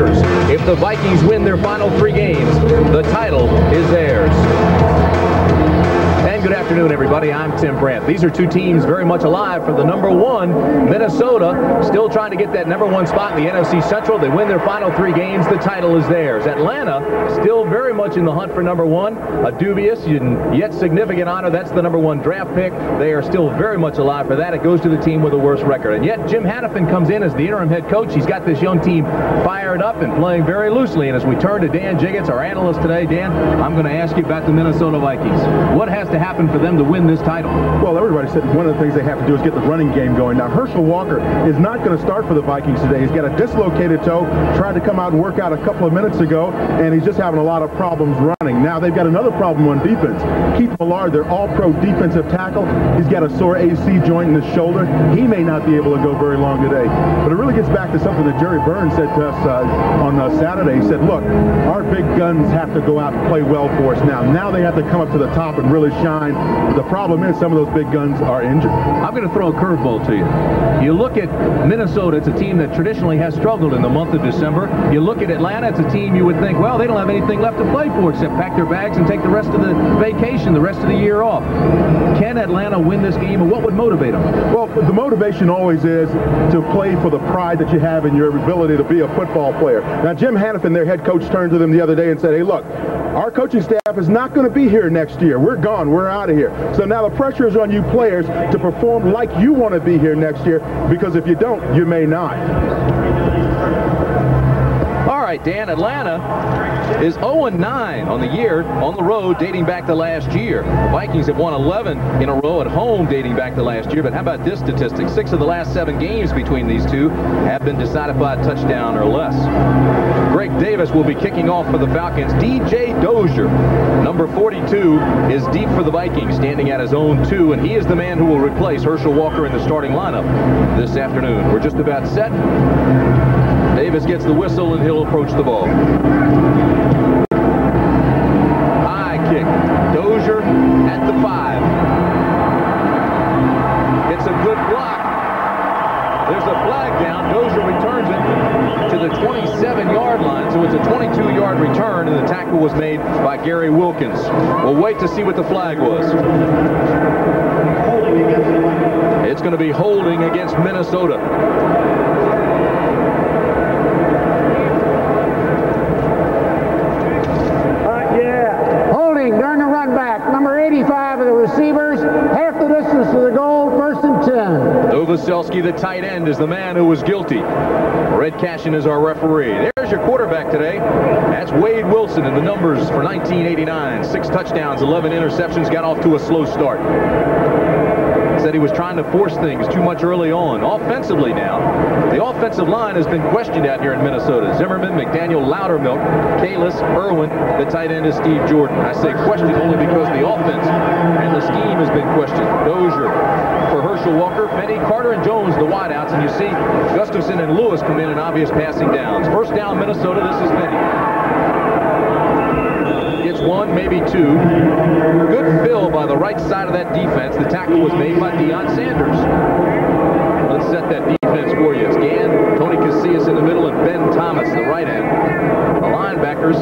Packers. If the Vikings win their final 3 games, the title is theirs. And good afternoon, everybody. I'm Tim Brandt. These are two teams very much alive for the #1. Minnesota still trying to get that #1 spot in the NFC Central. They win their final 3 games. The title is theirs. Atlanta still very much in the hunt for #1. A dubious and yet significant honor. That's the #1 draft pick. They are still very much alive for that. It goes to the team with the worst record. And yet Jim Hannafin comes in as the interim head coach. He's got this young team fired up and playing very loosely. And as we turn to Dan Jiggets, our analyst today, Dan, I'm going to ask you about the Minnesota Vikings. What has to happen for them to win this title? Well, everybody said one of the things they have to do is get the running game going. Now, Herschel Walker is not going to start for the Vikings today. He's got a dislocated toe, tried to come out and work out a couple of minutes ago, and he's just having a lot of problems running. Now, they've got another problem on defense. Keith Millard, their all-pro defensive tackle, he's got a sore AC joint in his shoulder. He may not be able to go very long today. But it really gets back to something that Jerry Burns said to us on Saturday. He said, look, our big guns have to go out and play well for us now. Now they have to come up to the top and really shine. The problem is some of those big guns are injured. I'm going to throw a curveball to you. You look at Minnesota, it's a team that traditionally has struggled in the month of December. You look at Atlanta, it's a team you would think, well, they don't have anything left to play for except pack their bags and take the rest of the vacation, the rest of the year off. Can Atlanta win this game, and what would motivate them? Well, the motivation always is to play for the pride that you have in your ability to be a football player. Now, Jim Hannafin, their head coach, turned to them the other day and said, hey, look, our coaching staff is not going to be here next year. We're gone. We're out of here. So now the pressure is on you players to perform like you want to be here next year, because if you don't, you may not. All right, Dan, Atlanta is 0-9 on the year on the road dating back to last year. The Vikings have won 11 in a row at home dating back to last year. But how about this statistic? 6 of the last 7 games between these two have been decided by a touchdown or less. Greg Davis will be kicking off for the Falcons. DJ Dozier, number 42, is deep for the Vikings, standing at his own 2, and he is the man who will replace Herschel Walker in the starting lineup this afternoon. We're just about set. Davis gets the whistle and he'll approach the ball. High kick. Dozier at the 5. It's a good block. There's a flag down. Dozier returns it to the 27-yard line, so it's a 22-yard return, and the tackle was made by Gary Wilkins. We'll wait to see what the flag was. It's going to be holding against Minnesota. During the run back, number 85 of the receivers, half the distance to the goal, 1st and 10. Novoselsky, the tight end, is the man who was guilty. Red Cashin is our referee. There's your quarterback today. That's Wade Wilson, and the numbers for 1989. 6 touchdowns, 11 interceptions, got off to a slow start. Said he was trying to force things too much early on. Offensively now, the offensive line has been questioned out here in Minnesota. Zimmerman, McDaniel, Loudermilk, Kalis, Irwin. The tight end is Steve Jordan. I say questioned only because the offense and the scheme has been questioned. Dozier for Herschel Walker, Finney, Carter, and Jones, the wideouts. And you see Gustafson and Lewis come in obvious passing downs. First down, Minnesota. This is Finney. Gets 1, maybe 2. Good fill by the right side of that defense. The tackle was made by Deion Sanders. Let's set that defense for you. It's Gann, Tony Casillas in the middle, and Ben Thomas, the right end. The linebackers,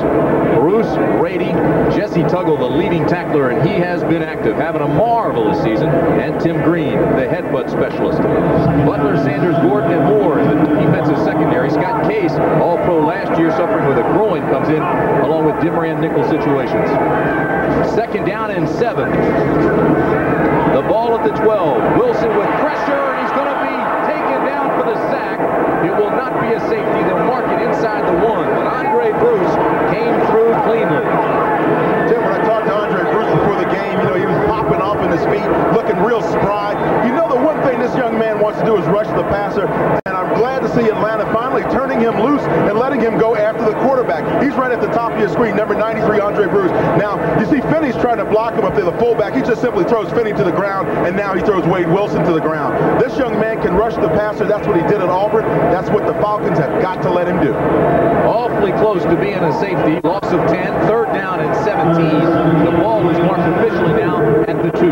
Bruce Brady, Jesse Tuggle, the leading tackler, and he has been active, having a marvelous season, and Tim Green, the headbutt specialist. Butler, Sanders, Gordon, and Moore in the defensive secondary. Scott Case, all-pro last year, suffering with a groin, comes in along with Dimran nickel situations. 2nd down and 7. The ball at the 12. Wilson with pressure, and he's going to be taken down for the sack. It will not be a safety. They'll mark it inside the 1, but Andre Bruce came through cleanly. Tim, when I talked to Andre Bruce before the game, you know, he was popping off in his feet, looking real spry. You know, the one thing this young man wants to do is rush the passer, and I'm glad to see Atlanta finally turning him loose and letting him go after the quarterback. He's right at the top of your screen, number 93, Andre Bruce. Now, you see Finney's trying to block him up there, the fullback. He just simply throws Finney to the ground, and now he throws Wade Wilson to the ground. This young man can rush the passer. That's what he did at Auburn. That's what the Falcons have got to let him do. Awfully close to being a safety. Loss of 10, 3rd down and 17. The ball is marked officially now at the 2.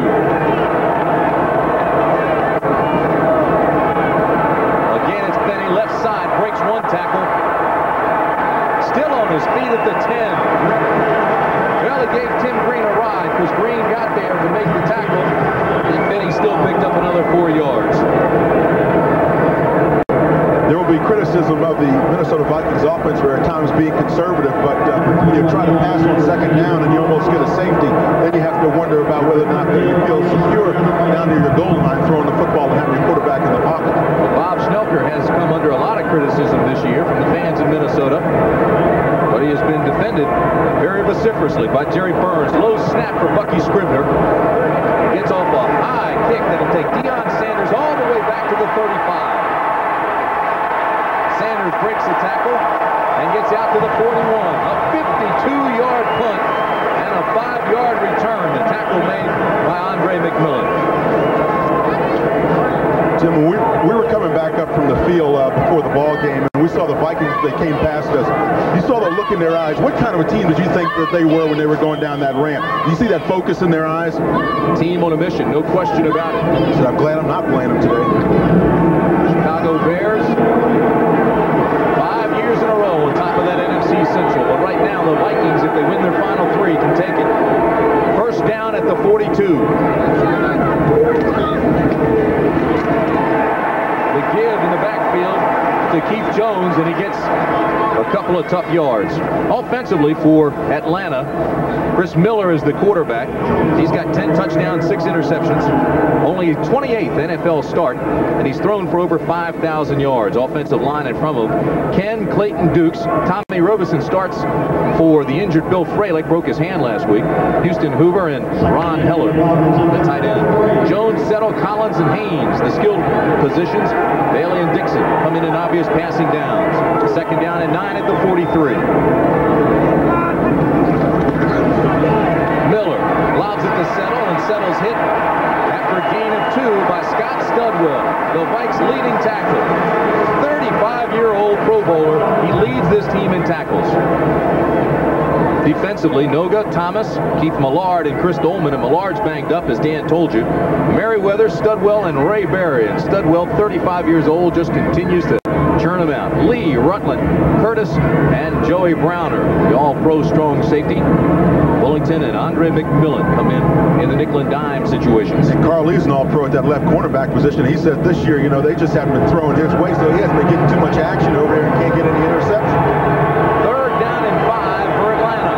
Again, it's Finney, left side, breaks 1 tackle. criticism of the Minnesota Vikings offense for at times being conservative, but when you try to pass on second down and you almost get a safety, then you have to wonder about whether or not you feel secure down near your goal line throwing the football and having your quarterback in the pocket. Well, Bob Schnelker has come under a lot of criticism this year from the fans in Minnesota, but he has been defended very vociferously by Jerry Burns. Low snap for Bucky Scribner. Gets off a high kick that'll take Deion Sanders all the way back to the 35. Sanders breaks the tackle and gets out to the 41. A 52-yard punt and a 5-yard return. The tackle made by Andre McMillan. Tim, we were coming back up from the field before the ball game, and we saw the Vikings. They came past us. You saw the look in their eyes. What kind of a team did you think that they were when they were going down that ramp? Do you see that focus in their eyes? Team on a mission, no question about it. So I'm glad I'm not playing them today. Chicago Bears, 5 years in a row on top of that NFC Central. But right now, the Vikings, if they win their final 3, can take it. First down at the 42. The give in the backfield to Keith Jones, and he gets a couple of tough yards. Offensively for Atlanta, Chris Miller is the quarterback. He's got 10 touchdowns, 6 interceptions. Only 28th NFL start, and he's thrown for over 5,000 yards. Offensive line in front of him, Ken Clayton Dukes. Tommy Robinson starts for the injured Bill Fralick, broke his hand last week. Houston Hoover and Ron Heller, the tight end. Jones, Settle, Collins, and Haynes, the skilled positions. Bailey and Dixon coming in obvious passing downs. Second down and 9 at the 43. Miller lobs it to Settle, and Settle's hit after a gain of 2 by Scott Studwell, the Vikes' leading tackle. 35-year-old Pro Bowler. He leads this team in tackles. Defensively, Noga, Thomas, Keith Millard, and Chris Dolman. And Millard's banged up, as Dan told you. Merriweather, Studwell, and Ray Berry. And Studwell, 35 years old, just continues to churn them out. Lee, Rutland, Curtis, and Joey Browner, the all-pro strong safety. Bullington and Andre McMillan come in the nickel and dime situations. And Carl Lee's an all-pro at that left cornerback position. He said this year, you know, they just haven't been throwing his way, so he hasn't been getting too much action over there and can't get any interception. Third down and 5 for Atlanta.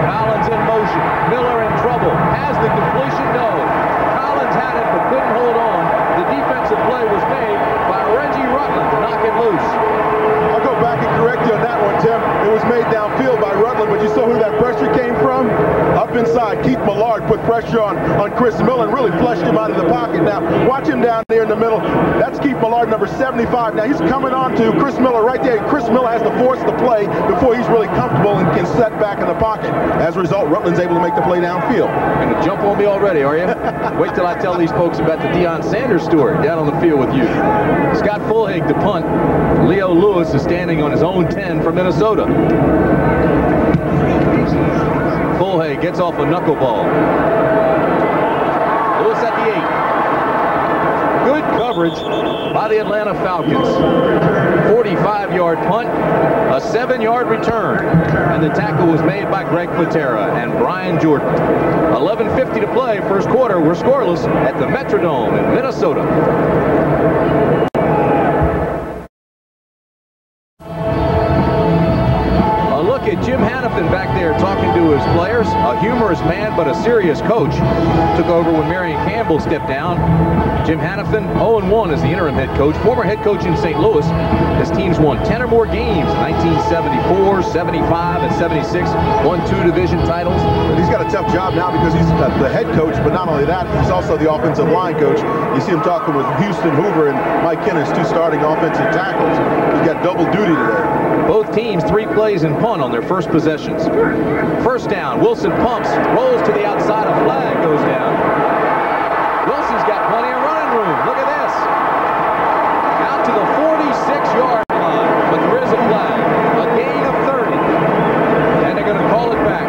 Collins in motion. Miller in trouble. Has the completion? No. Collins had it but couldn't hold on. The defensive play was made by Reggie Rutland to knock it loose. I'll go back and correct you on that one, Tim. It was made downfield by Rutland, but you saw who that pressure came from? Up inside, Keith Millard put pressure on Chris Millen, really flushed him out of the pocket. Now, watch him down there in the middle. That's Keith Millard, number 75. Now, he's coming on to Chris Miller right there. Chris Miller has to force the play before he's really comfortable and can set back in the pocket. As a result, Rutland's able to make the play downfield. You're going to jump on me already, are you? Wait till I tell these folks about the Deion Sanders story down on the field with you. Scott Fulhig to punt. Leo Lewis is standing on his own 10 for Minnesota. Fulhig gets off a knuckleball. Lewis at the 8. Good coverage by the Atlanta Falcons. 45-yard punt, a 7-yard return, and the tackle was made by Greg Patera and Brian Jordan. 11:50 to play, first quarter. We're scoreless at the Metrodome in Minnesota. Jim Hannafin back there talking to his players. A humorous man, but a serious coach. Took over when Marion Campbell stepped down. Jim Hannafin, 0-1 as the interim head coach. Former head coach in St. Louis. His team's won 10 or more games in 1974, 75, and 76. Won 2 division titles. And he's got a tough job now because he's the head coach, but not only that, he's also the offensive line coach. You see him talking with Houston Hoover and Mike Kenneth, 2 starting offensive tackles. He's got double duty today. Both teams 3 plays and punt on their first possessions. First down, Wilson pumps, rolls to the outside, a flag goes down. Wilson's got plenty of running room. Look at this. Out to the 46-yard line, but there is a flag. A gain of 30. And they're going to call it back.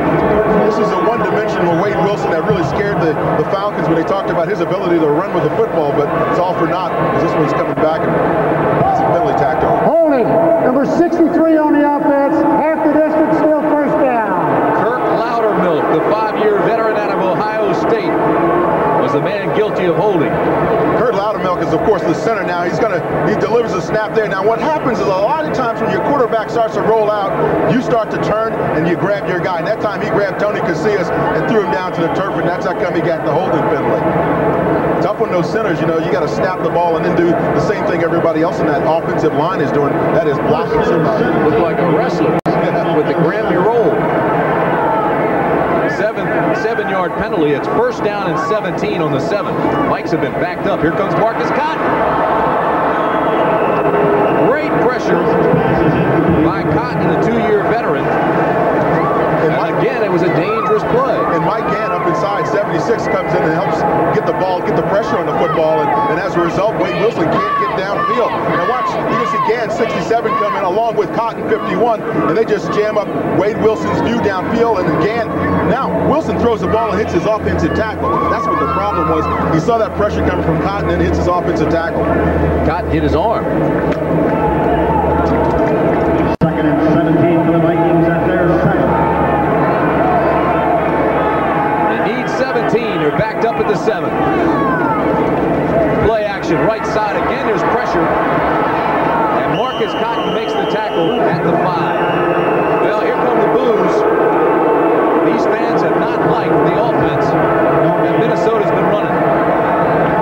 This is a one-dimensional Wade Wilson that really scared the Falcons when they talked about his ability to run with the football, but it's all for naught as this one's coming back and it's a penalty tacked on. Holding, number 63 on the offense, half the distance, still first down. Kirk Loudermilk, the 5-year veteran out of Ohio State, was the man guilty of holding. Kurt Loudermilk is, of course, to the center now. He delivers a snap there. Now what happens is a lot of times when your quarterback starts to roll out, you start to turn and you grab your guy. And that time he grabbed Tony Casillas and threw him down to the turf, and that's how come he got the holding penalty. Tough on those centers, you know, you got to snap the ball and then do the same thing everybody else in that offensive line is doing. That is blocking somebody. Look like a wrestler with the Grammy roll. 7-yard penalty. It's first down and 17 on the 7. Vikes have been backed up. Here comes Marcus Cotton. Great pressure by Cotton, the 2-year veteran. And again, it was a dangerous play. And Mike Gann up inside 76 comes in and helps get the ball, get the pressure on the football, and as a result, Wade Wilson can't get downfield. Now watch, you can see Gann 67 come in along with Cotton 51, and they just jam up Wade Wilson's view downfield, and Gann, now Wilson throws the ball and hits his offensive tackle. That's what the problem was. He saw that pressure coming from Cotton and hits his offensive tackle. Cotton hit his arm. Second and 17 for the Vikings at their 7. 17, they're backed up at the 7. Play action, right side again, there's pressure. And Marcus Cotton makes the tackle at the 5. Well, here come the boos. These fans have not liked the offense that Minnesota's been running.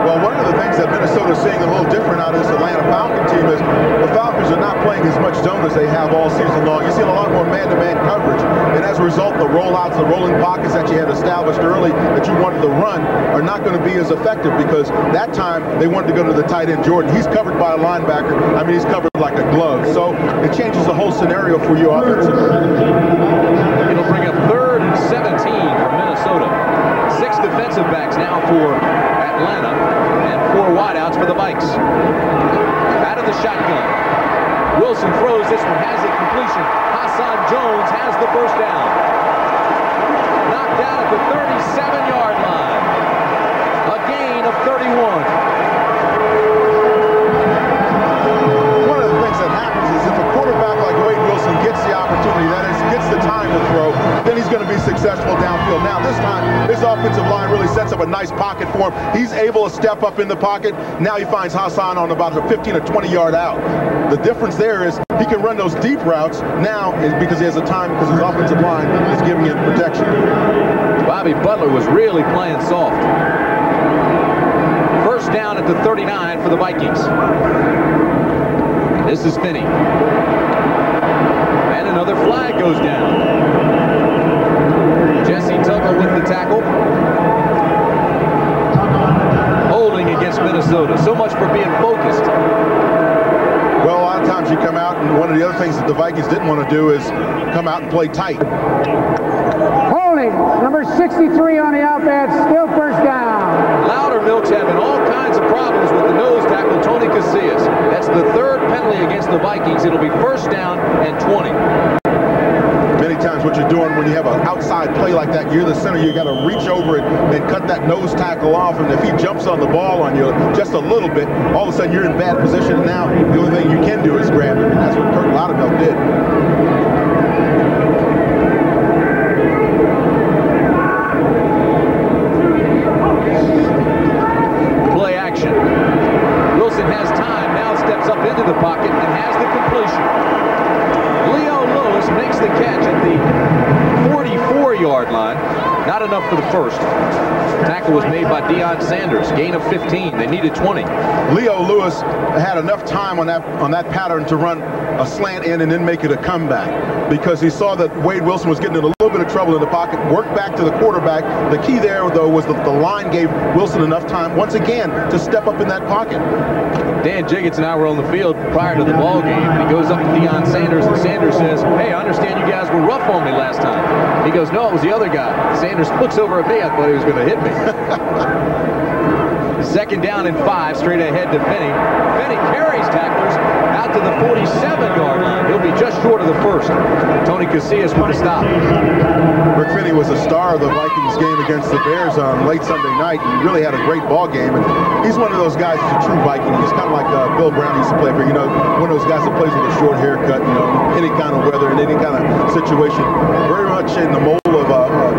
Well, one of the things that Minnesota's seeing a little different out of this Atlanta Falcon team is the Falcons are not playing as much zone as they have all season long. You're seeing a lot more man-to-man coverage, and as a result, the rollouts, the rolling pockets that you had established early that you wanted to run are not going to be as effective because that time they wanted to go to the tight end Jordan. He's covered by a linebacker. I mean, he's covered like a glove. So it changes the whole scenario for you offensively. It'll bring up 3rd and 17 for Minnesota. 6 defensive backs now for Atlanta and 4 wideouts for the Vikes. Out of the shotgun. Wilson throws. This one has it completion. Hassan Jones has the first down. Knocked out at the 37-yard line. A gain of 31. One of the things that happens is if a quarterback like Wade Wilson gets the opportunity, that is, gets the time to throw, then he's going to be successful downfield. Now, this time, his offensive line really sets up a nice pocket for him. He's able to step up in the pocket. Now he finds Hassan on about a 15 or 20-yard out. The difference there is he can run those deep routes now because he has the time because his offensive line is giving him protection. Bobby Butler was really playing soft. First down at the 39 for the Vikings. This is Finney. And another flag goes down. Jesse Tuggle with the tackle. Holding against Minnesota. So much for being focused. Well, a lot of times you come out, and one of the other things that the Vikings didn't want to do is come out and play tight. Holding, number 63 on the offense, still first down. Loudermilk's having all kinds of problems with the nose tackle, Tony Casillas. That's the 3rd penalty against the Vikings. It'll be first down and 20. Many times what you're doing when you have an outside play like that, you're the center, you got to reach over it and cut that nose tackle off, and if he jumps on the ball on you just a little bit, all of a sudden you're in bad position, and now the only thing you can do is grab him, and that's what Kurt Loudermilk did. Play action. Wilson has time, now steps up into the pocket and has the completion. Leo Lewis makes the catch at the 44-yard line. Not enough for the first. Tackle was made by Deion Sanders. Gain of 15. They needed 20. Leo Lewis had enough time on that pattern to run a slant in and then make it a comeback because he saw that Wade Wilson was getting in a little bit of trouble in the pocket, worked back to the quarterback. The key there, though, was that the line gave Wilson enough time, once again, to step up in that pocket. Dan Jiggets and I were on the field prior to the ball game, and he goes up to Deion Sanders, and Sanders says, "Hey, I understand you guys were rough on me last time." He goes, "No, it was the other guy." Sanders looks over at me. I thought he was going to hit me. Second down and 5, straight ahead to Finney. Finney carries tacklers out to the 47-yard line. He'll be just short of the first. Tony Casillas with the stop. Rick Finney was a star of the Vikings game against the Bears on late Sunday night. He really had a great ball game, and he's one of those guys who's a true Viking. He's kind of like Bill Brown used to play for, you know, one of those guys that plays with a short haircut, you know, any kind of weather and any kind of situation. Very much in the mold of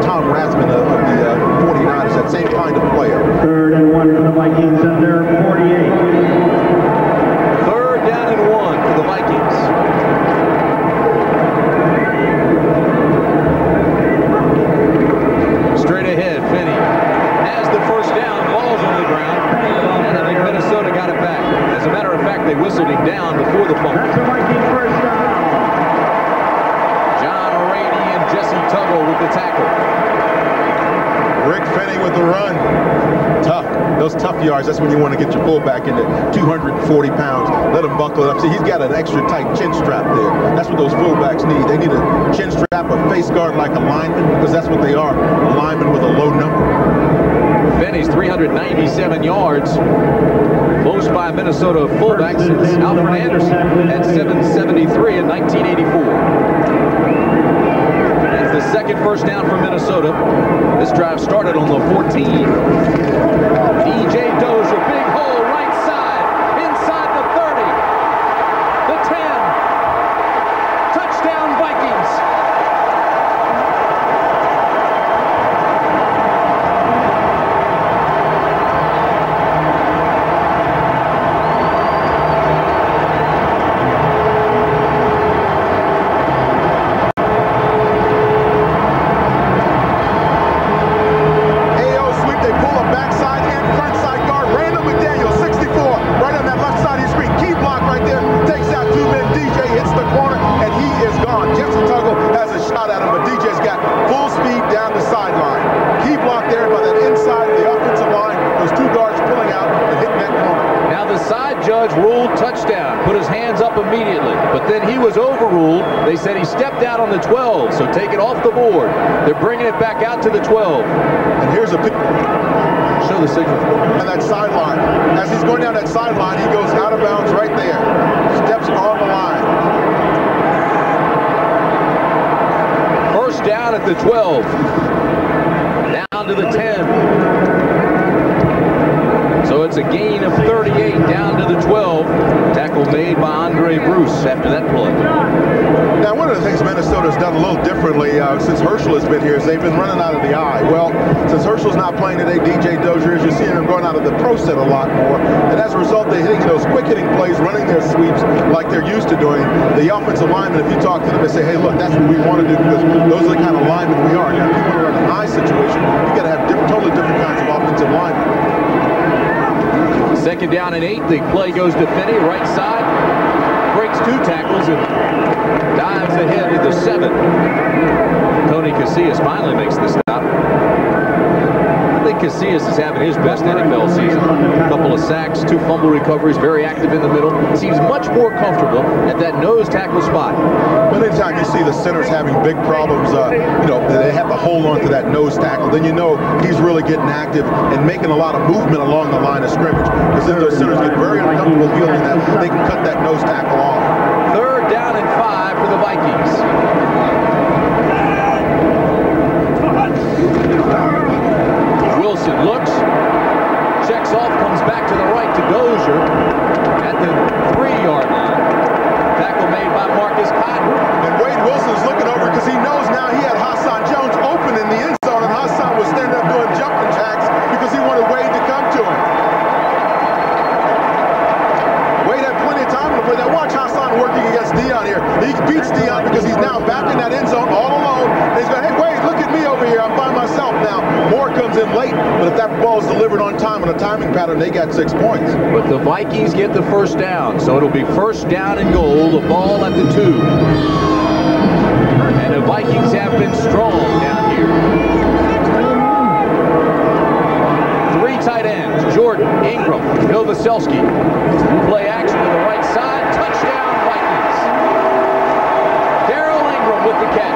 Tom Rathman of the 49ers. 49ers, that same kind of player. 3rd and 1 for the Vikings at their 48. 3rd down and 1 for the Vikings. Straight ahead, Finney has the first down, ball's on the ground, and I think Minnesota got it back. As a matter of fact, they whistled him down before the fumble. That's the Vikings first down. John O'Reilly and Jesse Tuggle with the tackle. Rick Finney with the run. Tough. Those tough yards, that's when you want to get your fullback into 240 pounds. Let him buckle it up. See, he's got an extra tight chin strap there. That's what those fullbacks need. They need a chin strap, a face guard like a lineman, because that's what they are, a lineman with a low number. Finney's 397 yards. Close by Minnesota fullback since Alfred Anderson had 773 in 1984. That's the second first down for Minnesota. This drive started on the 14. DJ Dozier, big hole, right side, inside the 30, the 10. Touchdown, Vikings. They said he stepped out on the 12, so take it off the board. They're bringing it back out to the 12. And here's a show the signal. And that sideline. As he's going down that sideline, he goes out of bounds right there. Steps on the line. First down at the 12. Down to the 10. So it's a gain of 38 down to the 12. Tackle made by Andre Bruce after that play. Now, one of the things Minnesota's done a little differently since Herschel has been here is they've been running out of the I. Well, since Herschel's not playing today, DJ Dozier, you're seeing them going out of the pro set a lot more. And as a result, they're hitting those quick-hitting plays, running their sweeps like they're used to doing. The offensive linemen, if you talk to them and say, hey, look, that's what we want to do because those are the kind of linemen we are. Now, if you want to run an I situation, you got to have totally different kinds of offensive linemen. 2nd down and 8. The play goes to Finney, right side. Breaks 2 tackles and dives ahead to the 7. Tony Casillas finally makes the stop. I think Casillas is having his best NFL season. A couple of sacks, 2 fumble recoveries, very active in the middle. Seems much more comfortable at that nose tackle spot. But anytime you see the centers having big problems, you know, they have to hold on to that nose tackle, then you know he's really getting active and making a lot of movement along the line of scrimmage. Because then those centers get very uncomfortable feeling that they can cut that nose tackle off. 3rd down and 5 for the Vikings. Wilson looks, checks off, comes back to the right to Dozier at the 3-yard line. Tackle made by Marcus Cotton. And Wade Wilson's looking over because he knows now he had Hassan Jones open in the end zone, and Hassan was standing up doing jumping jacks because he wanted Wade to come to him. Wade had plenty of time to play. Now watch Hassan working against Dion here. He beats Dion because he's now back in that end zone all alone. And he's going, hey, Wade, look at me over here. I'm by myself now. Moore comes in late, but if that ball is delivered on time on a timing pattern, they got 6 points. But the Vikings get the first down, so it'll be 1st down and goal. The ball at the 2. And the Vikings have been strong down here. 3 tight ends, Jordan, Ingram, Novoselsky. Play action to the right side. Touchdown, Vikings. Darrell Ingram with the catch.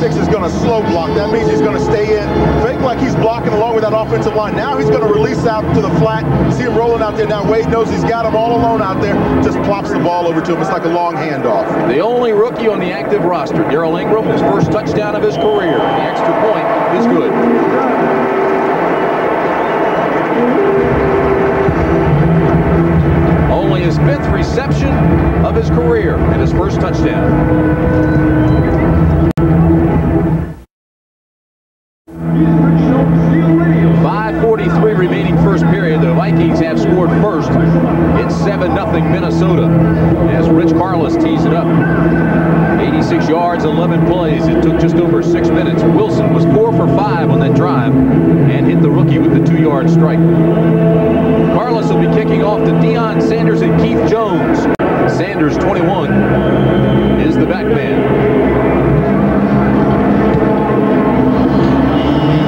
Is going to slow block. That means he's going to stay in, fake like he's blocking along with that that offensive line. Now he's going to release out to the flat. See him rolling out there now. Wade knows he's got him all alone out there. Just plops the ball over to him. It's like a long handoff. The only rookie on the active roster, Darrell Ingram, his first touchdown of his career. The extra point is good. Only his 5th reception of his career and his first touchdown. 5:43 remaining first period. The Vikings have scored first. It's 7-0 Minnesota as Rich Carlos tees it up. 86 yards, 11 plays. It took just over 6 minutes. Wilson was 4 for 5 on that drive and hit the rookie with the 2-yard strike. Carlos will be kicking off to Deion Sanders and Keith Jones. Sanders, 21, is the back man.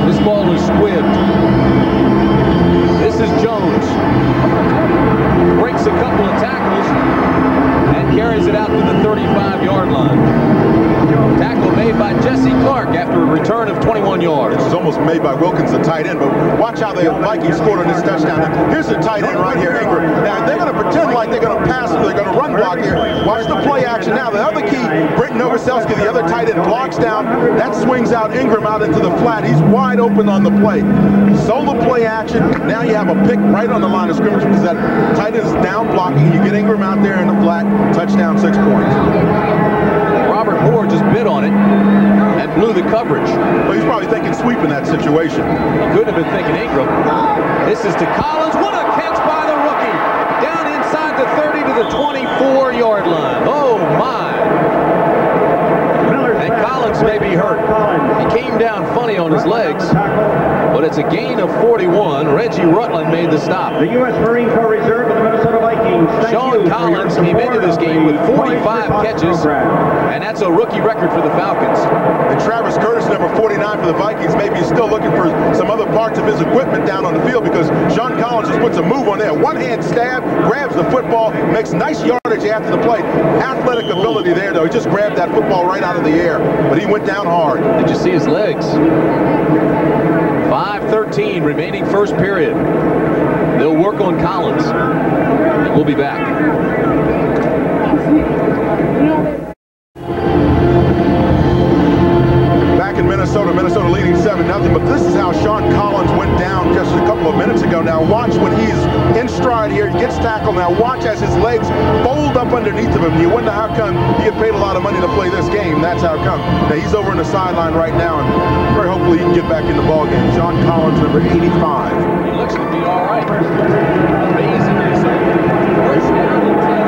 This ball is squibbed. This is Jones. Breaks a couple of tackles and carries it out to the 35-yard line. Tackle made by Jesse Clark after a return of 21 yards. It was almost made by Wilkins, the tight end, but watch how the Vikings scored on this touchdown. Now, here's the tight end right here, Ingram. Now, they're going to pretend like they're going to pass, they're going to run block here. Watch the play action now. The other key, Britton Novoselsky, the other tight end, blocks down. That swings out Ingram out into the flat. He's wide open on the play. Solo play action. Now you have a pick right on the line of scrimmage because that tight end is down blocking. You get Ingram out there in the flat. Touchdown, 6 points. Robert Moore just bit on it and blew the coverage. Well, he's probably thinking sweep in that situation. He could have been thinking Ingram. This is to Collins. What a catch by the rookie. Down inside the 30 to the 24-yard line. Oh, my. And Collins may be hurt. He came down funny on his legs, but it's a gain of 41. Reggie Rutland made the stop. The U.S. Marine Corps Reserve of the Minnesota Vikings. Sean Collins came into this game with 45 catches, and that's a rookie record for the Falcons. And Travis Curtis, number 49 for the Vikings, maybe he's still looking for some other parts of his equipment down on the field because Sean Collins just puts a move on there. One-hand stab, grabs the football, makes nice yardage after the play. Athletic ability there, though. He just grabbed that football right out of the air, but he went down hard. Did you see his legs? 5:13 remaining first period. They'll work on Collins, and we'll be back. Back in Minnesota leading 7-0, but this is how Sean Collins went down just a couple of minutes ago. Now watch when he's in stride here, he gets tackled. Now watch as his legs fold up underneath of him. You wonder how come he get paid a lot of money to play this game. That's how come. Now he's over in the sideline right now, and very hopefully he can get back in the ball game. Sean Collins, number 85. He looks to be all right. Amazingly so. First down and 10.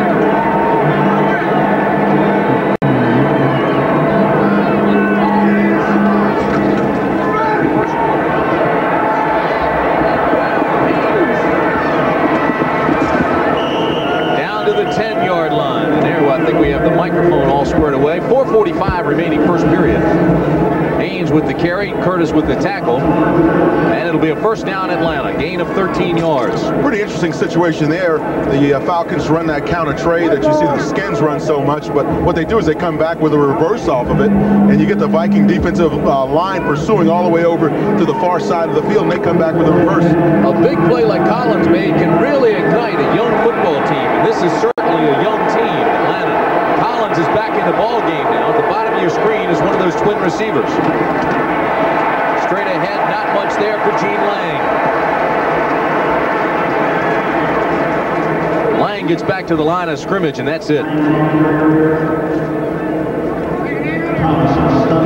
Down to the 10-yard line. And there, I think we have the microphone all squared away. 4:45 remaining first period. Haynes with the carry, Curtis with the tackle, and it'll be a first down Atlanta, gain of 13 yards. Pretty interesting situation there. The Falcons run that counter trade that you see the Skins run so much, but what they do is they come back with a reverse off of it, and you get the Viking defensive line pursuing all the way over to the far side of the field, and they come back with a reverse. A big play like Collins made can really ignite a young football team, and this is certainly a young team, Atlanta. Collins is back in the ball game now. At the bottom of your screen is one of those twin receivers. Straight ahead, not much there for Gene Lang. Lang gets back to the line of scrimmage, and that's it.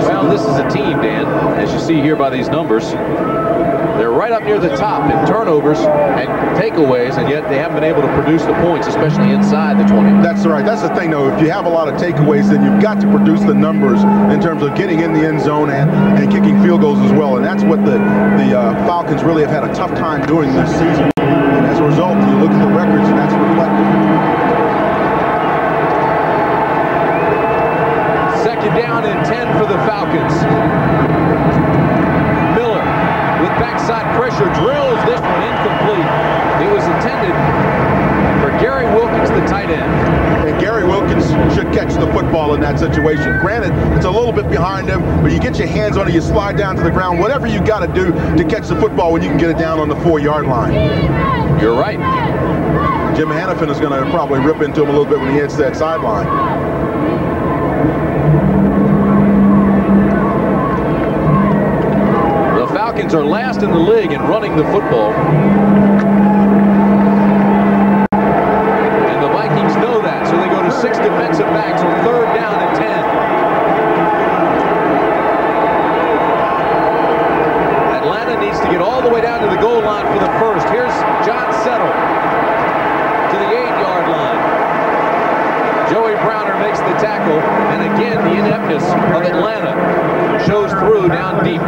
Well, this is a team, Dan, as you see here by these numbers. They're right up near the top in turnovers and takeaways, and yet they haven't been able to produce the points, especially inside the 20. That's right. That's the thing, though. If you have a lot of takeaways, then you've got to produce the numbers in terms of getting in the end zone and kicking field goals as well. And that's what the Falcons really have had a tough time doing this season. And as a result, you look at the records, and that's reflected. Second down and 10 for the Falcons. Miller with backside pressure drills this one incomplete. It was intended for Gary Wilkins, the tight end. And Gary Wilkins should catch the football in that situation. Granted, it's a little bit behind him, but you get your hands on it, you slide down to the ground, whatever you got to do to catch the football when you can get it down on the 4-yard line. You're right. Jim Hannafin is going to probably rip into him a little bit when he hits that sideline. The Falcons are last in the league in running the football. And the Vikings know that, so they go to 6 defensive backs on 3rd down and 10. Atlanta needs to get all the way down to the goal line for the first. Here's John Settle to the 8-yard line. Joey Browner makes the tackle, and again the ineptness of Atlanta shows through down deep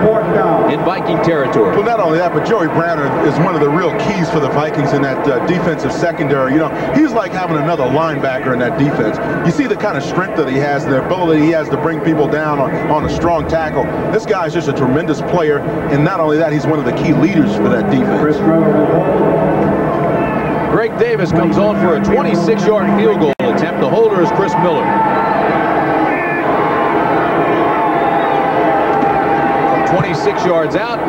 in Viking territory. Well, not only that, but Joey Browner is one of the real keys for the Vikings in that defensive secondary. You know, he's like having another linebacker in that defense. You see the kind of strength that he has, the ability he has to bring people down on a strong tackle. This guy is just a tremendous player, and not only that, he's one of the key leaders for that defense. Greg Davis comes on for a 26-yard field goal attempt. The holder is Chris Miller. 26 yards out,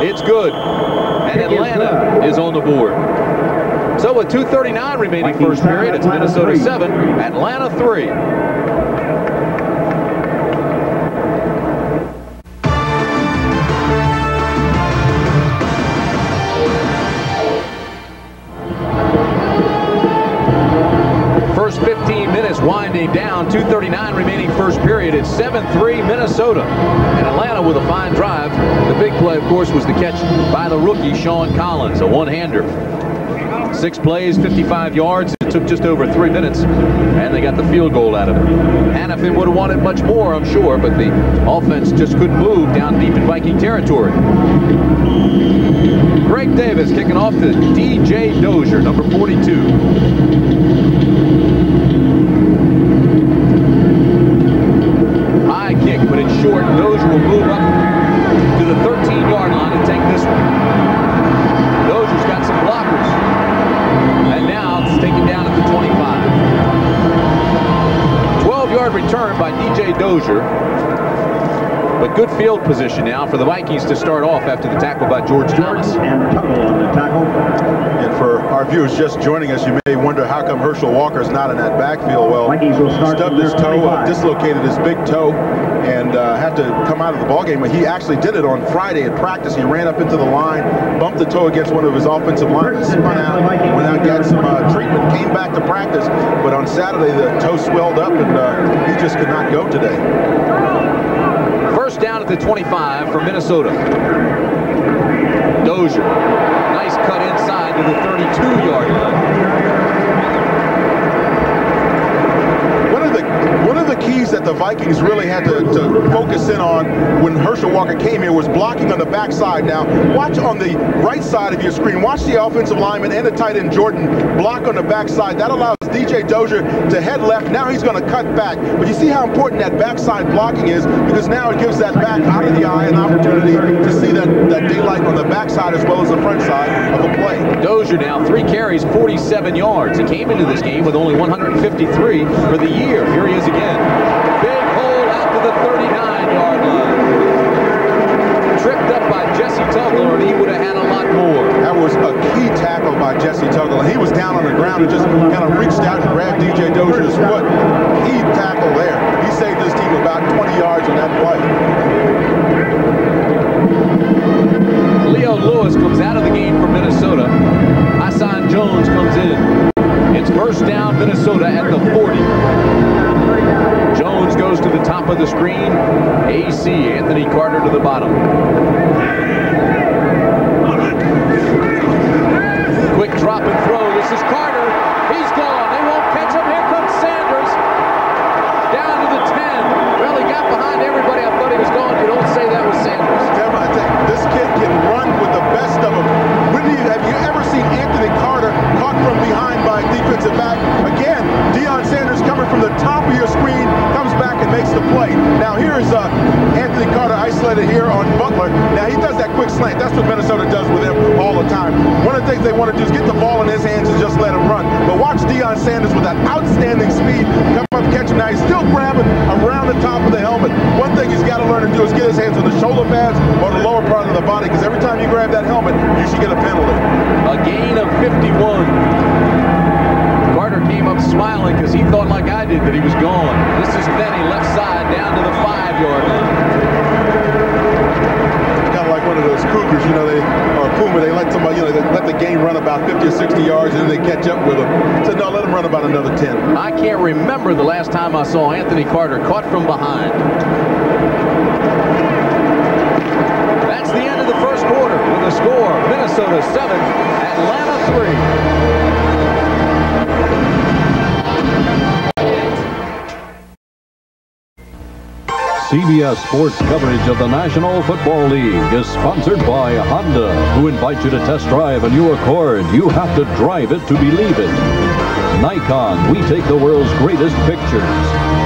it's good, and Atlanta is on the board. So with 2:39 remaining first period, it's Minnesota 7, Atlanta 3. First 15 minutes winding down, 2:39 remaining first period. It's 7-3 Minnesota. And Atlanta with a fine drive. The big play, of course, was the catch by the rookie, Sean Collins, a one-hander. 6 plays, 55 yards. It took just over 3 minutes, and they got the field goal out of it. Hannafin would have wanted much more, I'm sure, but the offense just couldn't move down deep in Viking territory. Greg Davis kicking off to DJ Dozier, number 42. High kick, but it's short. Dozier will move up to the 13-yard line and take this one. Dozier's got some blockers. And now it's taken down at the 25. 12-yard return by DJ Dozier. But good field position now for the Vikings to start off after the tackle by George Thomas. And Tuttle on the tackle. And for our viewers just joining us, you may wonder how come Herschel Walker's not in that backfield. Well, Vikings will start stubbed his toe, dislocated his big toe, and had to come out of the ballgame. He actually did it on Friday at practice. He ran up into the line, bumped the toe against one of his offensive linemen, spun out, went out, got some treatment, came back to practice. But on Saturday, the toe swelled up, and he just could not go today. First down at the 25 for Minnesota. Dozier. Nice cut inside to the 32-yard line. One of the keys that the Vikings really had to focus in on when Herschel Walker came here was blocking on the backside. Now, watch on the right side of your screen. Watch the offensive lineman and the tight end Jordan block on the backside. That allows DJ Dozier to head left. Now he's going to cut back. But you see how important that backside blocking is, because now it gives that back out of the eye an opportunity to see that daylight on the backside as well as the front side of a play. Dozier now 3 carries, 47 yards. He came into this game with only 153 for the year. Here he is again. Big hole out to the 39-yard line. Tripped up by Jesse Tugler, and he would have had a lot more. That was a key tackle by Jesse Tugler. He was down on the ground and just kind of reached out and grabbed DJ Dozier's foot. Key tackle there. He saved his team about 20 yards on that play. Leo Lewis comes out of the game for Minnesota. Hassan Jones comes in. It's first down Minnesota at the 40. Jones goes to the top of the screen. AC, Anthony Carter to the bottom. Quick drop and throw. This is Carter. He's gone. They won't catch him. Here comes Sanders. Down to the 10. Well, he got behind everybody. I thought he was gone. You don't say that was Sanders. Tim, I think this kid can run with the best of them. Have you ever seen Anthony Carter caught from behind by a defensive back? Again, Deion Sanders coming from the top of your screen, comes back and makes the play. Now here's Anthony Anthony Carter isolated here on Butler. Now, he does that quick slant. That's what Minnesota does with him all the time. One of the things they want to do is get the ball in his hands and just let him run. But watch Deion Sanders with that outstanding speed come up catch him. Now, he's still grabbing around the top of the helmet. One thing he's got to learn to do is get his hands on the shoulder pads or the lower part of the body, because every time you grab that helmet, you should get a penalty. A gain of 51. Carter came up smiling because he thought, like I did, that he was gone. This is Benny, left side, down to the 5-yard line. Kind of like one of those Cougars, you know, or Puma, they let somebody, you know, they let the game run about 50 or 60 yards and then they catch up with them. So no, let them run about another 10. I can't remember the last time I saw Anthony Carter caught from behind. That's the end of the first quarter with the score: Minnesota 7, Atlanta 3. CBS Sports coverage of the National Football League is sponsored by Honda, who invite you to test drive a new Accord. You have to drive it to believe it. Nikon, we take the world's greatest pictures.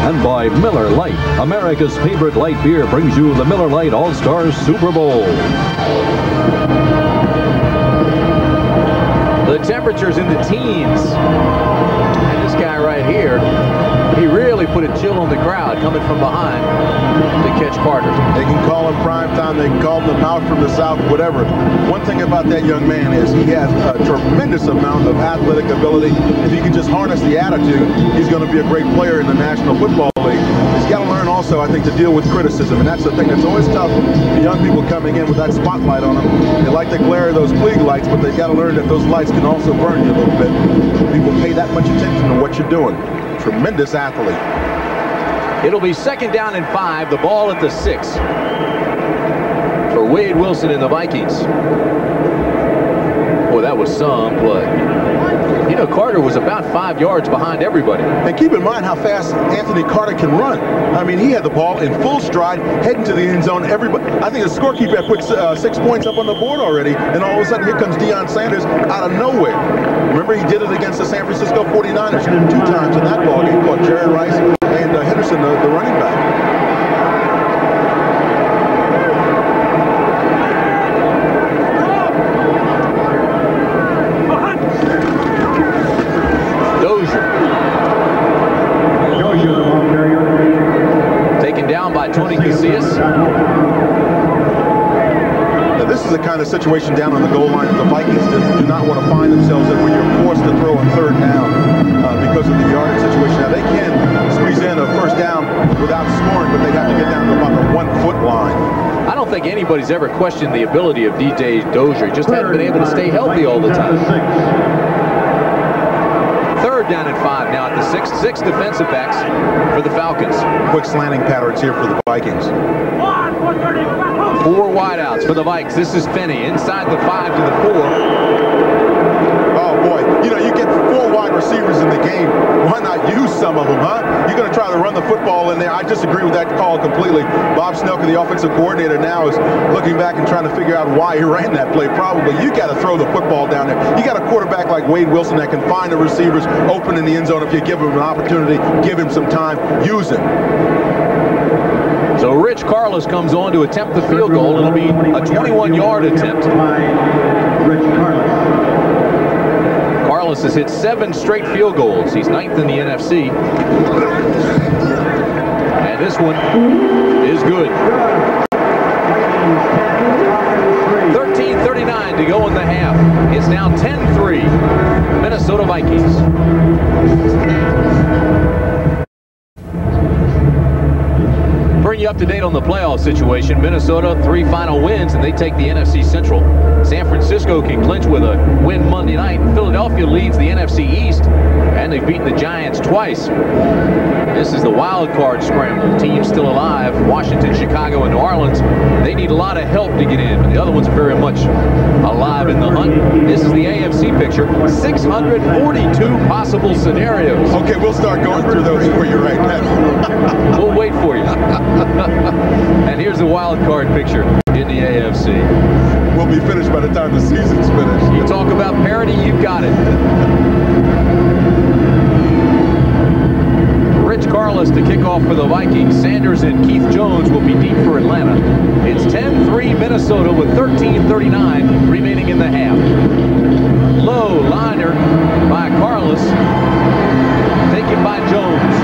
And by Miller Lite, America's favorite light beer, brings you the Miller Lite All-Star Super Bowl. The temperature's in the teens. And this guy right here, he really put a chill on the crowd coming from behind to catch Carter. They can call him prime time, they can call him the mouth from the south, whatever. One thing about that young man is he has a tremendous amount of athletic ability. If he can just harness the attitude, he's going to be a great player in the National Football League. He's got to learn also, I think, to deal with criticism, and that's the thing that's always tough for young people coming in with that spotlight on them. They like the glare of those Klieg lights, but they've got to learn that those lights can also burn you a little bit. People pay that much attention to what you're doing. Tremendous athlete. It'll be 2nd down and 5. The ball at the 6 for Wade Wilson and the Vikings. Boy, that was some play. You know, Carter was about 5 yards behind everybody. And keep in mind how fast Anthony Carter can run. I mean, he had the ball in full stride, heading to the end zone. Everybody, I think the scorekeeper had put 6 points up on the board already, and all of a sudden here comes Deion Sanders out of nowhere. Remember, he did it against the San Francisco 49ers 2 times in that ball game. Caught Jerry Rice and Henderson, the running back. Taken down by Tony Casillas. Now, this is the kind of situation down on the goal line that the Vikings do not want to find themselves in, where you're forced to throw on 3rd down because of the yardage situation. Now, they can squeeze in a 1st down without scoring, but they have to get down to about the 1-foot line. I don't think anybody's ever questioned the ability of DJ Dozier. He just hadn't been able to stay healthy all the time. 3rd down and 5 now at the 6. 6 defensive backs for the Falcons. Quick slanting patterns here for the Vikings. 4 wideouts for the Vikes. This is Finney inside the 5 to the 4. Oh boy, you know, you get 4 wide receivers in the game. Why not use some of them, huh? You're going to try to run the football in there. I disagree with that call completely. Bob Snelka, the offensive coordinator, now is looking back and trying to figure out why he ran that play. Probably you got to throw the football down there. You got a quarterback like Wade Wilson that can find the receivers open in the end zone. If you give him an opportunity, give him some time, use him. So Rich Carlos comes on to attempt the field goal. It'll be a 21-yard attempt. Rich Carlos. Carlos has hit 7 straight field goals. He's 9th in the NFC. And this one is good. 13:39 to go in the half. It's now 10-3. Minnesota Vikings. Bring you up to date on the playoff situation. Minnesota 3 final wins, and they take the NFC Central. San Francisco can clinch with a win Monday night. Philadelphia leads the NFC East, and they've beaten the Giants twice. This is the wild card scramble. Teams still alive: Washington, Chicago, and New Orleans. They need a lot of help to get in, but the other ones are very much alive in the hunt. This is the AFC picture. 642 possible scenarios. Okay, we'll start going through those for you right now. We'll wait for you. And here's the wild card picture in the AFC. We'll be finished by the time the season's finished. You talk about parity, you've got it. Rich Carlos to the kickoff for the Vikings. Sanders and Keith Jones will be deep for Atlanta. It's 10-3 Minnesota with 13:39 remaining in the half. Low liner by Carlos. Taken by Jones.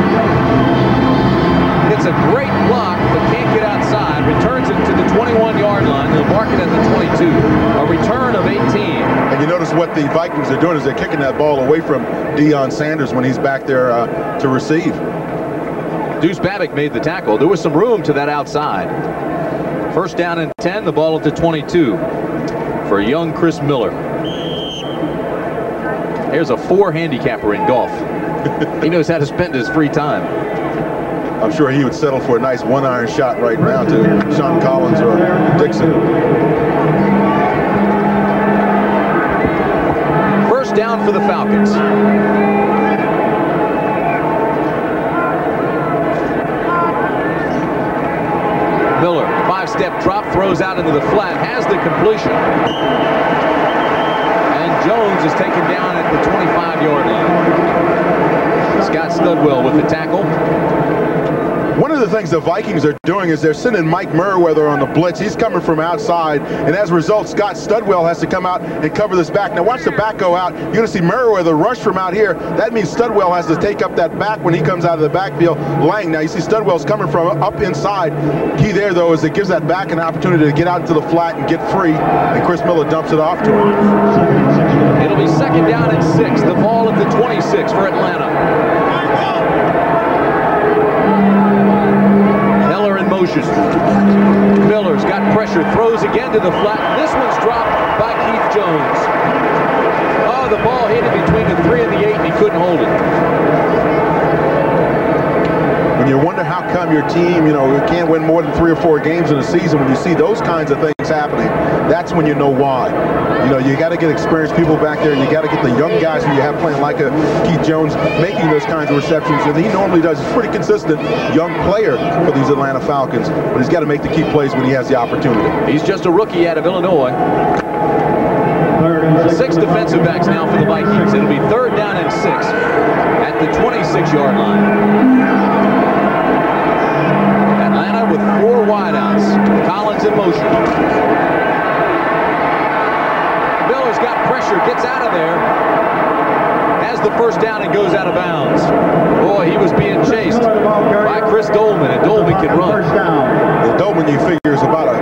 It's a great block, but can't get outside. Returns it to the 21-yard line. They'll mark it at the 22. A return of 18. And you notice what the Vikings are doing is they're kicking that ball away from Deion Sanders when he's back there to receive. Deuce Babick made the tackle. There was some room to that outside. First down and 10. The ball at the 22 for young Chris Miller. Here's a 4 handicapper in golf. He knows how to spend his free time. I'm sure he would settle for a nice 1-iron shot right now to Sean Collins or Dixon. First down for the Falcons. Miller, 5-step drop, throws out into the flat, has the completion. And Jones is taken down at the 25-yard line. Scott Studwell with the tackle. One of the things the Vikings are doing is they're sending Mike Merriweather on the blitz. He's coming from outside, and as a result, Scott Studwell has to come out and cover this back. Now watch the back go out. You're going to see Merriweather rush from out here. That means Studwell has to take up that back when he comes out of the backfield. Lang, now you see Studwell's coming from up inside. Key there, though, is it gives that back an opportunity to get out to the flat and get free, and Chris Miller dumps it off to him. It'll be second down and 6. The ball at the 26 for Atlanta. Motion. Miller's got pressure, throws again to the flat. This one's dropped by Keith Jones. Oh, the ball hit him between the 3 and the 8, and he couldn't hold it. When you wonder how come your team, can't win more than 3 or 4 games in a season, when you see those kinds of things happening, that's when you know why. You got to get experienced people back there, and you got to get the young guys who you have playing like a Keith Jones making those kinds of receptions, and he normally does. He's a pretty consistent young player for these Atlanta Falcons, but he's got to make the key plays when he has the opportunity. He's just a rookie out of Illinois. 6 defensive backs now for the Vikings. It'll be third down and 6 at the 26-yard line. Atlanta with 4 wideouts. Collins in motion. Miller's got pressure, gets out of there, has the first down and goes out of bounds. Boy, he was being chased by Chris Dolman, and Dolman can run. Well, Dolman, you figure, is about a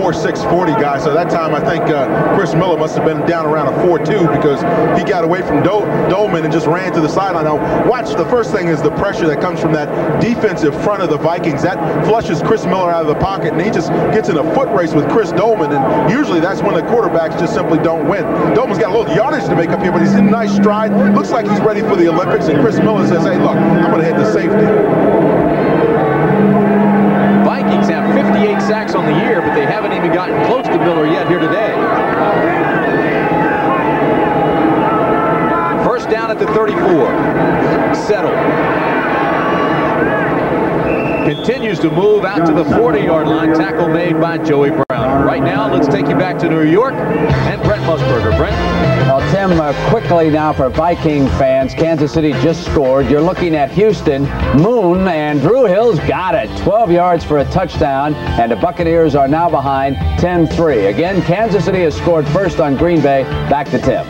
4.6 40 guy, so that time I think Chris Miller must have been down around a 4.2 because he got away from Dolman and just ran to the sideline. Now, watch, the first thing is the pressure that comes from that defensive front of the Vikings. That flushes Chris Miller out of the pocket, and he just gets in a foot race with Chris Dolman, and usually that's when the quarterbacks just simply don't win. Dolman's got a little yardage to make up here, but he's in a nice stride. Looks like he's ready for the Olympics, and Chris Miller says, hey, look, I'm going to head to safety. Vikings have 58 sacks on the year, but they haven't even gotten close to Miller yet here today. First down at the 34. Settle. Continues to move out to the 40-yard line. Tackle made by Joey Brown. Right now, let's take you back to New York and Brent Musburger. Brent? Well, Tim, quickly now for Viking fans, Kansas City just scored. You're looking at Houston. Moon and Drew Hill's got it. 12 yards for a touchdown, and the Buccaneers are now behind 10-3. Again, Kansas City has scored first on Green Bay. Back to Tim.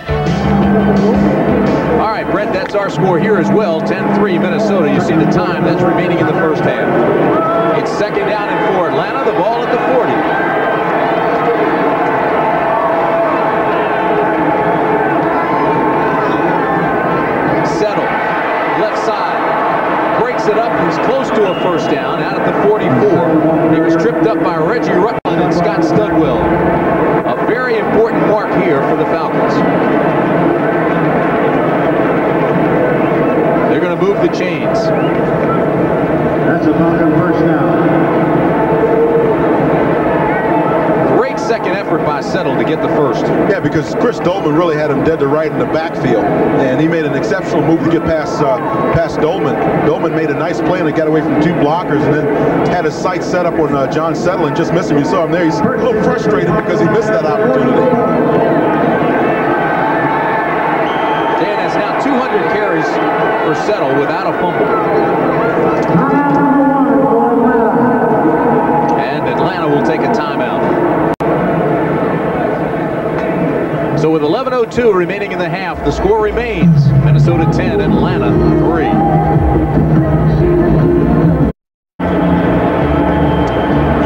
All right, Brent, that's our score here as well. 10-3 Minnesota. You see the time that's remaining in the first half. It's second down and 4 Atlanta. The ball at the 40. It up. He's close to a first down out at the 44. He was tripped up by Reggie Rutland and Scott Studwell. A very important mark here for the Falcons. They're going to move the chains. That's a Falcon first down. Great second effort by Settle to get the first. Yeah, because Chris Dolman really had him dead to right in the backfield, and he made an exceptional move to get past Dolman. Dolman made a nice play and got away from 2 blockers, and then had his sights set up on John Settle and just missed him. You saw him there. He's a little frustrated because he missed that opportunity. Dan has now 200 carries for Settle without a fumble. 1:02 remaining in the half. The score remains Minnesota 10, Atlanta 3.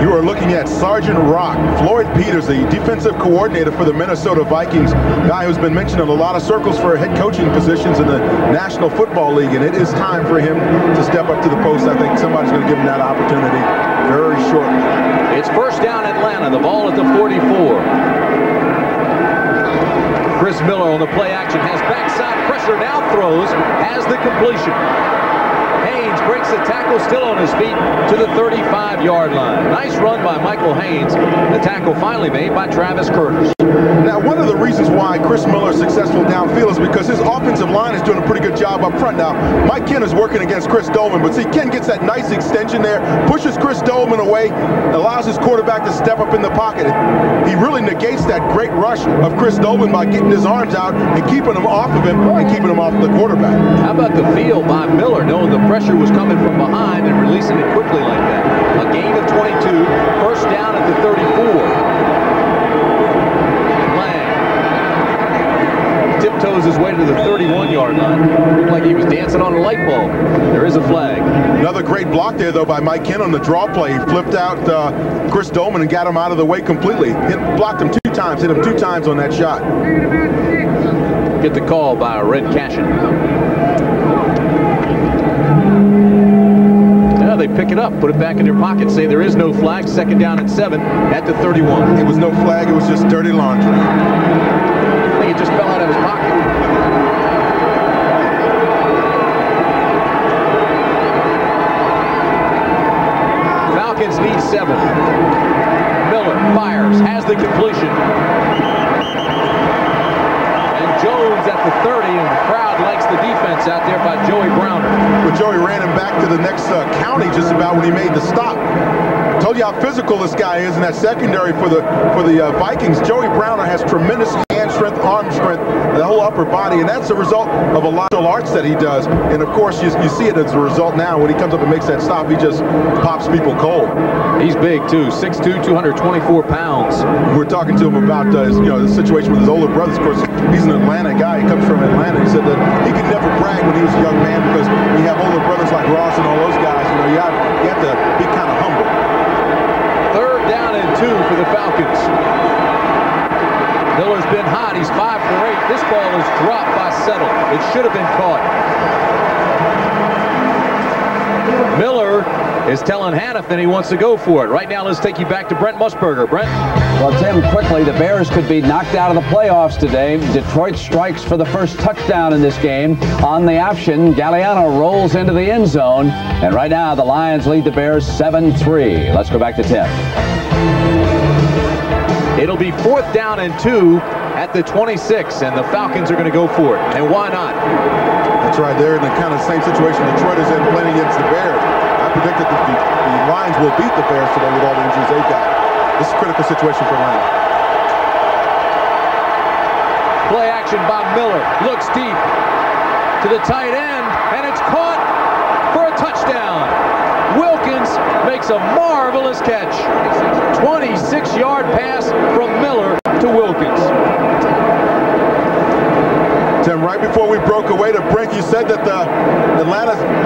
You are looking at Sergeant Rock, Floyd Peters, the defensive coordinator for the Minnesota Vikings, guy who's been mentioned in a lot of circles for head coaching positions in the National Football League, and it is time for him to step up to the post. I think somebody's going to give him that opportunity very shortly. It's first down Atlanta, the ball at the 44. Chris Miller on the play action, has backside pressure, now throws, has the completion. Haynes breaks the tackle, still on his feet, to the 35-yard line. Nice run by Michael Haynes. The tackle finally made by Travis Curtis. Now, one of the reasons why Chris Miller is successful downfield is because his offensive line is doing a pretty good job up front. Now, Mike Ken is working against Chris Dolman, but see, Ken gets that nice extension there, pushes Chris Dolman away, allows his quarterback to step up in the pocket. He really negates that great rush of Chris Dolman by getting his arms out and keeping him off of him and keeping him off the quarterback. How about the feel by Miller, knowing the pressure was coming from behind and releasing it quickly like that? A gain of 22, first down at the 34. Tiptoes his way to the 31-yard line. Looked like he was dancing on a light bulb. There is a flag. Another great block there, though, by Mike Ken on the draw play. He flipped out Chris Dolman and got him out of the way completely. Blocked him 2 times, hit him 2 times on that shot. Get the call by Red Cashin. Yeah, they pick it up, put it back in their pocket, say there is no flag. Second down at 7 at the 31. It was no flag, it was just dirty laundry. I think it just fell out of his pocket. Falcons need 7. Miller fires, has the completion. And Jones at the 30, and the crowd likes the defense out there by Joey Browner. But Joey ran him back to the next county just about when he made the stop. Told you how physical this guy is in that secondary for the Vikings. Joey Browner has tremendous hand strength, arm strength, the whole upper body, and that's a result of a lot of arts that he does. And of course, you see it as a result now. When he comes up and makes that stop, he just pops people cold. He's big too, 6'2", 224 pounds. We're talking to him about the situation with his older brothers. Of course, he's an Atlanta guy. He comes from Atlanta. He said that he could never brag when he was a young man because when you have older brothers like Ross and all those guys, you have to be kind of humble. Third down and 2 for the Falcons. Miller's been hot. He's 5 for 8. This ball is dropped by Settle. It should have been caught. Miller is telling Hannafin he wants to go for it. Right now, let's take you back to Brent Musburger. Brent? Well, Tim, quickly, the Bears could be knocked out of the playoffs today. Detroit strikes for the first touchdown in this game. On the option, Galliano rolls into the end zone. And right now, the Lions lead the Bears 7-3. Let's go back to Tim. It'll be 4th down and 2 at the 26, and the Falcons are going to go for it. And why not? That's right. They're in the kind of same situation Detroit is in playing against the Bears. I predict that the Lions will beat the Bears today with all the injuries they've got. This is a critical situation for Atlanta. Play action by Miller. Looks deep to the tight end, and it's caught for a touchdown. Wilkins makes a marvelous catch. 26-yard pass from Miller to Wilkins. Tim, right before we broke away to break, you said that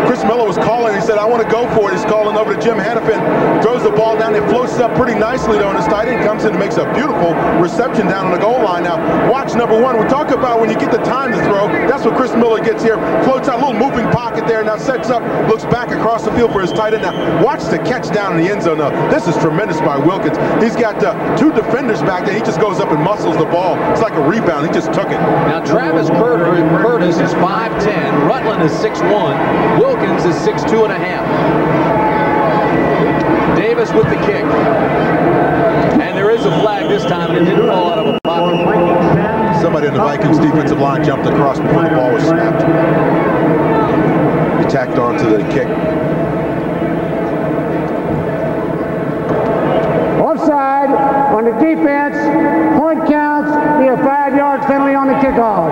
Chris Miller was calling. He said, I want to go for it. He's calling over to Jim Hannafin, throws the ball down. It floats up pretty nicely, though, and his tight end comes in and makes a beautiful reception down on the goal line. Now, watch number 1. We talk about when you get the time to throw. That's what Chris Miller gets here. Floats out, a little moving pocket there. Now sets up, looks back across the field for his tight end. Now, watch the catch down in the end zone, though. This is tremendous by Wilkins. He's got 2 defenders back there. He just goes up and muscles the ball. It's like a rebound. He just took it. Now, Travis Curtis is 5'10". Rutland is 6'1". Wilkins is 6'2.5". Davis with the kick. And there is a flag this time, and it didn't fall out of a pocket. Somebody in the Vikings defensive line jumped across before the ball was snapped. He tacked on to the kick. Offside on the defense. Point counts. Be a 5-yard penalty on the kickoff.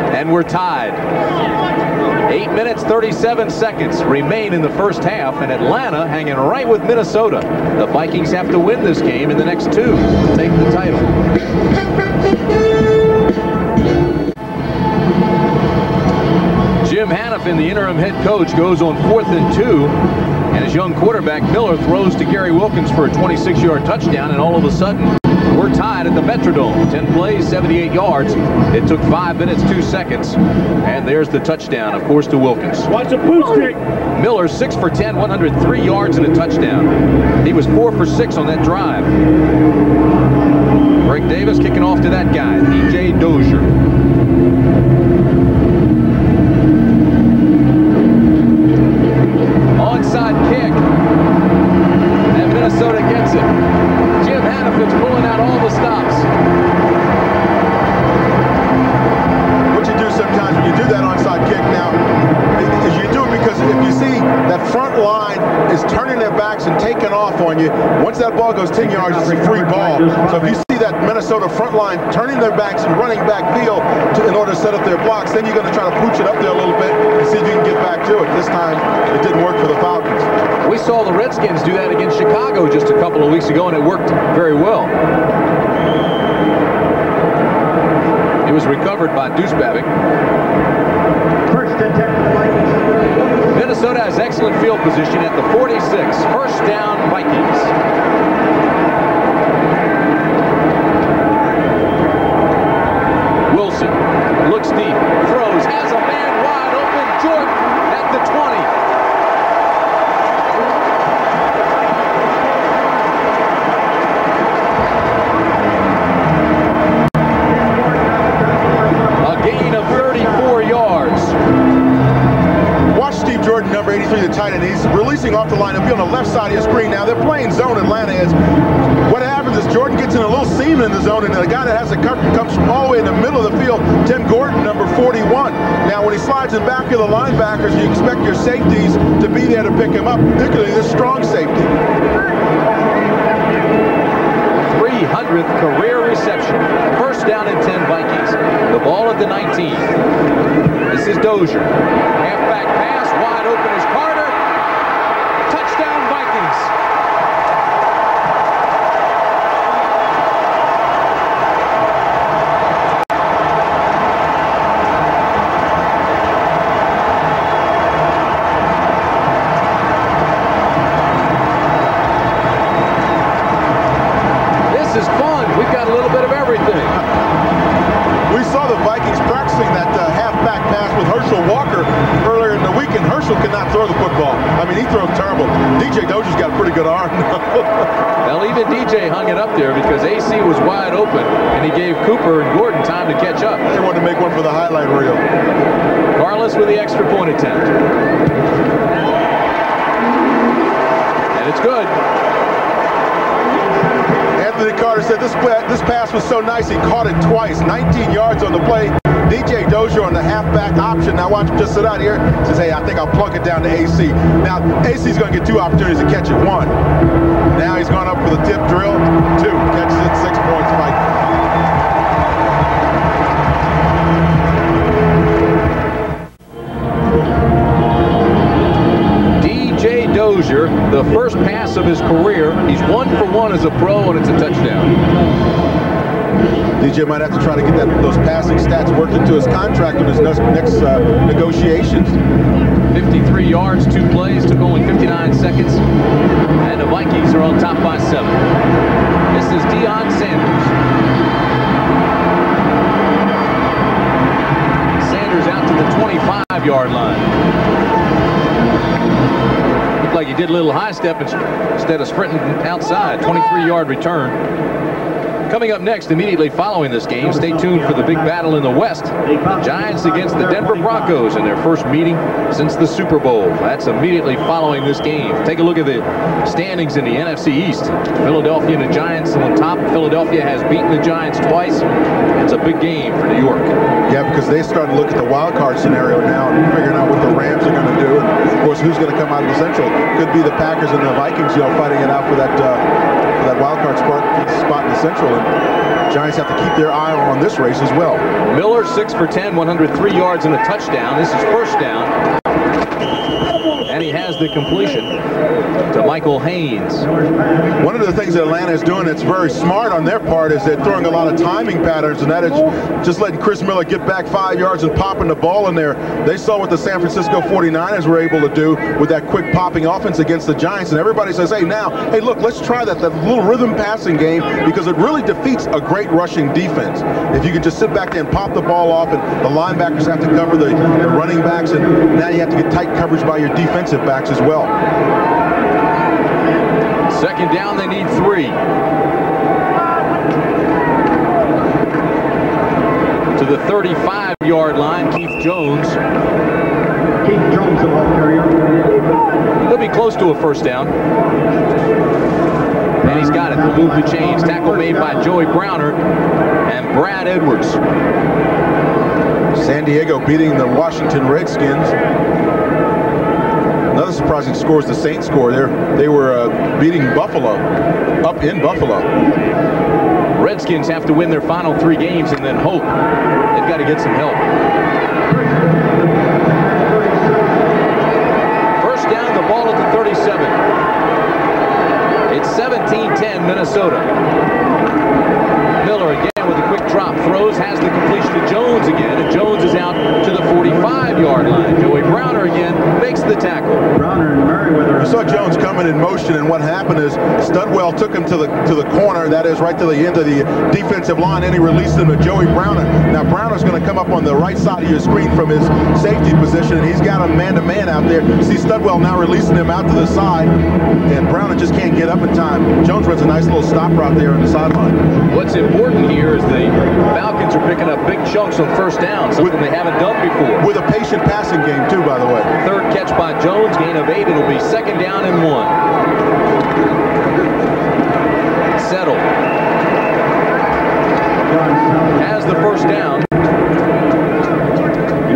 And we're tied. 8 minutes, 37 seconds remain in the first half, and Atlanta hanging right with Minnesota. The Vikings have to win this game in the next 2 to take the title. Jim Hanifin, the interim head coach, goes on 4th and 2. And his young quarterback, Miller, throws to Gary Wilkins for a 26-yard touchdown. And all of a sudden, we're tied at the Metrodome. 10 plays, 78 yards. It took 5 minutes, 2 seconds. And there's the touchdown, of course, to Wilkins. Watch a boost kick. Miller, 6 for 10, 103 yards and a touchdown. He was 4 for 6 on that drive. Greg Davis kicking off to that guy, DJ Dozier. Onside kick. And Minnesota gets it. Jim Hanifin's pulling out all the stops. What you do sometimes when you do that onside kick now is you do it because if you see that front line is turning their backs and taking off on you, once that ball goes 10 yards, it's a free ball. So if you see that Minnesota front line turning their backs and running back field in order to set up their blocks, then you're going to try to pooch it up there a little bit and see if you can get back to it. This time, it didn't work for the Falcons. We saw the Redskins do that against Chicago just a couple of weeks ago, and it worked very well. It was recovered by Deuce Babick. First and 10 for the Vikings. Minnesota has excellent field position at the 46. First down, Vikings. Wilson looks deep, throws, has a man wide open. Jordan at the 20. A gain of 34 yards. Watch Steve Jordan, number 83, the tight end. He's releasing off the line. He'll be on the left side of your screen now. They're playing zone, Atlanta is. What happens is Jordan gets in a little seam in the zone, and the guy that has the cover comes from all the way in the middle of the field, Tim Gordon, number 41. Now, when he slides in back of the linebackers, you expect your safeties to be there to pick him up, particularly this strong safety. 300th career reception. First down and 10 Vikings. The ball at the 19. This is Dozier. Halfback pass, wide open is Carter. Touchdown Vikings. This is fun. We've got a little bit of everything. We saw the Vikings practicing that halfback pass with Herschel Walker earlier in the week, and Herschel could not throw the football. I mean, he throws terrible. DJ Dozier's got a pretty good arm. Well, even DJ hung it up there because AC was wide open, and he gave Cooper and Gordon time to catch up. They wanted to make one for the highlight reel. Carlos with the extra point attempt. And it's good. Anthony Carter said this pass was so nice, he caught it twice. 19 yards on the play. DJ Dozier on the halfback option. Now watch him just sit out here. Says, hey, I think I'll plunk it down to AC. Now, AC's going to get 2 opportunities to catch it. 1. Now he's gone up for the tip drill. 2. Catches it, 6 points. DJ Dozier, the first pass of his career. He's 1 for 1 as a pro, and it's a touchdown. DJ might have to try to get those passing stats worked into his contract in his next negotiations. 53 yards, 2 plays, took only 59 seconds. And the Vikings are on top by 7. This is Deion Sanders. Sanders out to the 25-yard line. Looked like he did a little high step instead of sprinting outside. 23-yard return. Coming up next, immediately following this game, stay tuned for the big battle in the West. The Giants against the Denver Broncos in their first meeting since the Super Bowl. That's immediately following this game. Take a look at the standings in the NFC East. Philadelphia and the Giants on top. Philadelphia has beaten the Giants twice. It's a big game for New York. Yeah, because they started to look at the wild card scenario now and figuring out what the Rams are going to do. And of course, who's going to come out of the Central? Could be the Packers and the Vikings, fighting it out for that wild card spot in the Central. And Giants have to keep their eye on this race as well. Miller, 6 for 10, 103 yards and a touchdown. This is first down. And he has the completion to Michael Haynes. One of the things that Atlanta is doing that's very smart on their part is they're throwing a lot of timing patterns, and that is just letting Chris Miller get back 5 yards and popping the ball in there. They saw what the San Francisco 49ers were able to do with that quick popping offense against the Giants, and everybody says, hey, look, let's try that little rhythm passing game, because it really defeats a great rushing defense. If you can just sit back there and pop the ball off, and the linebackers have to cover the running backs, and now you have to get tight coverage by your defensive backs as well. Second down, they need 3. To the 35-yard line, Keith Jones. Keith Jones, the ball carrier. He'll be close to a first down. And he's got it to move the chains. Tackle made by Joey Browner and Brad Edwards. San Diego beating the Washington Redskins. Another surprising score is the Saints score. They were beating Buffalo up in Buffalo. Redskins have to win their final 3 games and then hope. They've got to get some help. First down, the ball at the 37. It's 17-10 Minnesota. Miller again with a quick drop, throws, has the completion to Jones again, and Jones is out to the 45-yard line. Joey Browner again makes the tackle. Browner and Merriweather. You saw Jones coming in motion, and what happened is Studwell took him to the corner, that is right to the end of the defensive line, and he released him to Joey Browner. Now Browner's going to come up on the right side of your screen from his safety position, and he's got him man-to-man out there. See Studwell now releasing him out to the side, and Browner just can't get up in time. Jones runs a nice little stop route there on the sideline. What's important here is the Falcons are picking up big chunks on first down, something they haven't done before. With a patient passing game too, by the way. Third catch by Jones, gain of 8. It'll be second down and 1. Settle has the first down.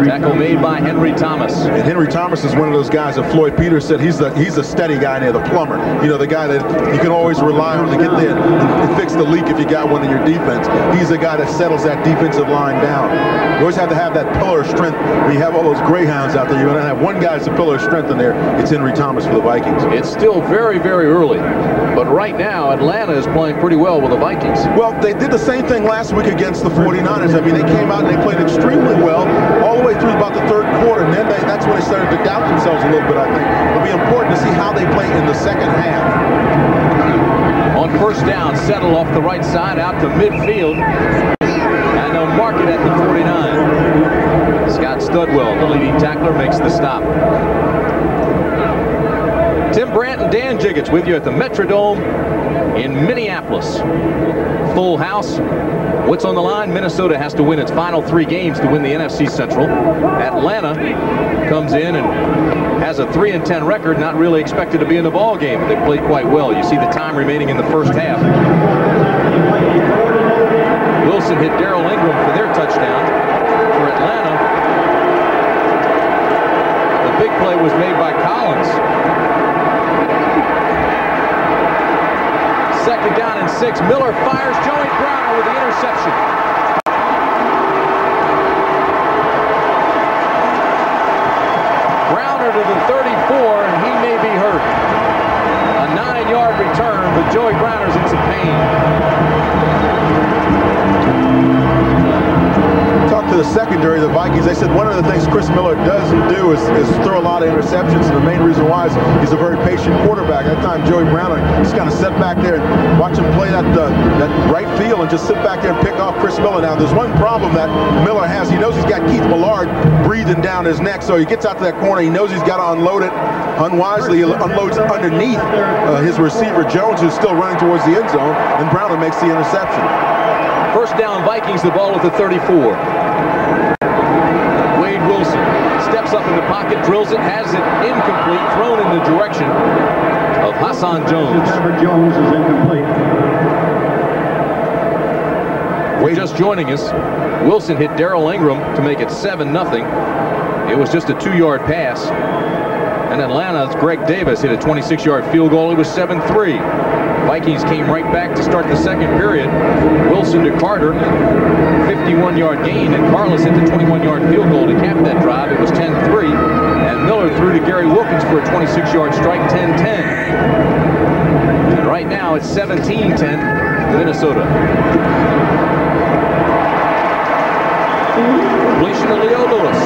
Tackle made by Henry Thomas. And Henry Thomas is one of those guys that Floyd Peters said he's a steady guy there, the plumber. You know, the guy that you can always rely on to get there and fix the leak if you got one in your defense. He's the guy that settles that defensive line down. You always have to have that pillar of strength. When you have all those greyhounds out there, you're going to have one guy that's a pillar of strength in there. It's Henry Thomas for the Vikings. It's still very, very early. But right now, Atlanta is playing pretty well with the Vikings. Well, they did the same thing last week against the 49ers. I mean, they came out and they played extremely well all the way through about the third quarter, and then that's when they started to doubt themselves a little bit, I think. It'll be important to see how they play in the second half. On first down, Settle off the right side out to midfield, and they'll mark it at the 49. Scott Studwell, the leading tackler, makes the stop. Tim Brandt and Dan Jiggets with you at the Metrodome in Minneapolis. Full house. What's on the line? Minnesota has to win its final 3 games to win the NFC Central. Atlanta comes in and has a 3-10 record, not really expected to be in the ball game. They played quite well. You see the time remaining in the first half. Wilson hit Darrell Ingram for their touchdown. For Atlanta, the big play was made by Collins. Second down and 6. Miller fires. Joey Browner with the interception. Browner to the 34, and he may be hurt. A 9-yard return, but Joey Browner's in some pain. Talk to the secondary of the Vikings. They said one of the things Chris Miller doesn't do is throw a lot of interceptions, and the main reason why is he's a very patient quarterback. That time Joey Browner just kind of sat back there and watch him play that right field and just sit back there and pick off Chris Miller. Now there's one problem that Miller has. He knows he's got Keith Millard breathing down his neck, so he gets out to that corner. He knows he's got to unload it. Unwisely, he unloads underneath his receiver Jones, who's still running towards the end zone, and Browner makes the interception. First down, Vikings, the ball at the 34. Wade Wilson steps up in the pocket, drills it, has it incomplete, thrown in the direction of Hassan Jones. Jones is incomplete. Wade just joining us. Wilson hit Darrell Ingram to make it 7-0. It was just a 2-yard pass. And Atlanta's Greg Davis hit a 26-yard field goal. It was 7-3. Vikings came right back to start the second period. Wilson to Carter, 51-yard gain, and Carlos hit the 21-yard field goal to cap that drive. It was 10-3, and Miller threw to Gary Wilkins for a 26-yard strike, 10-10. And right now it's 17-10 Minnesota. Completion to Leo Lewis.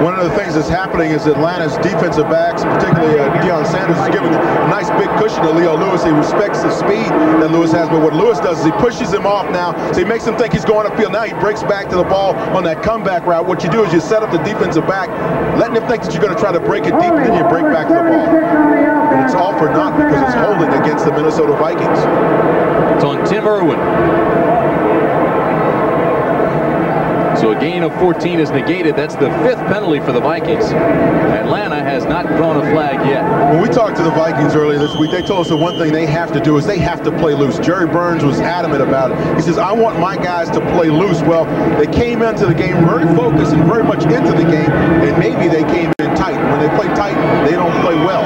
One of the things that's happening is Atlanta's defensive backs, particularly Deion Sanders, is giving a nice big cushion to Leo Lewis. He respects the speed that Lewis has, but what Lewis does is he pushes him off now, so he makes him think he's going upfield. Now he breaks back to the ball on that comeback route. What you do is you set up the defensive back, letting him think that you're going to try to break it deep, and then you break back to the ball. And it's all for naught because it's holding against the Minnesota Vikings. It's on Tim Irwin. So a gain of 14 is negated. That's the 5th penalty for the Vikings. Atlanta has not thrown a flag yet. When we talked to the Vikings earlier this week, they told us the one thing they have to do is they have to play loose. Jerry Burns was adamant about it. He says, I want my guys to play loose. Well, they came into the game very focused and very much into the game, and maybe they came in tight. When they play tight, they don't play well.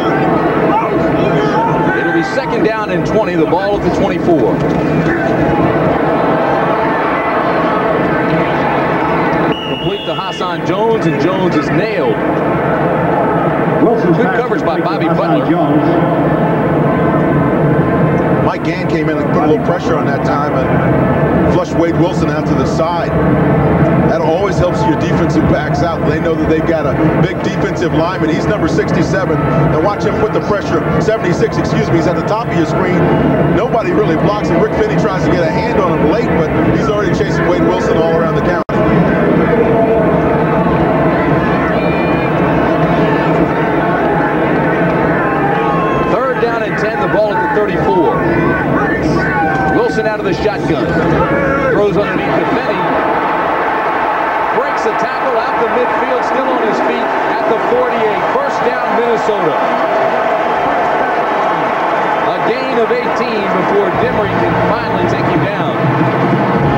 It'll be 2nd down and 20, the ball at the 24. Complete to Hassan Jones, and Jones is nailed. Good coverage by Bobby Butler. Mike Gann came in and put a little pressure on that time and flushed Wade Wilson out to the side. That always helps your defensive backs out. They know that they've got a big defensive lineman. He's number 67. Now watch him put the pressure. 76, excuse me. He's at the top of your screen. Nobody really blocks him. Rick Finney tries to get a hand on him late, but he's already chasing Wade Wilson all around the county. The ball at the 34. Wilson out of the shotgun. Throws underneath to Finney. Breaks the tackle out the midfield, still on his feet at the 48. First down, Minnesota. A gain of 18 before Dimry can finally take him down.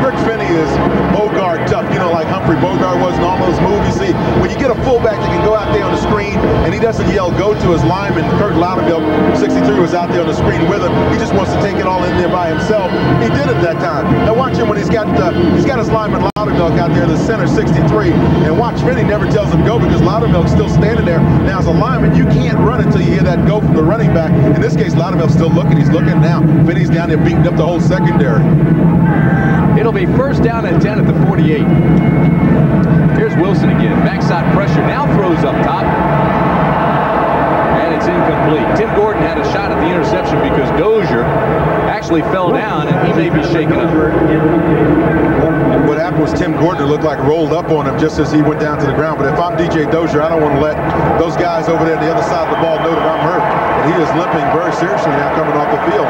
Rick Finney is Bogart tough, you know, like Humphrey Bogart was in all those movies. See, when you get a fullback that can go out there on the screen and he doesn't yell go to his lineman, Kurt Loudermilk, 63, was out there on the screen with him. He just wants to take it all in there by himself. He did it that time. Now watch him when he's got his lineman Loudermilk out there in the center, 63, and watch Finney never tells him go because Loudermilk's still standing there. Now as a lineman, you can't run until you hear that go from the running back. In this case, Loudermilk's still looking. He's looking now. Finney's down there beating up the whole secondary. It'll be 1st down and 10 at the 48. Here's Wilson again. Backside pressure. Now throws up top. And it's incomplete. Tim Gordon had a shot at the interception because Dozier actually fell down and he may be shaken up. What happened was Tim Gordon looked like rolled up on him just as he went down to the ground. But if I'm DJ Dozier, I don't want to let those guys over there on the other side of the ball know that I'm hurt. And he is limping very seriously now coming off the field.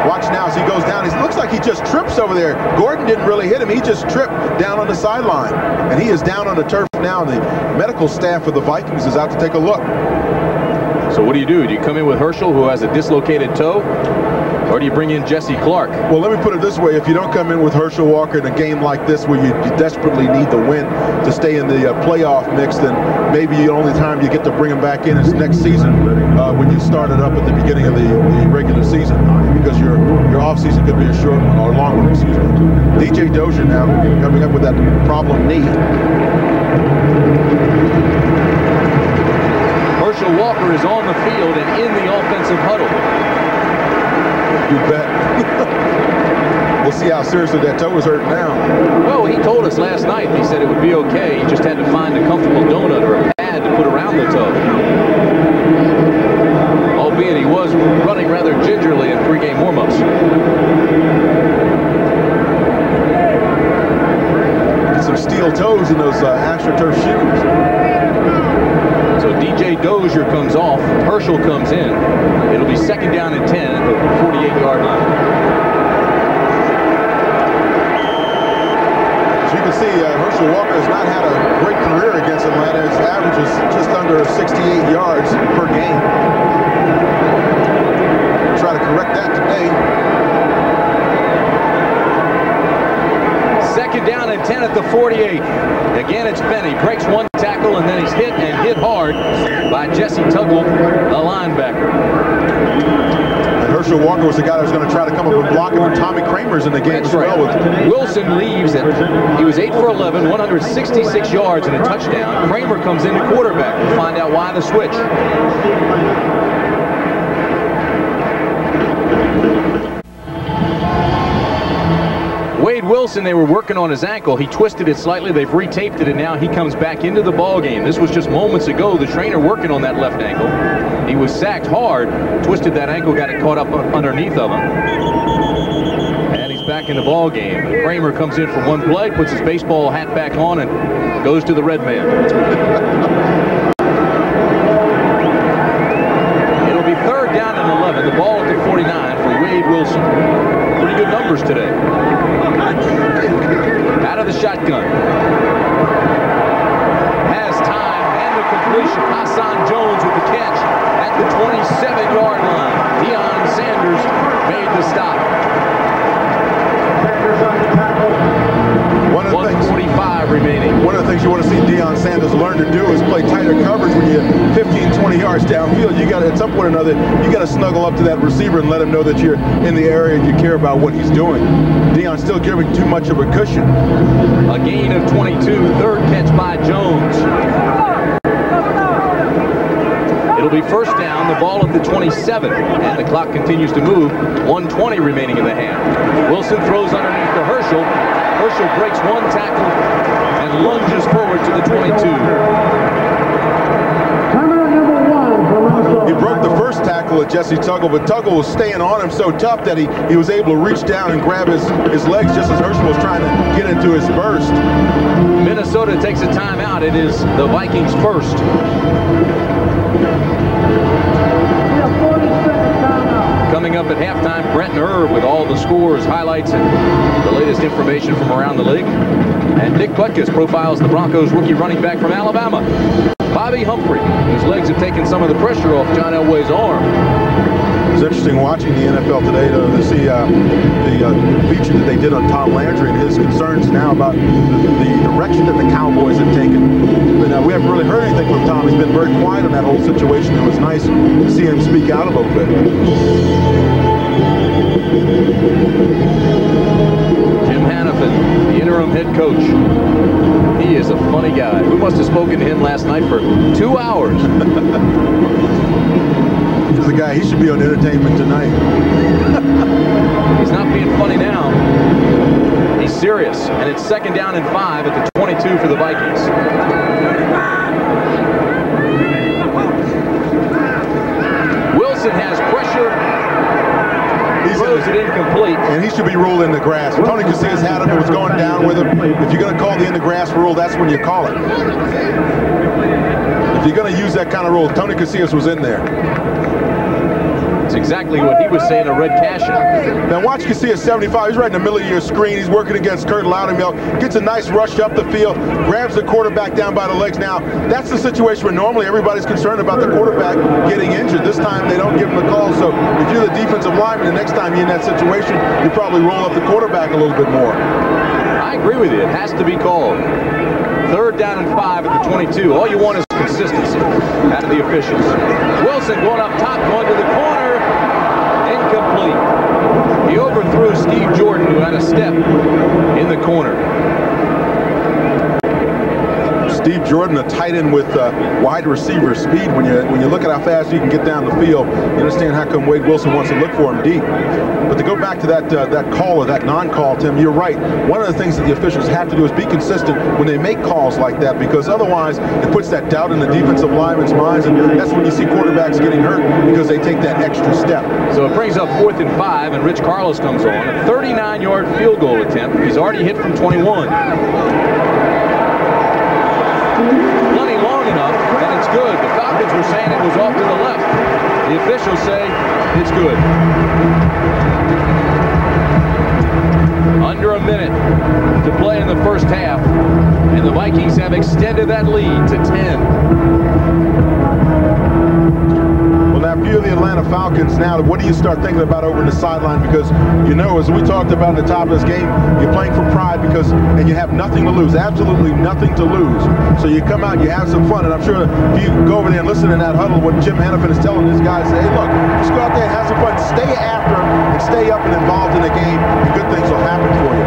Watch now as he goes down. It looks like he just trips over there. Gordon didn't really hit him. He just tripped down on the sideline. And he is down on the turf now. And the medical staff of the Vikings is out to take a look. So what do? Do you come in with Herschel, who has a dislocated toe? Or do you bring in Jesse Clark? Well, let me put it this way. If you don't come in with Herschel Walker in a game like this where you desperately need the win to stay in the playoff mix, then maybe the only time you get to bring him back in is next season when you start it up at the beginning of the regular season, because your off season could be a short one or a long one, excuse me. DJ Dozier now coming up with that problem knee. Herschel Walker is on the field and in the offensive huddle. You bet. We'll see how seriously that toe is hurt now. Well, he told us last night, he said it would be okay. He just had to find a comfortable donut or a pad to put around the toe. Albeit he was running rather gingerly in pregame warm-ups. Get some steel toes in those AstroTurf shoes. So DJ Dozier comes off, Herschel comes in. It'll be 2nd down and 10 at the 48-yard line. As you can see, Herschel Walker has not had a great career against Atlanta. His average is just under 68 yards per game. Try to correct that today. 2nd down and 10 at the 48. Again, it's Finney. Breaks one tackle, and then he's hit and hit hard by Jesse Tuggle, the linebacker. And Herschel Walker was the guy that was going to try to come up and block him, and Tommy Kramer's in the game as well. Wilson leaves it. He was 8 for 11, 166 yards and a touchdown. Kramer comes in to quarterback. We'll find out why the switch. Wade Wilson, they were working on his ankle. He twisted it slightly. They've retaped it, and now he comes back into the ball game. This was just moments ago. The trainer working on that left ankle. He was sacked hard, twisted that ankle, got it caught up underneath of him. And he's back in the ball game. Kramer comes in for one play, puts his baseball hat back on, and goes to the red man. It'll be 3rd down and 11. The ball at the 49 for Wade Wilson. Pretty good numbers today. Out of the shotgun. Has time and the completion. Hassan Jones with the catch at the 27-yard line. Deion Sanders made the stop. 1:45 remaining. One of the things you want to see Deion Sanders learn to do is play tighter coverage when you're 15, 20 yards downfield. You got to, at some point or another, you got to snuggle up to that receiver and let him know that you're in the area and you care about what he's doing. Deion's still giving too much of a cushion. A gain of 22, 3rd catch by Jones. It'll be 1st down, the ball at the 27, and the clock continues to move. 1:20 remaining in the half. Wilson throws underneath to Herschel. Herschel breaks one tackle and lunges forward to the 22. He broke the first tackle at Jesse Tuggle, but Tuggle was staying on him so tough that he was able to reach down and grab his legs just as Herschel was trying to get into his burst. Minnesota takes a timeout. It is the Vikings first. Coming up at halftime, Brent and Irv with all the scores, highlights, and the latest information from around the league. And Dick Butkus profiles the Broncos rookie running back from Alabama, Bobby Humphrey, whose legs have taken some of the pressure off John Elway's arm. It's interesting watching the NFL today to see the feature that they did on Tom Landry and his concerns now about the direction that the Cowboys have taken. But we haven't really heard anything from Tom. He's been very quiet on that whole situation. It was nice to see him speak out a little bit. Jim Hannafin, the interim head coach. He is a funny guy. We must have spoken to him last night for 2 hours. He's the guy, he should be on Entertainment Tonight. He's not being funny now. He's serious. And it's 2nd down and 5 at the 22 for the Vikings. Wilson has pressure. He throws it incomplete. And he should be ruled in the grass. Tony Casillas had him. It was going down with him. If you're going to call the in the grass rule, that's when you call it. If you're going to use that kind of rule, Tony Casillas was in there. It's exactly what he was saying, a red caution. Now watch Casillas 75. He's right in the middle of your screen. He's working against Kurt Loudermilk. Gets a nice rush up the field. Grabs the quarterback down by the legs. Now, that's the situation where normally everybody's concerned about the quarterback getting injured. This time they don't give him the call. So if you're the defensive lineman, the next time you're in that situation, you probably roll up the quarterback a little bit more. I agree with you. It has to be called. 3rd down and 5 at the 22. All you want is consistency out of the officials. Wilson going up top, going to the corner. Incomplete. He overthrew Steve Jordan, who had a step in the corner. Steve Jordan, a tight end with wide receiver speed. When you look at how fast you can get down the field, you understand how come Wade Wilson wants to look for him deep. But to go back to that call or that non-call, Tim, you're right. One of the things that the officials have to do is be consistent when they make calls like that, because otherwise it puts that doubt in the defensive linemen's minds, and that's when you see quarterbacks getting hurt because they take that extra step. So it brings up 4th and 5, and Rich Carlos comes on. A 39-yard field goal attempt. He's already hit from 21. Plenty long enough, and it's good. The Falcons were saying it was off to the left. The officials say it's good. Under a minute to play in the first half, and the Vikings have extended that lead to 10. Well, now a few of the Atlanta Atlanta Falcons now, what do you start thinking about over in the sideline? Because, you know, as we talked about at the top of this game, you're playing for pride and you have nothing to lose, absolutely nothing to lose. So you come out, you have some fun, and I'm sure if you go over there and listen in that huddle, what Jim Hannafin is telling his guys, say, hey, look, just go out there and have some fun, stay after them, and stay up and involved in the game, and good things will happen for you.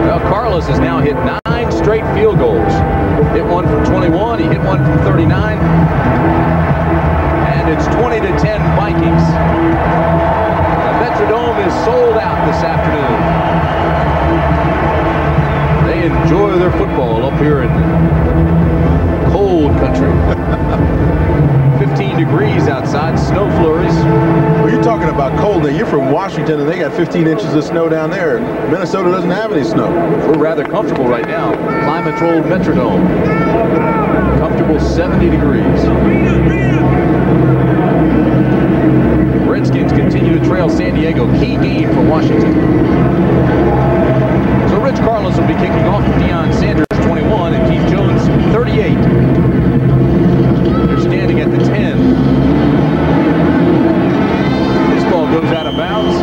Well, Carlos has now hit 9 straight field goals. Hit one from 21, he hit one from 39, and it's 20-10 Vikings. The Metrodome is sold out this afternoon. They enjoy their football up here in cold country. 15 degrees outside, snow flurries. Well, you're talking about cold now. You're from Washington, and they got 15 inches of snow down there. Minnesota doesn't have any snow. We're rather comfortable right now. Climate-controlled Metrodome. Comfortable 70 degrees. Redskins continue to trail San Diego. Key game for Washington. So Rich Carlos will be kicking off. Deion Sanders 21 and Keith Jones 38. They're standing at the 10. This ball goes out of bounds.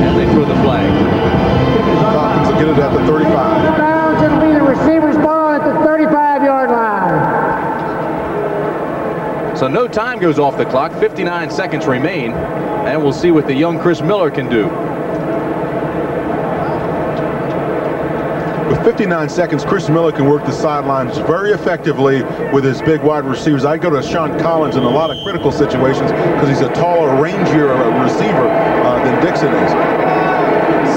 And they throw the flag. Falcons will get it at the 35. Bounds, it'll be the receiver's ball at the 35-yard line. So no time goes off the clock. 59 seconds remain. And we'll see what the young Chris Miller can do. With 59 seconds, Chris Miller can work the sidelines very effectively with his big wide receivers. I go to Sean Collins in a lot of critical situations because he's a taller, rangier receiver than Dixon is.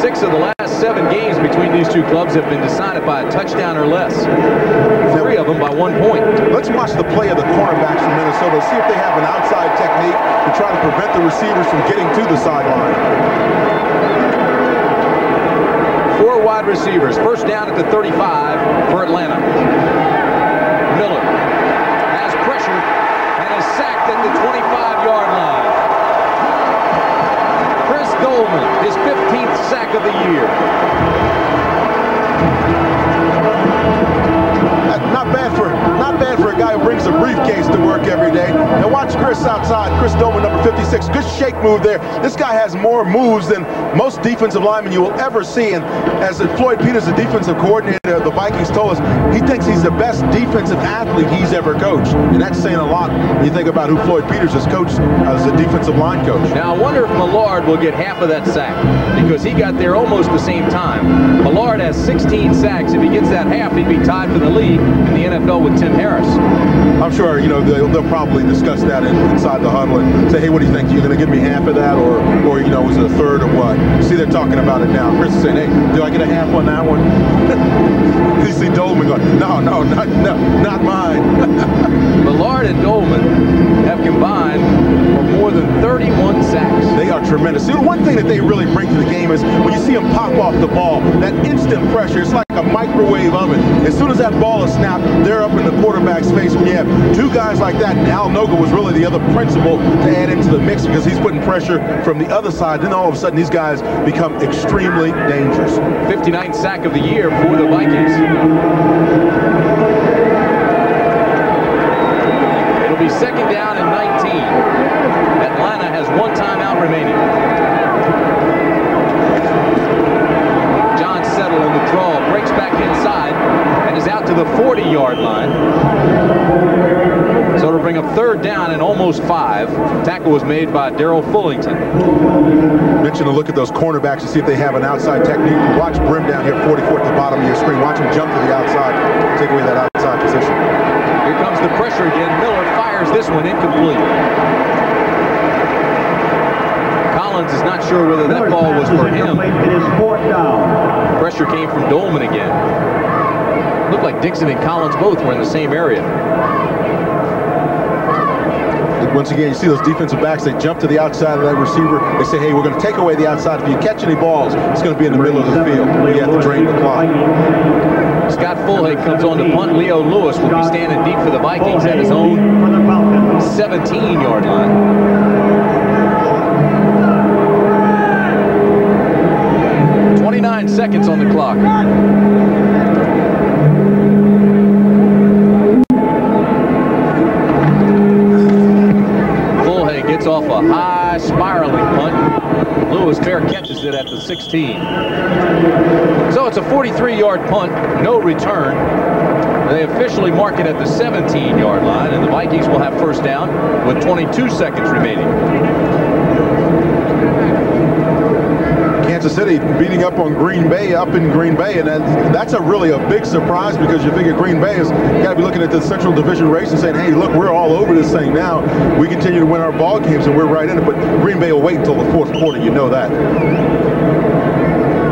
6 of the last 7 games between these two clubs have been decided by a touchdown or less. 3 of them by 1 point. Let's watch the play of the cornerbacks from Minnesota. See if they have an outside technique to try to prevent the receivers from getting to the sideline. 4 wide receivers. First down at the 35 for Atlanta. Miller has pressure and is sacked at the 25-yard line. Chris Dolman, his 15th sack of the year. Not bad for a guy who brings a briefcase to work every day. Now watch Chris outside. Chris Dolman, number 56. Good shake move there. This guy has more moves than most defensive linemen you will ever see. And as Floyd Peters, the defensive coordinator of the Vikings, told us, he thinks he's the best defensive athlete he's ever coached. And that's saying a lot when you think about who Floyd Peters has coached as a defensive line coach. Now I wonder if Millard will get half of that sack because he got there almost the same time. Millard has 16 sacks. If he gets that half, he'd be tied for the lead in the NFL with Tim Harris. I'm sure, you know, they'll probably discuss that inside the huddle and say, hey, what do you think? You're going to give me half of that, or you know, was it a third or what? See, they're talking about it now. Chris is saying, hey, do I get a half on that one? You see Dolman going, no, not mine. Millard and Dolman have combined for more than 31 sacks. They are tremendous. See, the one thing that they really bring to the game is when you see them pop off the ball, that instant pressure, it's like a microwave oven. As soon as that ball is snapped, they're up in the quarterback's face. When you have 2 guys like that, and Al Noga was really the other principal to add into the mix because he's putting pressure from the other side. Then all of a sudden, these guys become extremely dangerous. 59th sack of the year for the Vikings. It'll be second down and 19. Atlanta has 1 timeout remaining. John Settle in the draw, breaks back inside and is out to the 40-yard line. So it'll bring up third down and almost 5. Tackle was made by Darrell Fullington. Mention a look at those cornerbacks to see if they have an outside technique. Watch Brim down here, 44 at the bottom of your screen. Watch him jump to the outside, take away that outside position. Here comes the pressure again. Miller fires this one incomplete. Collins is not sure whether that ball was for him. It is 4th down. Pressure came from Dolman again. Looked like Dixon and Collins both were in the same area. Once again, you see those defensive backs, they jump to the outside of that receiver. They say, hey, we're going to take away the outside. If you catch any balls, it's going to be in the middle of the field. You have to drain the clock. Scott Fulhake comes on to punt. Leo Lewis will be standing deep for the Vikings at his own 17-yard line. Seconds on the clock. fair catches it at the 16. So it's a 43-yard punt, no return. They officially mark it at the 17-yard line, and the Vikings will have first down with 22 seconds remaining. Kansas City beating up on Green Bay up in Green Bay, and that's really a big surprise, because you figure Green Bay has got to be looking at the Central Division race and saying, hey, look, we're all over this thing now. We continue to win our ball games, and we're right in it. But Green Bay will wait until the fourth quarter. You know that.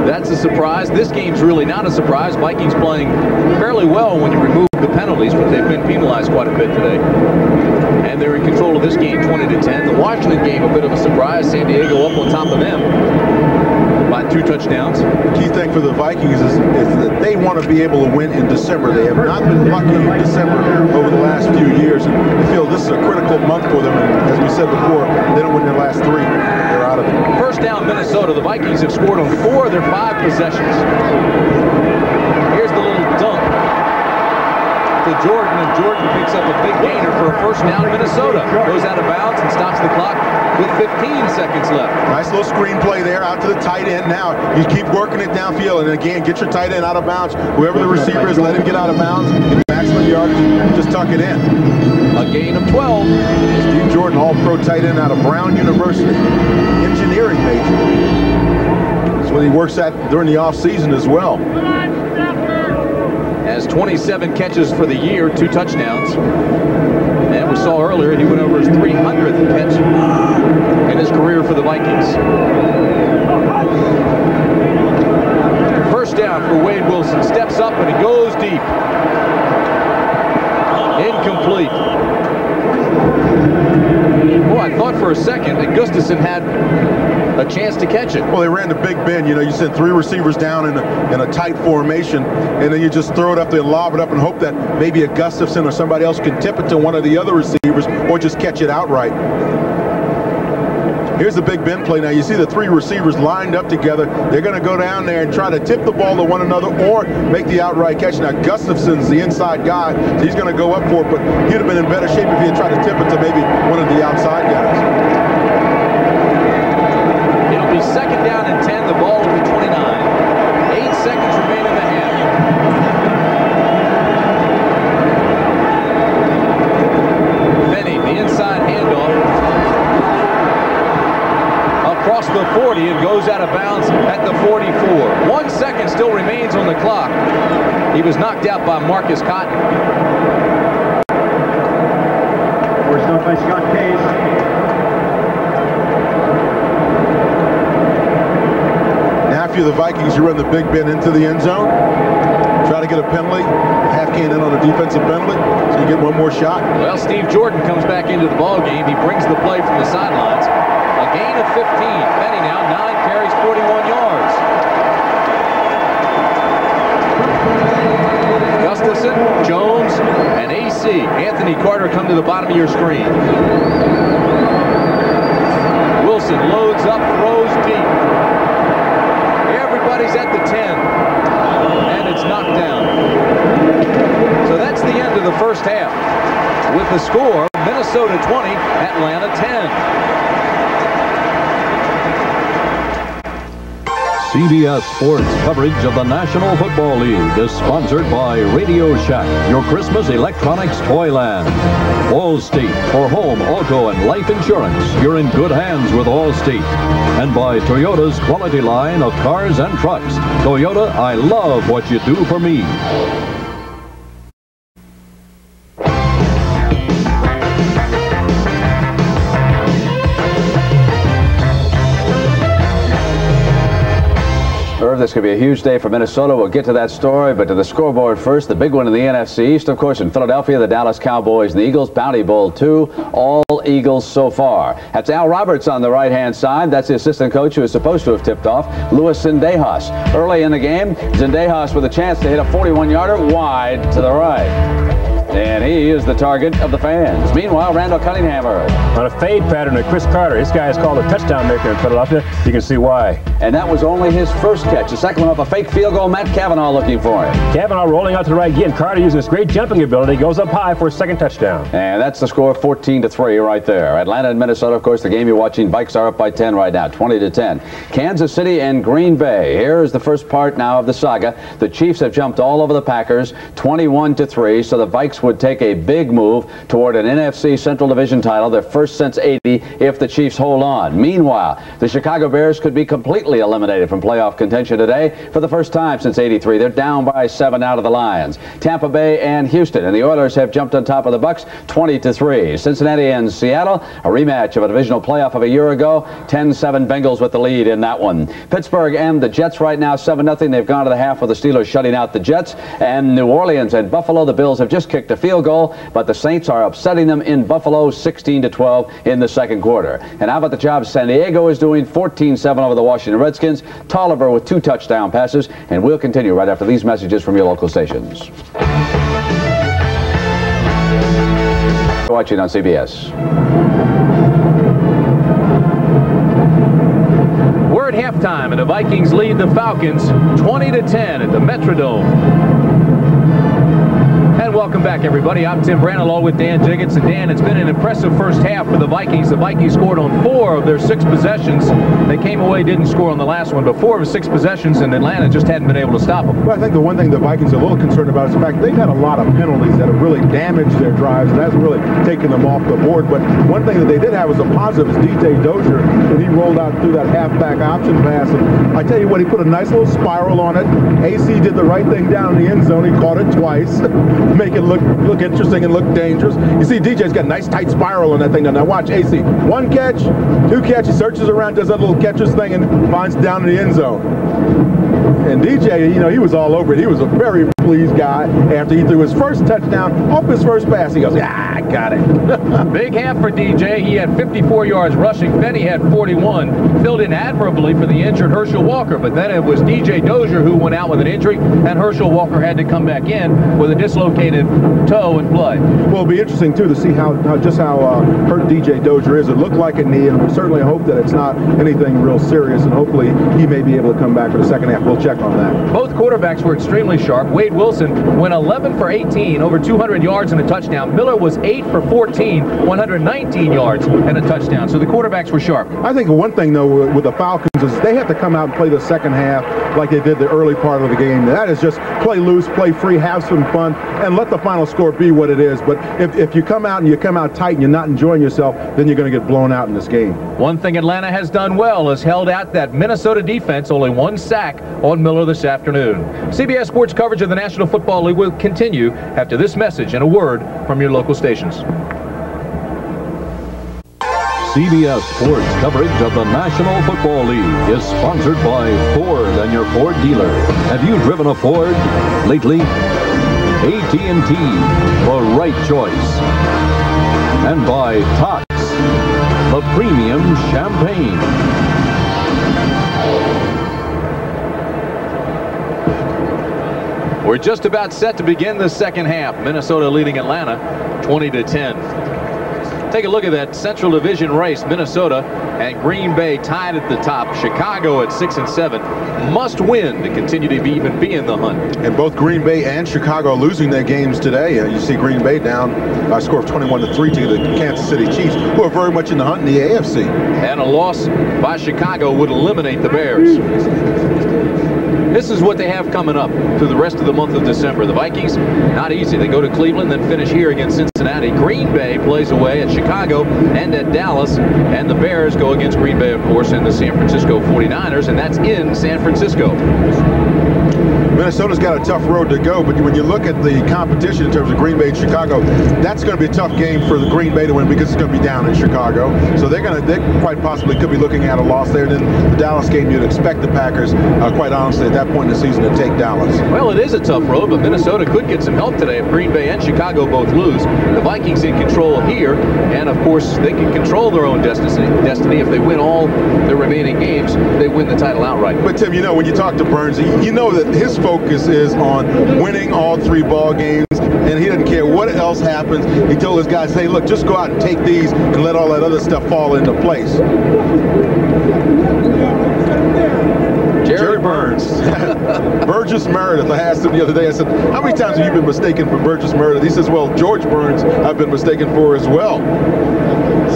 That's a surprise. This game's really not a surprise. Vikings playing fairly well when you remove the penalties, but they've been penalized quite a bit today. And they're in control of this game 20-10. The Washington game, a bit of a surprise. San Diego up on top of them by 2 touchdowns. The key thing for the Vikings is that they want to be able to win in December. They have not been lucky in December over the last few years, and they feel this is a critical month for them. And as we said before, they don't win their last 3. They're out of it. First down, Minnesota. The Vikings have scored on 4 of their 5 possessions. Here's the little dunk to Jordan, and Jordan picks up a big gainer for a first down. Minnesota goes out of bounds and stops the clock with 15 seconds left. Nice little screen play there out to the tight end. Now you keep working it downfield, and again, get your tight end out of bounds. Whoever the receiver is, let him get out of bounds. Get maximum yardage, just tuck it in. A gain of 12. Steve Jordan, all-pro tight end out of Brown University, engineering major. That's what he works at during the off-season as well. Has 27 catches for the year, 2 touchdowns. And we saw earlier he went over his 300th catch in his career for the Vikings. First down for Wade Wilson. Steps up and he goes deep. Incomplete. Boy, I thought for a second that Gustafson had a chance to catch it. Well, they ran the Big Ben. You know, you send 3 receivers down in a tight formation, and then you just throw it up there and lob it up and hope that maybe a Gustafson or somebody else can tip it to one of the other receivers or just catch it outright. Here's the Big Ben play now. You see the 3 receivers lined up together. They're going to go down there and try to tip the ball to one another or make the outright catch. Now, Gustafson's the inside guy, so he's going to go up for it, but he'd have been in better shape if he had tried to tip it to maybe one of the outside guys. It'll be second down and 10. The ball will be 29. 8 seconds remain in the half. Finney, the inside handoff. Across the 40 and goes out of bounds at the 44. 1 second still remains on the clock. He was knocked out by Marcus Cotton. Forced up by Scott Case. Now, if you're the Vikings, you run the Big Ben into the end zone. Try to get a penalty. Half can in on a defensive penalty, so you get one more shot. Well, Steve Jordan comes back into the ball game. He brings the play from the sidelines. A gain of 15. Penny now 9 carries, 41 yards. Gustafson, Jones, and AC. Anthony Carter come to the bottom of your screen. Wilson loads up, throws deep. Everybody's at the 10. And it's knocked down. So that's the end of the first half. With the score, Minnesota 20, Atlanta 10. CBS Sports coverage of the National Football League is sponsored by Radio Shack, your Christmas electronics toyland. Allstate, for home, auto, and life insurance. You're in good hands with Allstate. And by Toyota's quality line of cars and trucks. Toyota, I love what you do for me. This could be a huge day for Minnesota. We'll get to that story, but to the scoreboard first. The big one in the NFC East, of course, in Philadelphia, the Dallas Cowboys and the Eagles. Bounty Bowl 2, all Eagles so far. That's Al Roberts on the right-hand side. That's the assistant coach who is supposed to have tipped off, Luis Zendejas. Early in the game, Zendejas with a chance to hit a 41-yarder wide to the right. And he is the target of the fans. Meanwhile, Randall Cunningham. On a fade pattern to Chris Carter. This guy is called a touchdown maker in Philadelphia. You can see why. And that was only his first catch. The second one off a fake field goal. Matt Cavanaugh looking for him. Cavanaugh rolling out to the right again. Carter using his great jumping ability. Goes up high for his second touchdown. And that's the score, 14-3 right there. Atlanta and Minnesota, of course, the game you're watching. Vikes are up by 10 right now, 20-10. Kansas City and Green Bay. Here is the first part now of the saga. The Chiefs have jumped all over the Packers, 21-3. So the Vikes would take a big move toward an NFC Central Division title, their first since '80, if the Chiefs hold on. Meanwhile, the Chicago Bears could be completely eliminated from playoff contention today for the first time since '83. They're down by 7 out of the Lions. Tampa Bay and Houston, and the Oilers have jumped on top of the Bucks, 20-3. Cincinnati and Seattle, a rematch of a divisional playoff of a year ago, 10-7 Bengals with the lead in that one. Pittsburgh and the Jets right now, 7-0. They've gone to the half with the Steelers shutting out the Jets. And New Orleans and Buffalo, the Bills have just kicked a field goal, but the Saints are upsetting them in Buffalo, 16-12 in the second quarter. And how about the job San Diego is doing, 14-7 over the Washington Redskins. Tolliver with 2 touchdown passes. And we'll continue right after these messages from your local stations. Watching on CBS. We're at halftime, and the Vikings lead the Falcons 20-10 at the Metrodome. And welcome back, everybody. I'm Tim Brandt along with Dan Jiggets. And Dan, it's been an impressive first half for the Vikings. The Vikings scored on 4 of their 6 possessions. They came away, didn't score on the last one, but 4 of 6 possessions, and Atlanta just hadn't been able to stop them. Well, I think the one thing the Vikings are a little concerned about is the fact they've had a lot of penalties that have really damaged their drives, and that's really taken them off the board. But one thing that they did have was a positive is DJ Dozier, and he rolled out through that halfback option pass. And I tell you what, he put a nice little spiral on it. AC did the right thing down in the end zone. He caught it twice. Make it look interesting and look dangerous. You see, DJ's got a nice tight spiral on that thing. Now watch AC. 1 catch, 2 catch. He searches around, does that little catcher's thing, and finds down in the end zone. And DJ, you know, he was all over it. He was a very pleased guy after he threw his first touchdown off his first pass. He goes, yeah, I got it. Big half for DJ. He had 54 yards rushing. Fenny had 41. Filled in admirably for the injured Herschel Walker. But then it was DJ Dozier who went out with an injury, and Herschel Walker had to come back in with a dislocated toe and blood. Well, it'll be interesting, too, to see how hurt DJ Dozier is. It looked like a knee, and we certainly hope that it's not anything real serious, and hopefully he may be able to come back for the second half. We'll check on that. Both quarterbacks were extremely sharp. Wade Wilson went 11 for 18, over 200 yards and a touchdown. Miller was 8 for 14, 119 yards and a touchdown. So the quarterbacks were sharp. I think one thing, though, with the Falcons is they have to come out and play the second half like they did the early part of the game. That is just play loose, play free, have some fun, and let the final score be what it is. But if you come out and you come out tight and you're not enjoying yourself, then you're going to get blown out in this game. One thing Atlanta has done well is held out that Minnesota defense, only 1 sack on Miller this afternoon. CBS Sports coverage of the National Football League will continue after this message and a word from your local stations. CBS Sports coverage of the National Football League is sponsored by Ford and your Ford dealer. Have you driven a Ford lately? AT&T, the right choice. And by Tots, the premium champagne. We're just about set to begin the second half. Minnesota leading Atlanta 20-10. Take a look at that Central Division race. Minnesota and Green Bay tied at the top. Chicago at 6 and 7 must win to continue to even be in the hunt. And both Green Bay and Chicago are losing their games today. You see Green Bay down by a score of 21-3 to the Kansas City Chiefs, who are very much in the hunt in the AFC. And a loss by Chicago would eliminate the Bears. This is what they have coming up through the rest of the month of December. The Vikings, not easy. They go to Cleveland, then finish here against Cincinnati. Green Bay plays away at Chicago and at Dallas. And the Bears go against Green Bay, of course, and the San Francisco 49ers, and that's in San Francisco. Minnesota's got a tough road to go, but when you look at the competition in terms of Green Bay and Chicago, that's going to be a tough game for the Green Bay to win because it's going to be down in Chicago. So they quite possibly could be looking at a loss there. And then the Dallas game, you'd expect the Packers, quite honestly, at that that point in the season to take Dallas. Well, it is a tough road, but Minnesota could get some help today if Green Bay and Chicago both lose. The Vikings in control here, and of course they can control their own destiny. If they win all their remaining games, they win the title outright. But Tim, you know, when you talk to Burns, you know that his focus is on winning all 3 ball games, and he doesn't care what else happens. He told his guys, hey, look, just go out and take these and let all that other stuff fall into place. Jerry Burns. Burgess Meredith. I asked him the other day, I said, how many times have you been mistaken for Burgess Meredith? He says, well, George Burns I've been mistaken for as well.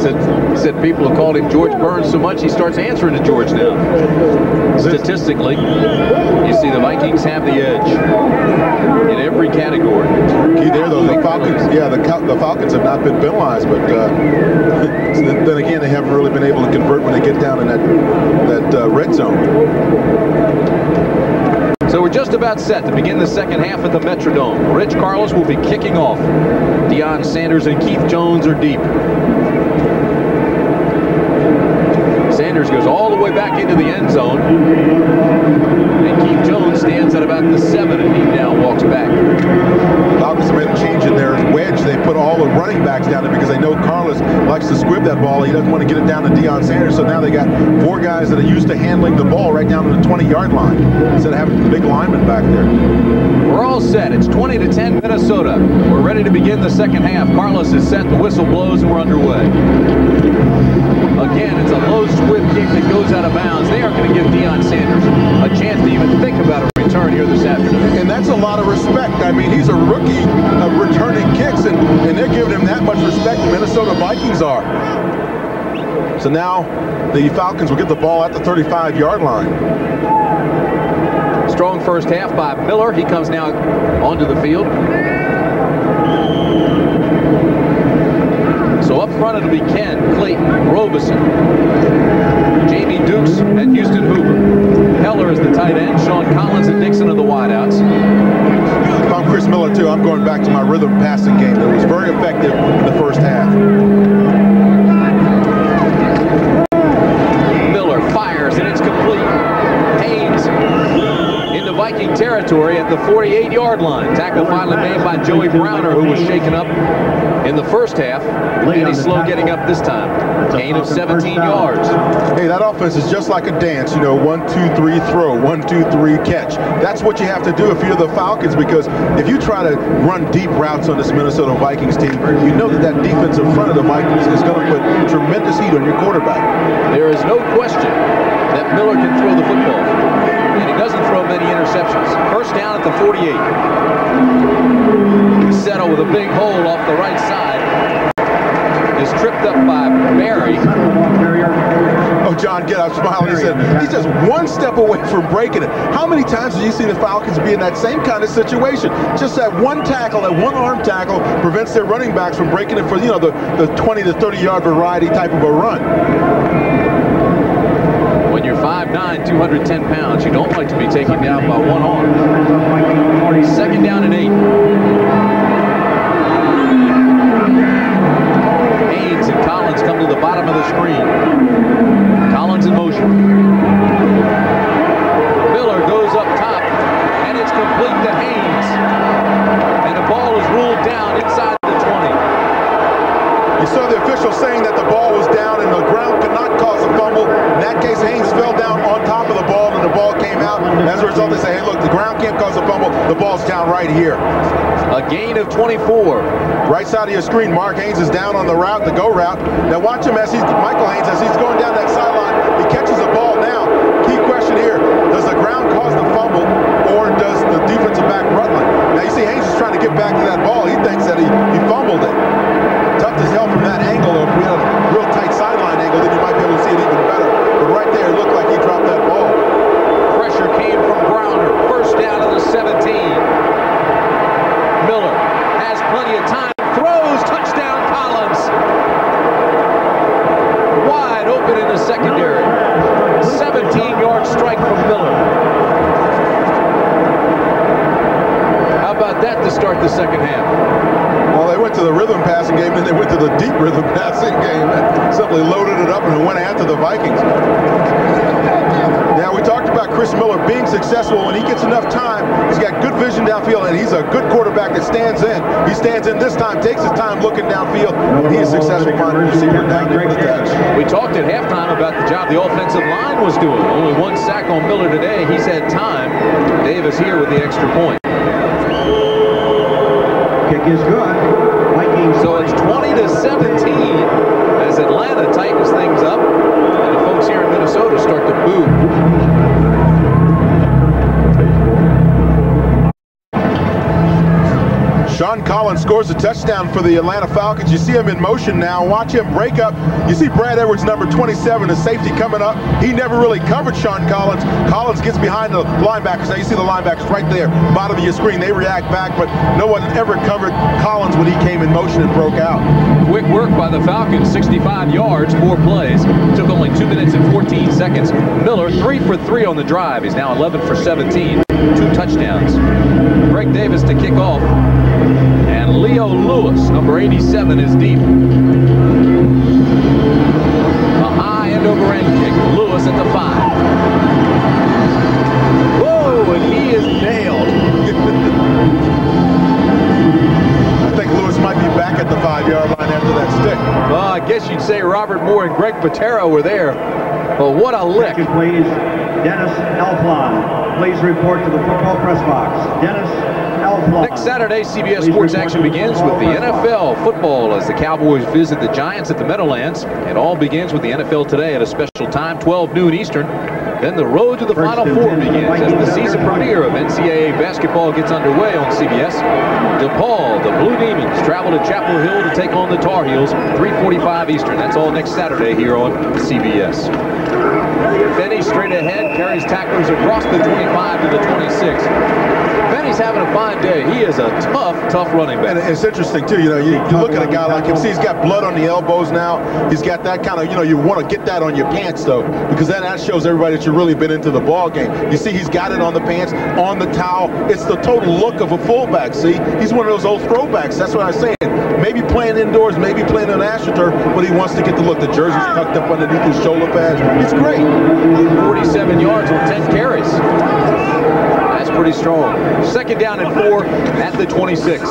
He said people have called him George Burns so much he starts answering to George now. Statistically, you see the Vikings have the edge in every category. Key there, though, the Falcons, the Falcons have not been penalized, but then again, they haven't really been able to convert when they get down in that red zone. So we're just about set to begin the second half at the Metrodome. Rich Carlos will be kicking off. Deion Sanders and Keith Jones are deep. Sanders goes all the way back into the end zone. And Keith Jones stands at about the 7, and he now walks back. Falcons made a change in their wedge. They put all the running backs down there because they know Carlos likes to squib that ball. He doesn't want to get it down to Deion Sanders. So now they got 4 guys that are used to handling the ball right down to the 20-yard line instead of having the big lineman back there. We're all set. It's 20-10 Minnesota. We're ready to begin the second half. Carlos is set. The whistle blows, and we're underway. Again, it's a low squib kick that goes out of bounds. They aren't going to give Deion Sanders a chance to even think about a return here this afternoon. And that's a lot of respect. I mean, he's a rookie returning kicks, and they're giving him that much respect. The Minnesota Vikings are. So now the Falcons will get the ball at the 35-yard line. Strong first half by Miller. He comes now onto the field. So up front it'll be Ken, Clayton, Robeson, Jamie Dukes, and Houston Hoover. Heller is the tight end. Sean Collins and Dixon are the wideouts. If I'm Chris Miller too, I'm going back to my rhythm passing game that was very effective in the first half. Miller fires and it's complete. Haynes into Viking territory at the 48-yard line. Tackle finally made by Joey Browner, who was shaken up in the first half, and he's slow getting up this time. Gain of 17 yards. Hey, that offense is just like a dance, you know, 1, 2, 3, throw, 1, 2, 3, catch. That's what you have to do if you're the Falcons, because if you try to run deep routes on this Minnesota Vikings team, you know that defense in front of the Vikings is going to put tremendous heat on your quarterback. There is no question that Miller can throw the football, and he doesn't throw many interceptions. First down at the 48. Settle with a big hole off the right side is tripped up by Barry. Oh, John, get up, smiling. He said he's just one step away from breaking it. How many times have you seen the Falcons be in that same kind of situation? Just that one tackle, that one arm tackle prevents their running backs from breaking it for, you know, the 20 to 30 yard variety type of a run. When you're 5'9", 210 pounds, you don't like to be taken down by one arm. Second down and 8. Haynes and Collins come to the bottom of the screen. Collins in motion. Miller goes up top, and it's complete to Haynes. And the ball is ruled down inside the 20. You saw the official saying that the ball was down and the ground could not cause a fumble. In that case, Haynes fell down on top of the ball and the ball came out. As a result, they say, hey, look, the ground can't cause a fumble. The ball's down right here. A gain of 24. Right side of your screen, Mark Haynes is down on the route, the go route. Now watch him as Michael Haynes, as he's going down that sideline. He catches the ball now. Key question here, does the ground cause the fumble or does the defensive back Rutland? Now you see Haynes is trying to get back to that ball. He thinks that he fumbled it. Tough as hell from that angle. If we had a real tight sideline angle, then you might be able to see it even better. But right there, it looked like he dropped that ball. Pressure came from Browner. First down to the 17. Miller has plenty of time. Throws. Touchdown, Collins. Wide open in the secondary. 17-yard strike from Miller. How about that to start the second half? Well, they went to the rhythm rhythm passing game, and they went to the deep rhythm passing game. Simply loaded it up and went after the Vikings. Now, we talked about Chris Miller being successful when he gets enough time. He's got good vision downfield, and he's a good quarterback that stands in. He stands in this time, takes his time looking downfield, and he is successful finding receiver down there with the catch. We talked at halftime about the job the offensive line was doing. Only one sack on Miller today. He's had time. Davis here with the extra point. Kick is good. Vikings. So it's 20-17 as Atlanta tightens things up, and the folks here in Minnesota start to boo. Sean Collins scores a touchdown for the Atlanta Falcons. You see him in motion now. Watch him break up. You see Brad Edwards, number 27, the safety coming up. He never really covered Sean Collins. Collins gets behind the linebackers. Now you see the linebackers right there, bottom of your screen. They react back, but no one ever covered Collins when he came in motion and broke out. Quick work by the Falcons, 65 yards, 4 plays. Took only 2 minutes and 14 seconds. Miller, 3 for 3 on the drive. He's now 11 for 17, 2 touchdowns. Greg Davis to kick off. And Leo Lewis, number 87, is deep. A high end-over-end kick. Lewis at the 5. Whoa, and he is nailed. I think Lewis might be back at the 5-yard line after that stick. Well, I guess you'd say Robert Moore and Greg Patero were there. But what a lick. Second, please, Dennis Elflon. Please report to the football press box. Dennis Elflon. Next Saturday, CBS Sports action begins with the NFL football as the Cowboys visit the Giants at the Meadowlands. It all begins with the NFL Today at a special time, 12 noon Eastern. Then the road to the Final Four begins as the season premiere of NCAA basketball gets underway on CBS. DePaul, the Blue Demons, travel to Chapel Hill to take on the Tar Heels, 3:45 Eastern. That's all next Saturday here on CBS. Benny straight ahead, carries tacklers across the 25 to the 26. Benny's having a fine day. He is a tough running back. And it's interesting, too. You know, you look at a guy like him. See, he's got blood on the elbows now. He's got that kind of, you know, you want to get that on your pants, though, because then that shows everybody that you've really been into the ball game. You see, he's got it on the pants, on the towel. It's the total look of a fullback, see? He's one of those old throwbacks. That's what I was saying. Maybe playing indoors, maybe playing on AstroTurf, but he wants to get the look. The jersey's tucked up underneath his shoulder pads. He's great. 47 yards on 10 carries. That's pretty strong. Second down and 4 at the 26.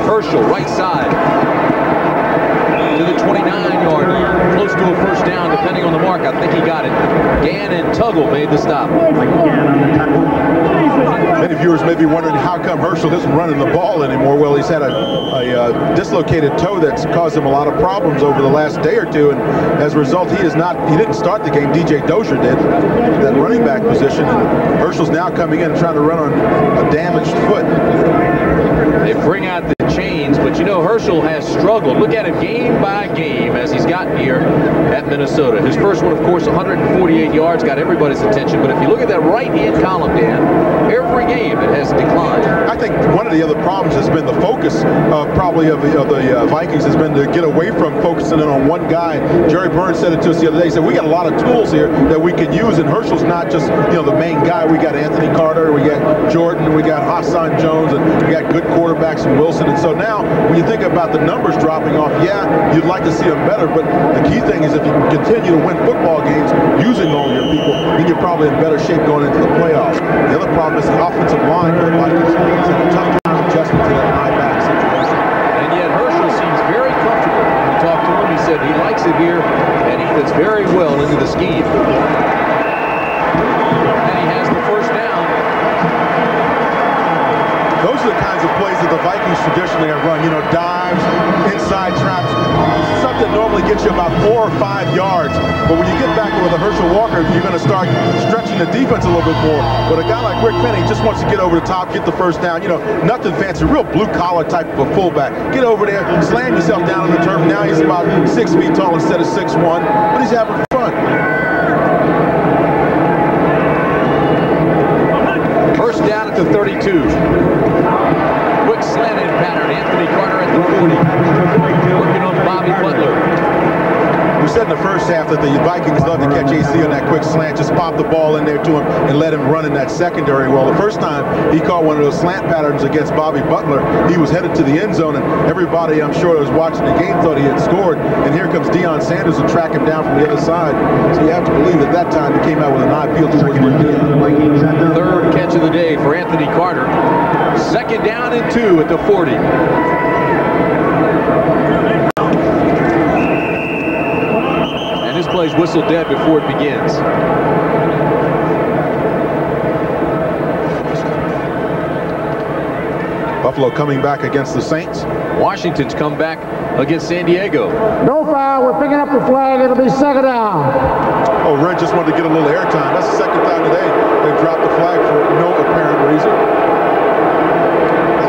Herschel, right side to the 29-yard line. Close to a first down, depending on the mark. I think he got it. Gann and Tuggle made the stop. Many viewers may be wondering how come Herschel isn't running the ball anymore. Well, he's had a dislocated toe that's caused him a lot of problems over the last day or two, and as a result, he didn't start the game. DJ Dozier did, that running back position, and Herschel's now coming in and trying to run on a damaged foot. They bring out the chains, but you know Herschel has struggled. Look at him game by game as he's gotten here at Minnesota. His first one, of course, 148 yards, got everybody's attention. But if you look at that right-hand column, Dan, every game it has declined. I think one of the other problems has been the focus probably of the Vikings has been to get away from focusing in on one guy. Jerry Burns said it to us the other day. He said, we got a lot of tools here that we can use, and Herschel's not just, you know, the main guy. We got Anthony Carter, we got Jordan, we got Hassan Jones, and we got good quarterbacks in Wilson. And so now, when you think about the numbers dropping off, yeah, you'd like to see them better, but the key thing is if you can continue to win football games using all your people, then you're probably in better shape going into the playoffs. The other problem is the offensive line for the Vikings. It's a tough time adjusting to that high back situation. And yet Herschel seems very comfortable. When we talked to him, he said he likes it here, and he fits very well into the scheme. And he has the first down. Those are the kinds of plays that the Vikings traditionally have run. You know, dives, inside traps. Stuff that normally gets you about 4 or 5 yards. But when you get back with a Herschel Walker, you're going to start stretching the defense a little bit more. But a guy like Rick Penny just wants to get over the top, get the first down. You know, nothing fancy, real blue-collar type of a fullback. Get over there, slam yourself down on the turf. Now he's about 6 feet tall instead of 6'1", but he's having fun. First down at the 32. Quick slanted pattern. Anthony Carter at the 40. Working on Bobby Butler. We said in the first half that the Vikings love to catch AC on that quick slant, just pop the ball in there to him and let him run in that secondary. Well, the first time he caught one of those slant patterns against Bobby Butler, he was headed to the end zone, and everybody, I'm sure, that was watching the game thought he had scored. And here comes Deion Sanders to track him down from the other side. So you have to believe that that time he came out with an eye peeled towards Deion. Third catch of the day for Anthony Carter. Second down and 2 at the 40. And this play's whistled dead before it begins. Buffalo coming back against the Saints. Washington's come back against San Diego. No foul. We're picking up the flag. It'll be second down. Oh, Red just wanted to get a little airtime. That's the second time today they've dropped the flag for no apparent reason.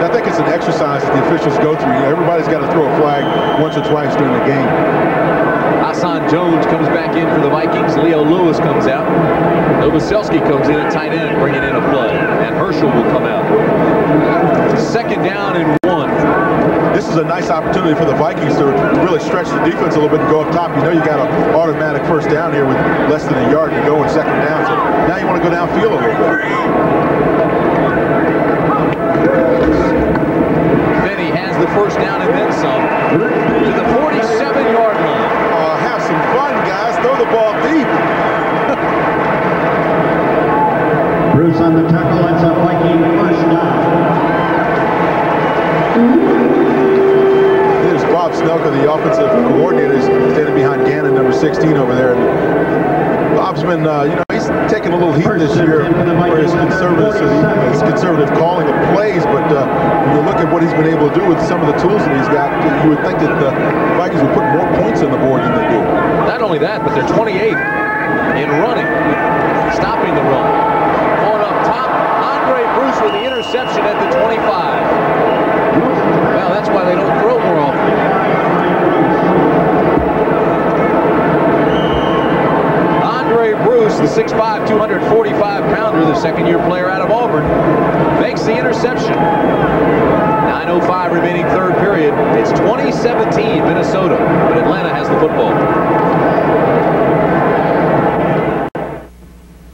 I think it's an exercise that the officials go through. You know, everybody's got to throw a flag once or twice during the game. Hassan Jones comes back in for the Vikings. Leo Lewis comes out. Novoselsky comes in at tight end, bringing in a flood. And Herschel will come out. Second down and 1. This is a nice opportunity for the Vikings to really stretch the defense a little bit and go up top. You know you got an automatic first down here with less than a yard to go in second down. So now you want to go downfield a little bit. Finney has the first down and then some to the 47-yard line. Have some fun, guys. Throw the ball deep. Bruce on the tackle. That's a Viking first down. Here's Bob Snelka, the offensive coordinator, standing behind Gannon, number 16 over there. And Bob's been, you know, he's taking a little heat this year for his conservative calling of plays. But when you look at what he's been able to do with some of the tools that he's got, you would think that the Vikings would put more points on the board than they do. Not only that, but they're 28th in running, stopping the run. Going up top, Andre Bruce with the interception at the 25. Well, that's why they don't throw more often. Andre Bruce, the 6'5", 245-pounder, the second-year player out of Auburn, makes the interception. 9:05 remaining third period. It's 2017 Minnesota, but Atlanta has the football.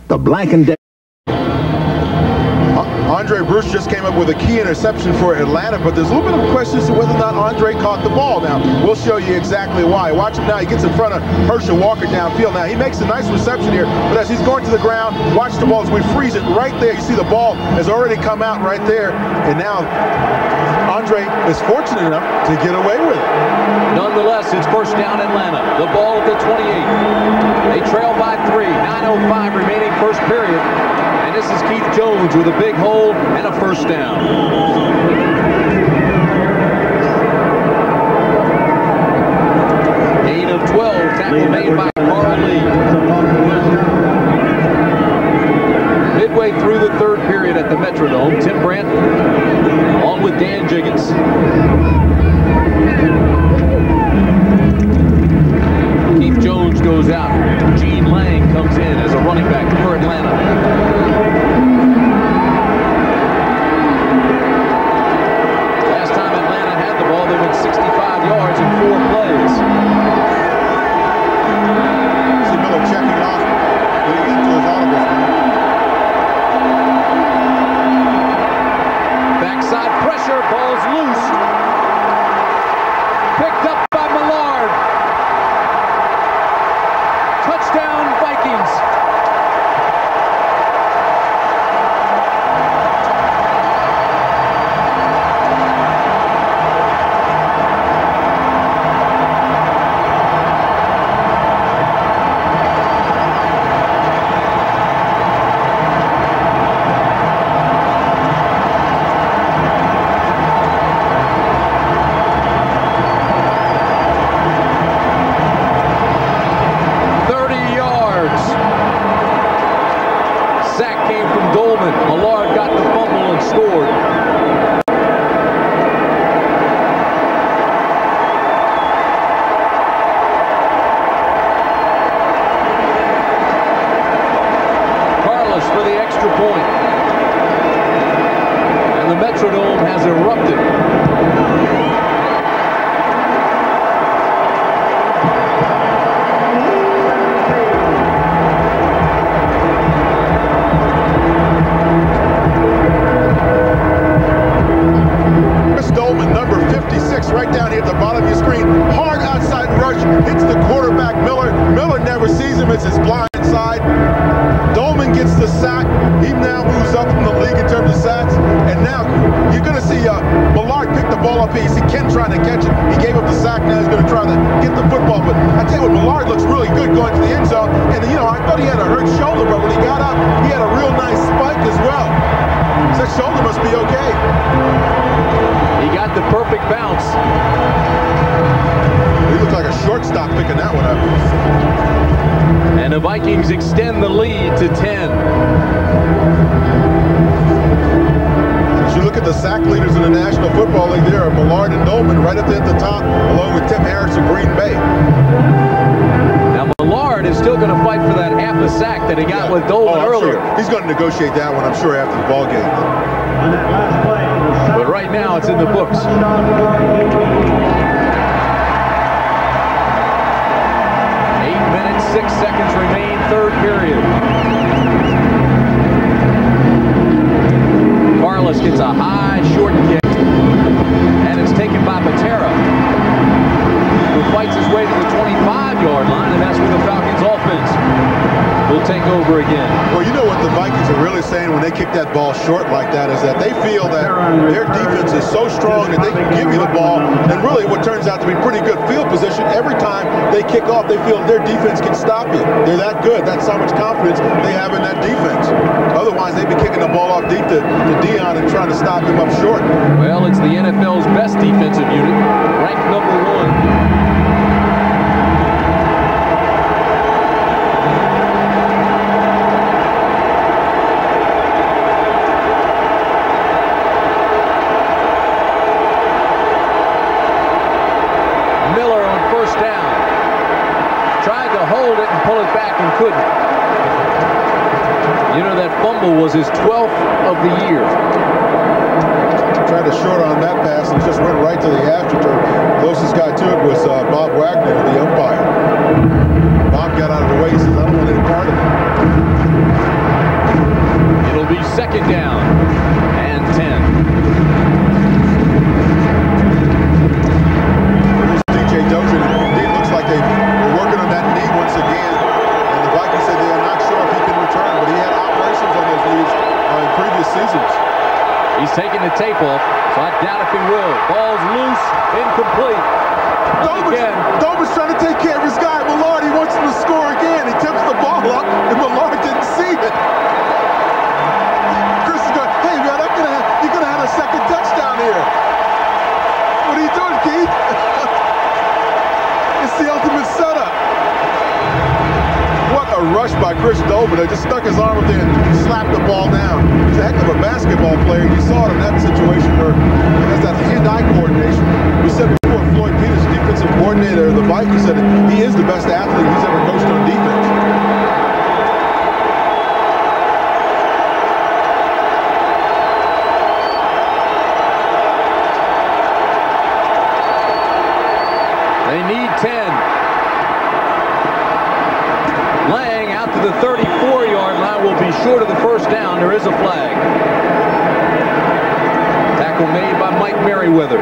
The Black and Decker. Andre Bruce just came up with a key interception for Atlanta, but there's a little bit of questions to whether or not Andre caught the ball. Now, we'll show you exactly why. Watch him now. He gets in front of Herschel Walker downfield. Now, he makes a nice reception here, but as he's going to the ground, watch the ball as we freeze it right there. You see the ball has already come out right there, and now Andre is fortunate enough to get away with it. Nonetheless, it's first down Atlanta. The ball at the 28. They trail by 3. 9:05 remaining first period. And this is Keith Jones with a big hole and a first down. Gain of 12. Tackle made by Carl Lee. Midway through the third period at the Metrodome, Tim Brandt on with Dan Jiggins. Keith Jones goes out. Gene Lang comes in as a running back for Atlanta. Last time Atlanta had the ball, they went 65 yards in 4 plays. See Miller checking off, getting into his audibles now. Backside pressure, ball's loose. Picked up by Millard. Touchdown, Vikings. Millard got the fumble and scored. Carlos for the extra point. And the Metrodome has erupted. coverage, hits the quarterback, Miller. Miller never sees him. It's his blind side. Dolman gets the sack. He now moves up in the league in terms of sacks. And now you're going to see Millard pick the ball up. You see Ken trying to catch it. He gave up the sack. Now he's going to try to get the football. But I tell you what, Millard looks really good going to the end zone. And, you know, I thought he had a hurt shoulder, but when he got up, he had a real nice spike as well. So that shoulder must be okay. He got the perfect bounce. He looked like a shortstop picking that one up. And the Vikings extend the lead to 10. As you look at the sack leaders in the National Football League, there are Millard and Dolman right up there at the top, along with Tim Harris of Green Bay. Now Millard is still going to fight for that half a sack that he got with Dolman earlier. Sure. He's going to negotiate that one, I'm sure, after the ball game. On that last play, But right now, it's in the books. 8 minutes, 6 seconds remain, third period. Carlos gets a high, short kick, and it's taken by Patera, who fights his way to the 25-yard line, and that's where the Falcons' offense will take over again. Well, you know what the Vikings are really saying when they kick that ball short like that is that they feel that their defense is so strong that they can give you the ball, and really what turns out to be pretty good field position every time they kick off. They feel their defense can stop you. They're that good. That's how much confidence they have in that defense. Otherwise, they'd be kicking the ball off deep to Dion and trying to stop him up short. Well, it's the NFL's best defensive unit, ranked #1. And couldn't. You know, that fumble was his 12th of the year. Tried to short on that pass and just went right to the AstroTurf. Closest guy to it was Bob Wagner, the umpire. Bob got out of the way. He says, I don't want any part of it. It'll be second down and 10. There's DJ Dozier. It looks like they're working on that knee once again. Vikings said they are not sure if he can return, but he had operations on those knees in previous seasons. He's taking the tape off, so I doubt if he will. Ball's loose, incomplete. Dolman's trying to take care of his guy, Millard. He wants him to score again. He tips the ball up, and Millard didn't see it. Chris is going, hey, man, you're going to have a second touchdown here. What are you doing, Keith? It's the ultimate setup. What a rush by Chris Dolman. They just stuck his arm up there and slapped the ball down. He's a heck of a basketball player. You saw it in that situation where he has that hand-eye coordination. We said before, Floyd Peters, defensive coordinator of the Vikings, said he is the best athlete he's ever coached on defense. They need 10. Lang out to the 34-yard line will be short of the first down. There is a flag. Tackle made by Mike Merriweather.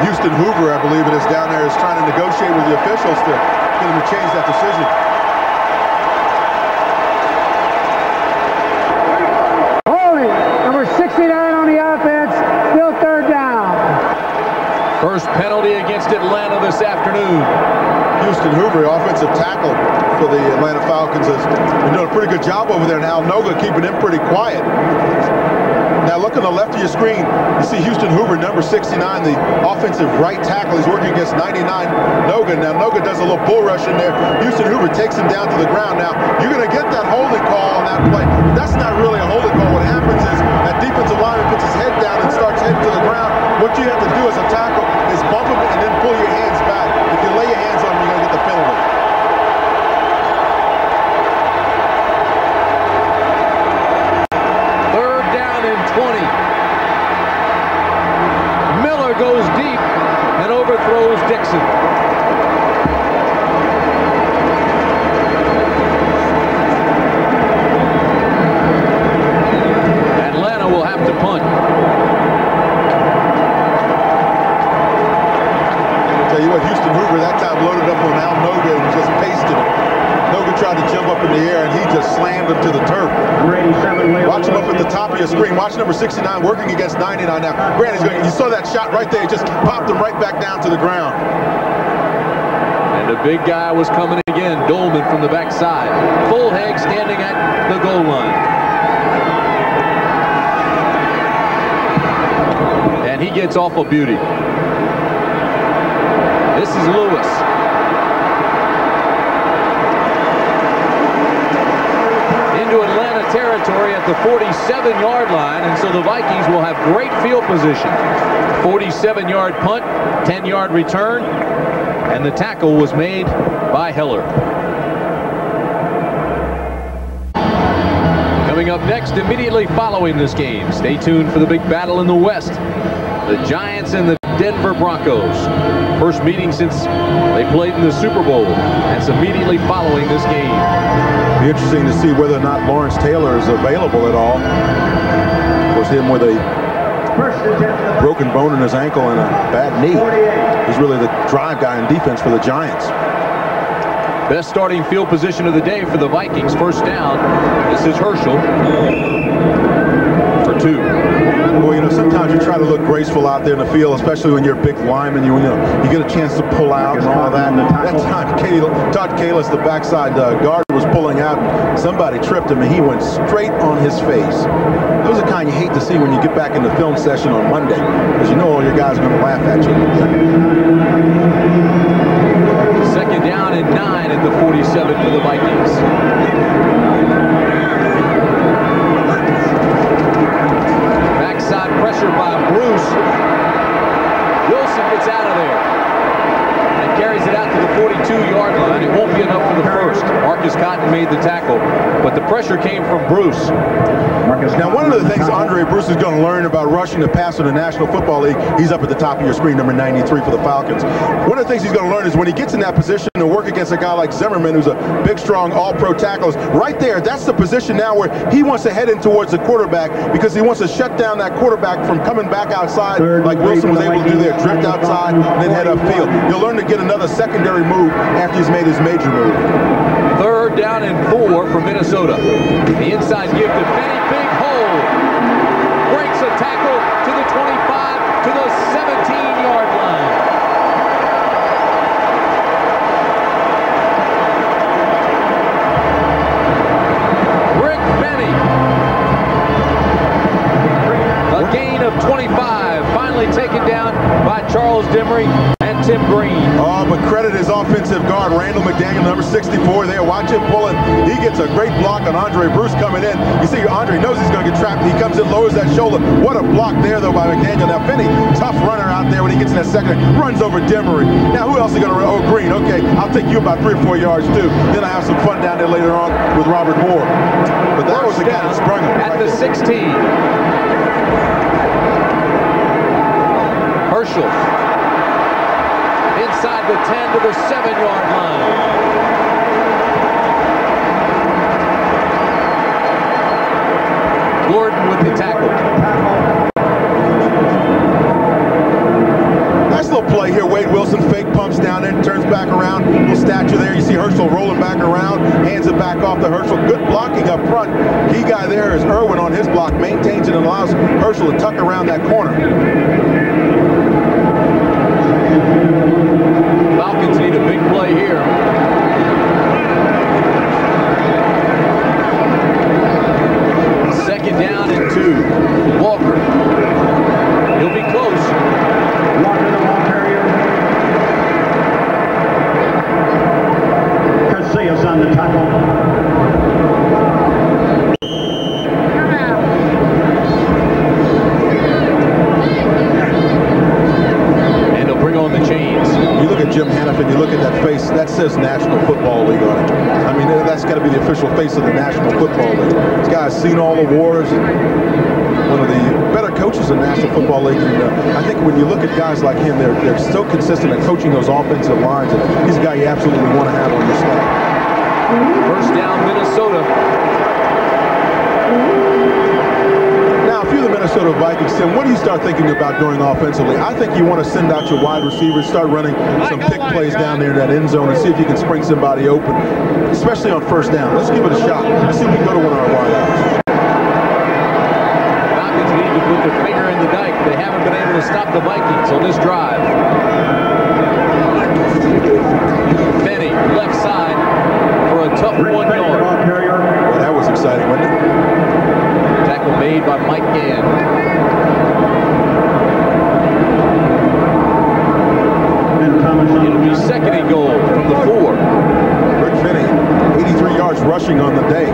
Houston Hoover, I believe it is, down there is trying to negotiate with the officials to get them to change that decision. Holding, number 69 on the offense, still third down. First penalty against Atlanta this afternoon. Houston Hoover, offensive tackle for the Atlanta Falcons, has been doing a pretty good job over there. Now Noga keeping him pretty quiet. Now look on the left of your screen, you see Houston Hoover, number 69, the offensive right tackle. He's working against 99 Noga. Now Noga does a little bull rush in there. Houston Hoover takes him down to the ground. Now you're going to get that holding call on that play. That's not really a holding call. What happens is that defensive lineman puts his head down and starts heading to the ground. What you have to do as a tackle is bump him and then pull your hands back. If you lay your hands on him, you're going to get the penalty. Third down and 20. Miller goes deep and overthrows Dixon. Atlanta will have to punt. tried to jump up in the air, and he just slammed him to the turf. Watch him up at the top of your screen. Watch number 69 working against 99 now. Grant, you saw that shot right there. It just popped him right back down to the ground. And the big guy was coming again. Dolman from the backside. Full Heg standing at the goal line. And he gets off a beauty. This is Lewis. Into Atlanta territory at the 47-yard line, and so the Vikings will have great field position. 47-yard punt, 10-yard return, and the tackle was made by Heller. Coming up next, immediately following this game, stay tuned for the big battle in the West. The Giants and the Denver Broncos. First meeting since they played in the Super Bowl. That's immediately following this game. Be interesting to see whether or not Lawrence Taylor is available at all. Of course, him with a broken bone in his ankle and a bad knee. He's really the drive guy in defense for the Giants. Best starting field position of the day for the Vikings. First down. This is Herschel for 2. Well, you know, sometimes you try to look graceful out there in the field, especially when you're a big lineman. You get a chance to pull out and all of that. That time, Todd Kalis, the backside guard, was pulling out. Somebody tripped him, and he went straight on his face. Those are the kind you hate to see when you get back in the film session on Monday, because you know all your guys are going to laugh at you. Second down and 9 at the 47 for the Vikings. Backside pressure by Bruce. Wilson gets out of there and carries it out to the 42-yard line. It won't be enough for the first. Marcus Cotton made the tackle, but the pressure came from Bruce. Now, one of the things Andre Bruce is going to learn about rushing the passer in the National Football League, he's up at the top of your screen, number 93 for the Falcons. One of the things he's going to learn is when he gets in that position to work against a guy like Zimmerman, who's a big, strong, all-pro tackle, right there, that's the position now where he wants to head in towards the quarterback because he wants to shut down that quarterback from coming back outside like Wilson was able to do there, drift outside and then head upfield. He'll learn to get another secondary move after he's made his major move. Third down and 4 for Minnesota. The inside give to Finney, big hole. Breaks a tackle to the 25, to the 17-yard line. Rick Finney. A gain of 25, finally taken down by Charles Demery and Tim Green. Oh, but credit his offensive guard, Randall McDaniel, number 64 there. Watch him pulling. He gets a great block on Andre Bruce coming in. You see, Andre knows he's going to get trapped. He comes in, lowers that shoulder. What a block there, though, by McDaniel. Now, Finney, tough runner out there when he gets in that second. Runs over Demery. Now, who else is going to run? Oh, Green. Okay, I'll take you about 3 or 4 yards, too. Then I have some fun down there later on with Robert Moore. But that was the guy that sprung him. At the 16. Herschel. Inside the 10 to the 7-yard line. Gordon with the tackle. Nice little play here. Wade Wilson fake pumps down in, turns back around. Little stature there. You see Herschel rolling back around, hands it back off to Herschel. Good blocking up front. Key guy there is Irwin on his block. Maintains it and allows Herschel to tuck around that corner. Falcons need a big play here. Second down and 2. Walker. He'll be close. Walker, the ball carrier. Casillas on the tackle. On the chains. You look at Jim Hannafin, you look at that face, that says National Football League on it. I mean, that's got to be the official face of the National Football League. This guy's seen all the wars, and one of the better coaches in the National Football League. And I think when you look at guys like him, they're so consistent at coaching those offensive lines, and he's a guy you absolutely want to have on your staff. First down, Minnesota. Now, if you're the Minnesota Vikings, Tim, what do you start thinking about doing offensively? I think you want to send out your wide receivers, start running some pick plays down there in that end zone and see if you can spring somebody open, especially on first down. Let's give it a shot. Let's see if we can go to one of our wideouts. Falcons need to put their finger in the dike. They haven't been able to stop the Vikings on this drive. Benny, left side for a tough 1 yard. Well, that was exciting, wasn't it? Tackle made by Mike Gann. It'll be second and goal from the 4. Rick Finney, 83 yards rushing on the day.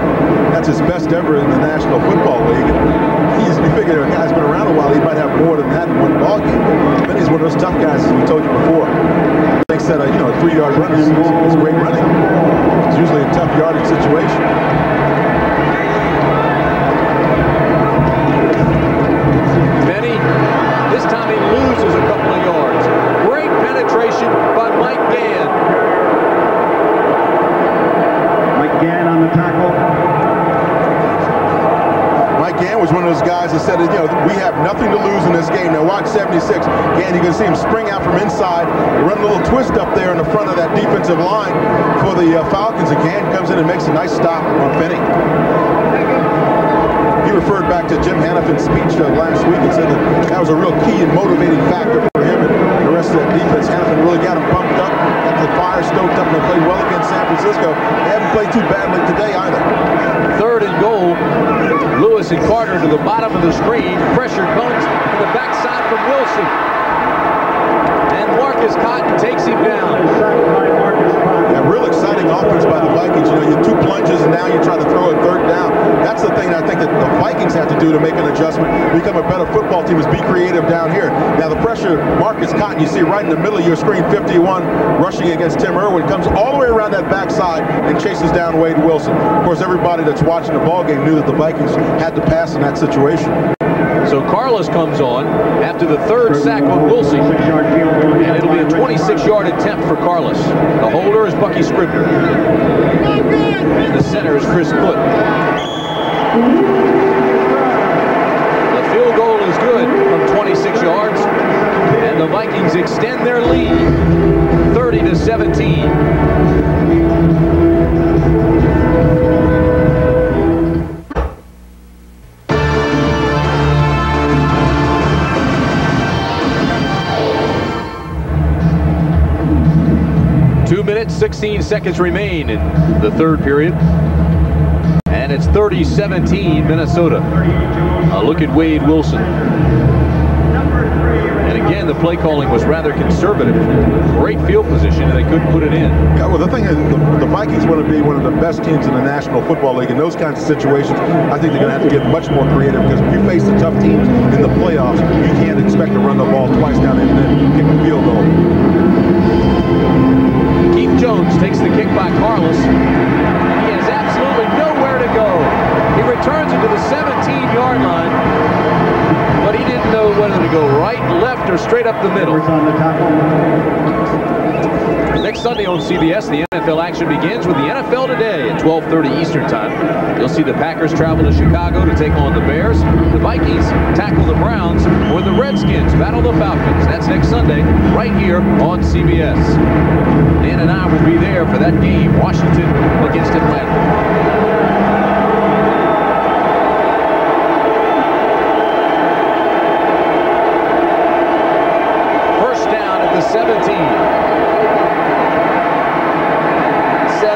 That's his best ever in the National Football League. You figure a guy's been around a while, he might have more than that in one ball game. Finney's one of those tough guys, as we told you before. Thinks that a 3-yard run is great running. It's usually a tough yardage situation. Benny, this time he loses a couple of yards. Great penetration by Mike Gann. Mike Gann on the tackle. Mike Gann was one of those guys that said, we have nothing to lose in this game. Now watch 76. Gann, you can see him spring out from inside, run a little twist up there in the front of that defensive line for the Falcons. And Gann comes in and makes a nice stop on Finney. He referred back to Jim Hanifin's speech last week and said that was a real key and motivating factor for him and the rest of that defense. Hanifin really got him pumped up, got the fire stoked up, and they played well against San Francisco. They haven't played too badly today either. Third and goal. Lewis and Carter to the bottom of the screen. Pressure comes to the backside from Wilson. And Marcus Cotton takes him down. Yeah, real exciting offense by the Vikings. You have 2 plunges and now you try to throw a third down. That's the thing I think that the Vikings have to do to make an adjustment, become a better football team, is be creative down here. Now the pressure, Marcus Cotton, you see right in the middle of your screen, 51, rushing against Tim Irwin, comes all the way around that backside and chases down Wade Wilson. Of course, everybody that's watching the ball game knew that the Vikings had to pass in that situation. So Carlos comes on after the third sack on Wilson, and it'll be a 26-yard attempt for Carlos. The holder is Bucky Scribner. And the center is Chris Foote. The field goal is good from 26 yards, and the Vikings extend their lead 30-17. Minutes, 16 seconds remain in the third period. And it's 30-17 Minnesota. Look at Wade Wilson. And again, the play calling was rather conservative. Great field position, and they couldn't put it in. Yeah, well, the thing is, the Vikings want to be one of the best teams in the National Football League. In those kinds of situations, I think they're going to have to get much more creative, because if you face the tough teams in the playoffs, you can't expect to run the ball twice down and then kick a field goal. Keith Jones takes the kick by Carlos. He has absolutely nowhere to go. He returns it to the 17-yard line, but he didn't know whether to go right, left, or straight up the middle. Next Sunday on CBS, the NFL action begins with the NFL Today at 12:30 Eastern Time. You'll see the Packers travel to Chicago to take on the Bears. The Vikings tackle the Browns, or the Redskins battle the Falcons. That's next Sunday, right here on CBS. Dan and I will be there for that game, Washington against Atlanta. First down at the 17.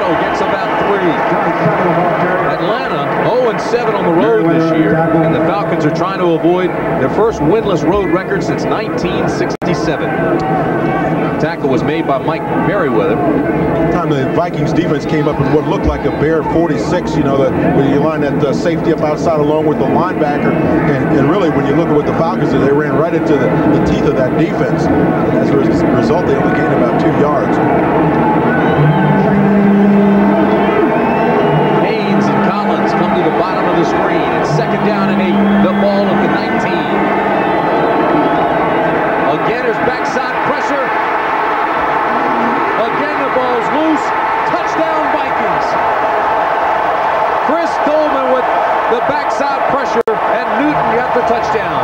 Gets about 3. Atlanta 0-7 on the road this year, and the Falcons are trying to avoid their first winless road record since 1967. Tackle was made by Mike Merriweather. Time the Vikings defense came up in what looked like a bare 46, when you line that safety up outside along with the linebacker, and really when you look at what the Falcons did, they ran right into the teeth of that defense. And as a result, they only gained about 2 yards. To the bottom of the screen. It's second down and 8. The ball at the 19. Again, there's backside pressure. Again, the ball's loose. Touchdown, Vikings. Chris Coleman with the backside pressure, and Newton got the touchdown.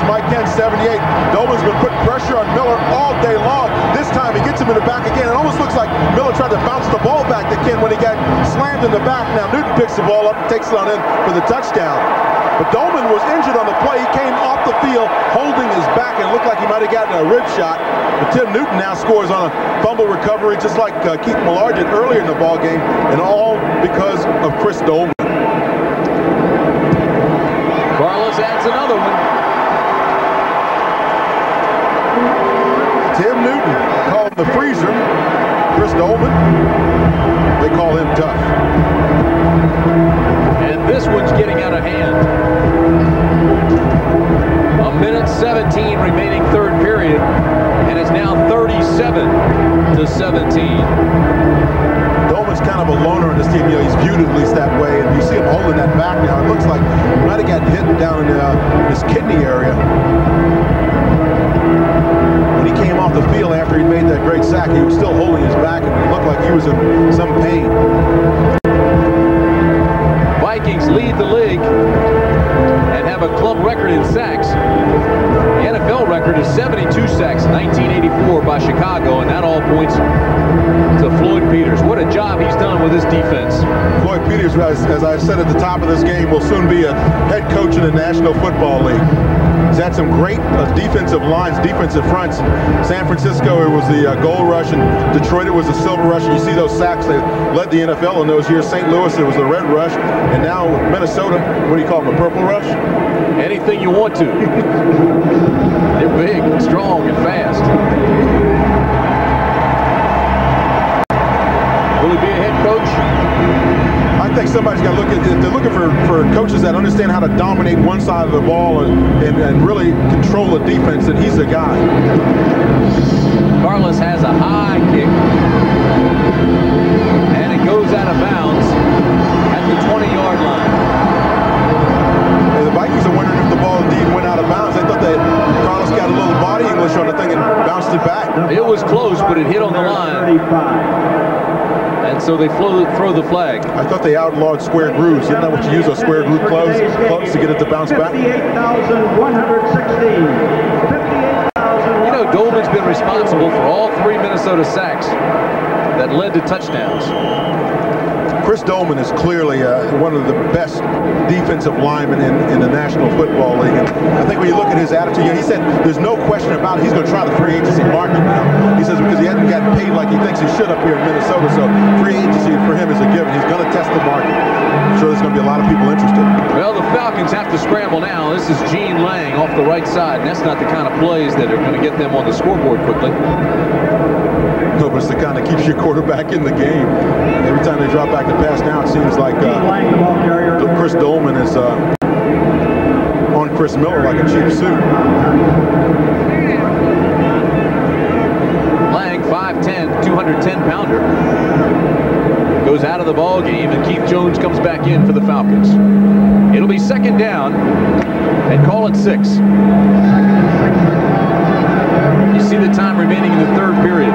Mike Ken, 78. Dolman's been putting pressure on Miller all day long. This time he gets him in the back again. It almost looks like Miller tried to bounce the ball back to Ken when he got slammed in the back. Now Newton picks the ball up and takes it on in for the touchdown. But Dolman was injured on the play. He came off the field holding his back and it looked like he might have gotten a rib shot. But Tim Newton now scores on a fumble recovery just like Keith Millard did earlier in the ball game, and all because of Chris Dolman. Carlos adds another one. Tim Newton called the freezer. Chris Dolman, they call him tough. And this one's getting out of hand. A minute 17 remaining third period, and it's now 37-17. Dolman's kind of a loner on this team. You know, he's viewed at least that way, and you see him holding that back now. It looks like he might have gotten hit down in his kidney area. When he came off the field after he made that great sack, he was still holding his back, and it looked like he was in some pain. Vikings lead the league and have a club record in sacks. The NFL record is 72 sacks, 1984 by Chicago, and that all points to Floyd Peters. What a job he's done with this defense. Floyd Peters, as I said at the top of this game, will soon be a head coach in the National Football League. He's had some great defensive lines, defensive fronts. In San Francisco, it was the gold rush, and Detroit, it was the silver rush. And you see those sacks, they led the NFL in those years. St. Louis, it was the red rush. And now Minnesota, what do you call them, a purple rush? Anything you want to. They're big, and strong, and fast. Will he be a head coach? I think somebody's got to look at it. They're looking for coaches that understand how to dominate one side of the ball and really control the defense, and he's the guy. Carlos has a high kick, and it goes out of bounds at the 20-yard line. And the Vikings are wondering if the ball indeed went out of bounds. They thought that Carlos got a little body English on the thing and bounced it back. It was close, but it hit on the line. And so they throw the flag. I thought they outlawed square grooves. Isn't that what you use, those square groove clubs to get it to bounce back? 58,116. You know, Dolman's been responsible for all 3 Minnesota sacks that led to touchdowns. Chris Dolman is clearly one of the best defensive linemen in the National Football League. And I think when you look at his attitude, he said there's no question about it. He's going to try the free agency market now. He says because he hasn't gotten paid like he thinks he should up here in Minnesota, so free agency for him is a given. He's going to test the market. I'm sure there's going to be a lot of people interested. Well, the Falcons have to scramble now. This is Gene Lang off the right side, and that's not the kind of plays that are going to get them on the scoreboard quickly. No, but it's the kind that keeps your quarterback in the game. Every time they drop back to pass now, it seems like Chris Dolman is on Chris Miller like a cheap suit. Lang, 5'10", 210-pounder. Goes out of the ball game, and Keith Jones comes back in for the Falcons. It'll be second down, and call it 6. You see the time remaining in the third period.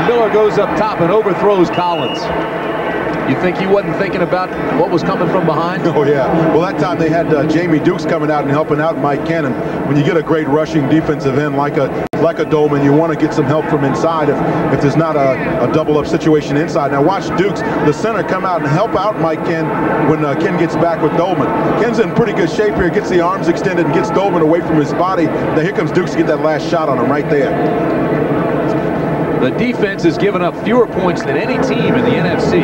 Miller goes up top and overthrows Collins. You think he wasn't thinking about what was coming from behind? Oh, yeah. Well, that time they had Jamie Dukes coming out and helping out Mike Cannon. When you get a great rushing defensive end like a Dolman, you want to get some help from inside if there's not a double-up situation inside. Now watch Dukes, the center, come out and help out Mike Ken when Ken gets back with Dolman. Ken's in pretty good shape here, gets the arms extended and gets Dolman away from his body. Now here comes Dukes to get that last shot on him right there. The defense has given up fewer points than any team in the NFC,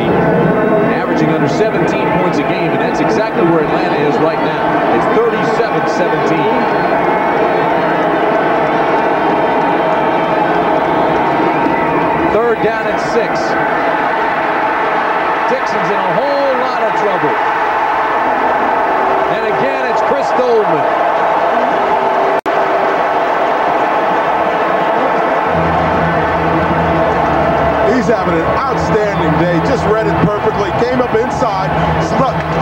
averaging under 17 points a game, and that's exactly where Atlanta is right now. It's 37-17. Third down and 6. Dixon's in a whole lot of trouble. And again, it's Chris Dolman. He's having an outstanding day. Just read it perfectly. Came up inside,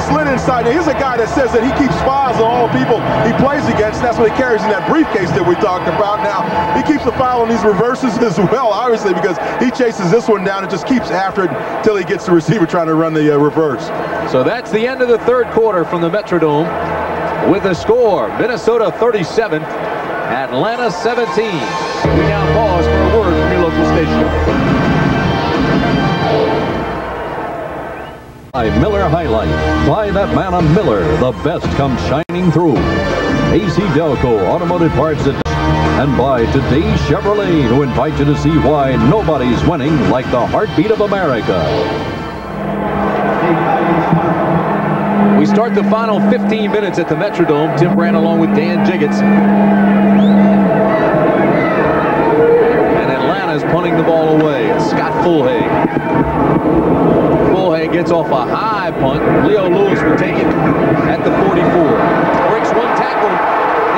slid inside. Now, here's a guy that says that he keeps files on all the people he plays against. That's what he carries in that briefcase that we talked about. Now, he keeps a file on these reverses as well, obviously, because he chases this one down and just keeps after it until he gets the receiver trying to run the reverse. So that's the end of the third quarter from the Metrodome with the score, Minnesota 37, Atlanta 17. We now pause for a word from your local station. By Miller Highlight. By that man, a Miller. The best comes shining through. AC Delco Automotive Parts Edition. And by today's Chevrolet, who invite you to see why nobody's winning like the heartbeat of America. We start the final 15 minutes at the Metrodome. Tim Brand along with Dan Jiggets. And Atlanta's punting the ball away. It's Scott Fulhay. Fulhay gets off a high punt. Leo Lewis will take it at the 44. Breaks one tackle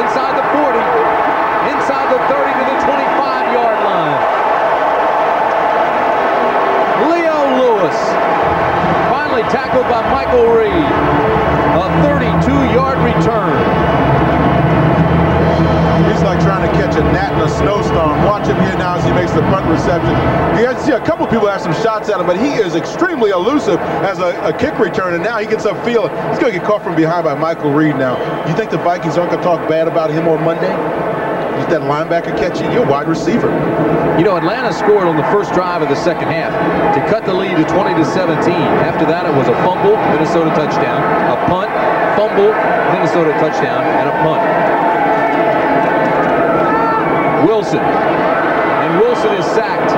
inside the 40, inside the 30 to the 25-yard line. Leo Lewis finally tackled by Michael Reed. A 32-yard return. He's like trying to catch a gnat in a snowstorm. Watch him here now as he makes the punt reception. You see a couple people have some shots at him, but he is extremely elusive as a kick return, and now he gets upfield. He's going to get caught from behind by Michael Reed now. You think the Vikings aren't going to talk bad about him on Monday? Just that linebacker catching you, wide receiver. You know, Atlanta scored on the first drive of the second half to cut the lead to 20-17. After that, it was a fumble, Minnesota touchdown, a punt, fumble, Minnesota touchdown, and a punt. Wilson. And Wilson is sacked.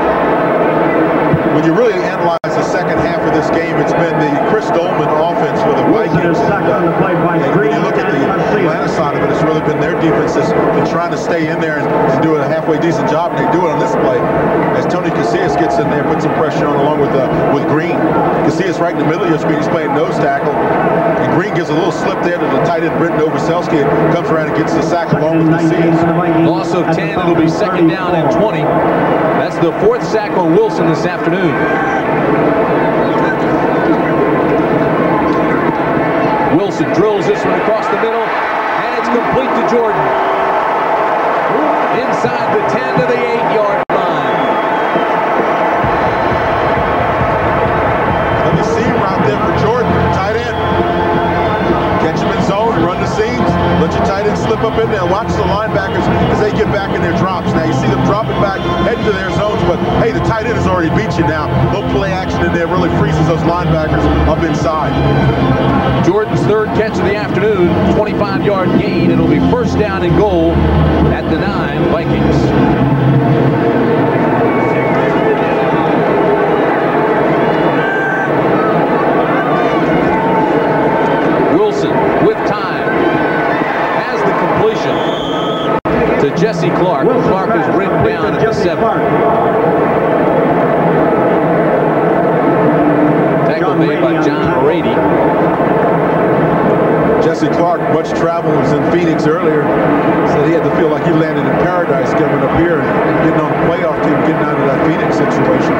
When you really analyze the second half of this game, it's been the Chris Dolman offense for the Vikings. And when you look at the Atlanta side of it, it's really been their defense that's been trying to stay in there and do a halfway decent job, and they do it on this play. As Tony Casillas gets in there, puts some pressure on along with Green. Casillas right in the middle of your screen, he's playing nose tackle. And Green gives a little slip there to the tight end, Britton Novoselsky, and comes around and gets the sack along with Casillas. Loss of 10, it'll be second down and 20. That's the fourth sack on Wilson this afternoon. Wilson drills this one across the middle, and it's complete to Jordan. Inside the 10 to the 8-yard line. Let me see him out there for Jordan, tight end. Catch him in zone, run the seams, let your tight end slip up in there. Watch the linebackers as they get back in their drops. Now you see them dropping back, heading to their zones, but hey, the tight end has already beat you now. No play action in there really freezes those linebackers up inside. Jordan's third catch of the afternoon, 25-yard gain. It'll be first down and goal at the 9, Vikings. Wilson with time has the completion to Jesse Clark. Clark is ridden down at the 7. Tackle made by John Brady. Jesse Clark, much travel, was in Phoenix earlier. Said he had to feel like he landed in paradise coming up here and getting on the playoff team, getting out of that Phoenix situation,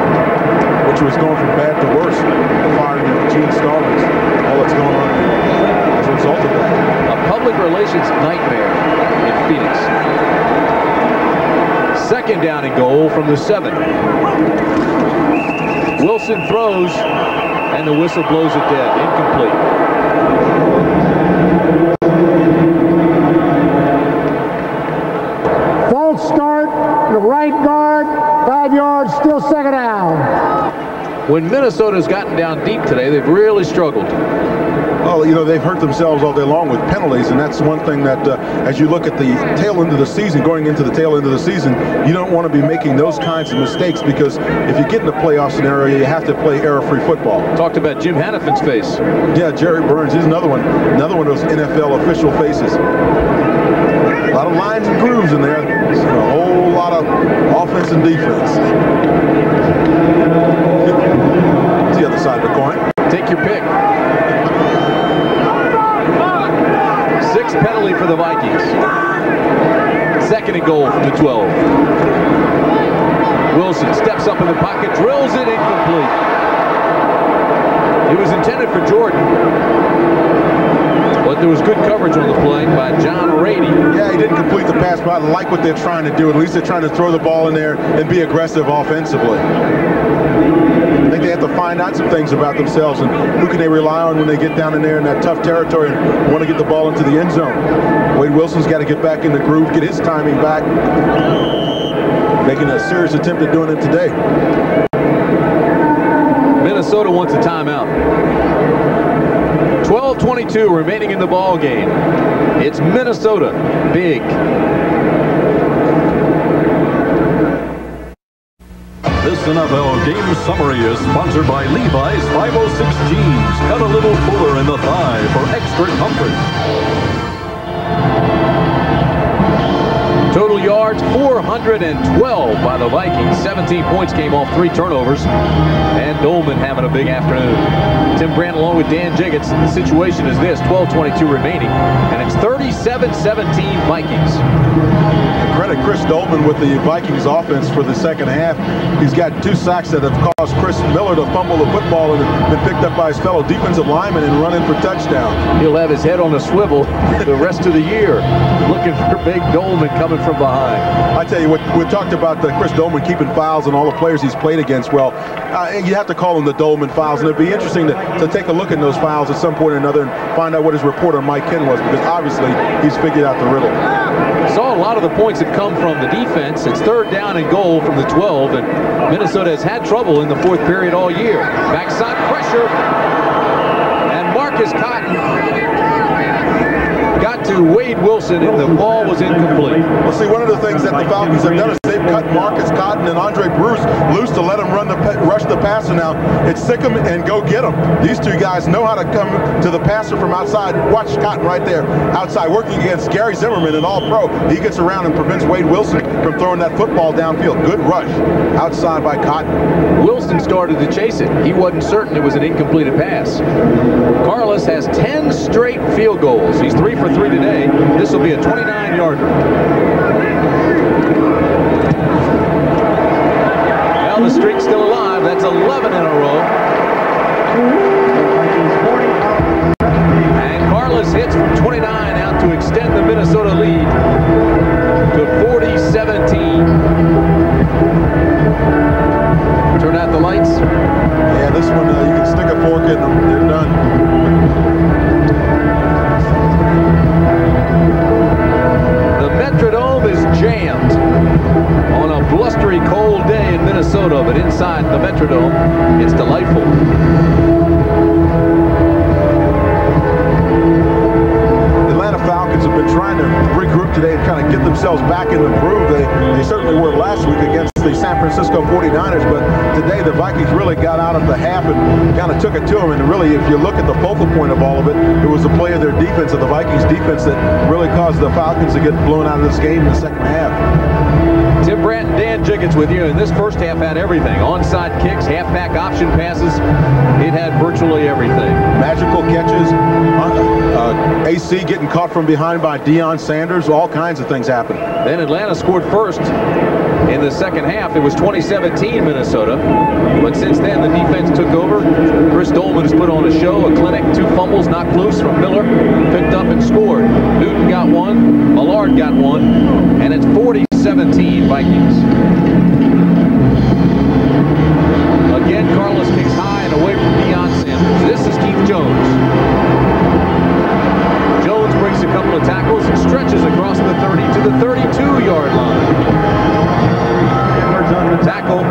which was going from bad to worse. The firing of Gene Stallings, all that's going on as a result of that. A public relations nightmare in Phoenix. Second down and goal from the 7. Wilson throws, and the whistle blows it dead. Incomplete. False start, the right guard, 5 yards, still second down. When Minnesota's gotten down deep today, they've really struggled. Well, you know, they've hurt themselves all day long with penalties, and that's one thing that as you look at the tail end of the season, going into the tail end of the season, you don't want to be making those kinds of mistakes, because if you get in a playoff scenario, you have to play error-free football. Talked about Jim Hanifin's face. Yeah, Jerry Burns, he's another one of those NFL official faces. A lot of lines and grooves in there. So a whole lot of offense and defense. It's the other side of the coin. Take your pick. 6th penalty for the Vikings. Second and goal from the 12. Wilson steps up in the pocket, drills it incomplete. It was intended for Jordan, but there was good coverage on the play by John Rady. Yeah, he didn't complete the pass, but I like what they're trying to do. At least they're trying to throw the ball in there and be aggressive offensively. I think they have to find out some things about themselves and who can they rely on when they get down in there in that tough territory and want to get the ball into the end zone. Wade Wilson's got to get back in the groove, get his timing back. Making a serious attempt at doing it today. Minnesota wants a timeout. 12:22 remaining in the ball game. It's Minnesota big. This NFL game summary is sponsored by Levi's 506 jeans. Cut a little fuller in the thigh for extra comfort. Total yards 412 by the Vikings. 17 points came off 3 turnovers. And Dolman having a big afternoon. Tim Brandt along with Dan Jiggets. The situation is this, 12:22 remaining, and it's 37-17 Vikings. Credit Chris Dolman with the Vikings offense for the second half. He's got 2 sacks that have caused Chris Miller to fumble the football and been picked up by his fellow defensive lineman and run in for touchdown. He'll have his head on a swivel the rest of the year, looking for big Dolman coming from behind. I tell you what, we talked about Chris Dolman keeping files on all the players he's played against. Well, you have to call them the Dolman files, and it'd be interesting to take a look at those files at some point or another and find out what his report on Mike Ken was, because obviously he's figured out the riddle. Saw a lot of the points that come from the defense. It's 3rd down and goal from the 12, and Minnesota has had trouble in the 4th period all year. Backside pressure, and Marcus Cotton got to Wade Wilson, and the ball was incomplete. Well, see, one of the things that the Falcons have done is they've cut Marcus Cotton and Andre Bruce loose to let them rush the passer. Now, it's sick 'em and go get them. These 2 guys know how to come to the passer from outside. Watch Cotton right there, outside, working against Gary Zimmerman, an all-pro. He gets around and prevents Wade Wilson from throwing that football downfield. Good rush outside by Cotton. Wilson started to chase it. He wasn't certain it was an incompleted pass. Carlos has 10 straight field goals. He's 3 for 3 today. This will be a 29-yarder. Well, the streak's still alive. That's 11 in a row. And Carlos hits from 29 out to extend the Minnesota lead to 40-17. Turn out the lights. Yeah, this one, you can stick a fork in them. They're done. The Metrodome is jammed on a blustery cold day in Minnesota, but inside the Metrodome, it's delightful. The Atlanta Falcons have been trying to regroup today and kind of get themselves back in the groove. They certainly were last week against the San Francisco 49ers, but today the Vikings really got out of the half and kind of took it to them. And really, if you look at the focal point of all of it, it was the play of their defense, of the Vikings defense, that really caused the Falcons to get blown out of this game in the second half. Tim Brandt and Dan Jiggets with you, and this first half had everything. Onside kicks, halfback option passes. It had virtually everything. Magical catches, AC getting caught from behind by Deion Sanders, all kinds of things happened. Then Atlanta scored first in the second half. It was 2017 Minnesota, but since then the defense took over. Chris Dolman has put on a show, a clinic, 2 fumbles knocked loose from Miller, picked up and scored. Newton got 1, Millard got 1, and it's 40-17 Vikings. Again, Carlos kicks high and away from Deion Sanders. This is Keith Jones. Jones breaks a couple of tackles and stretches across the 30 to the 32-yard line. The tackle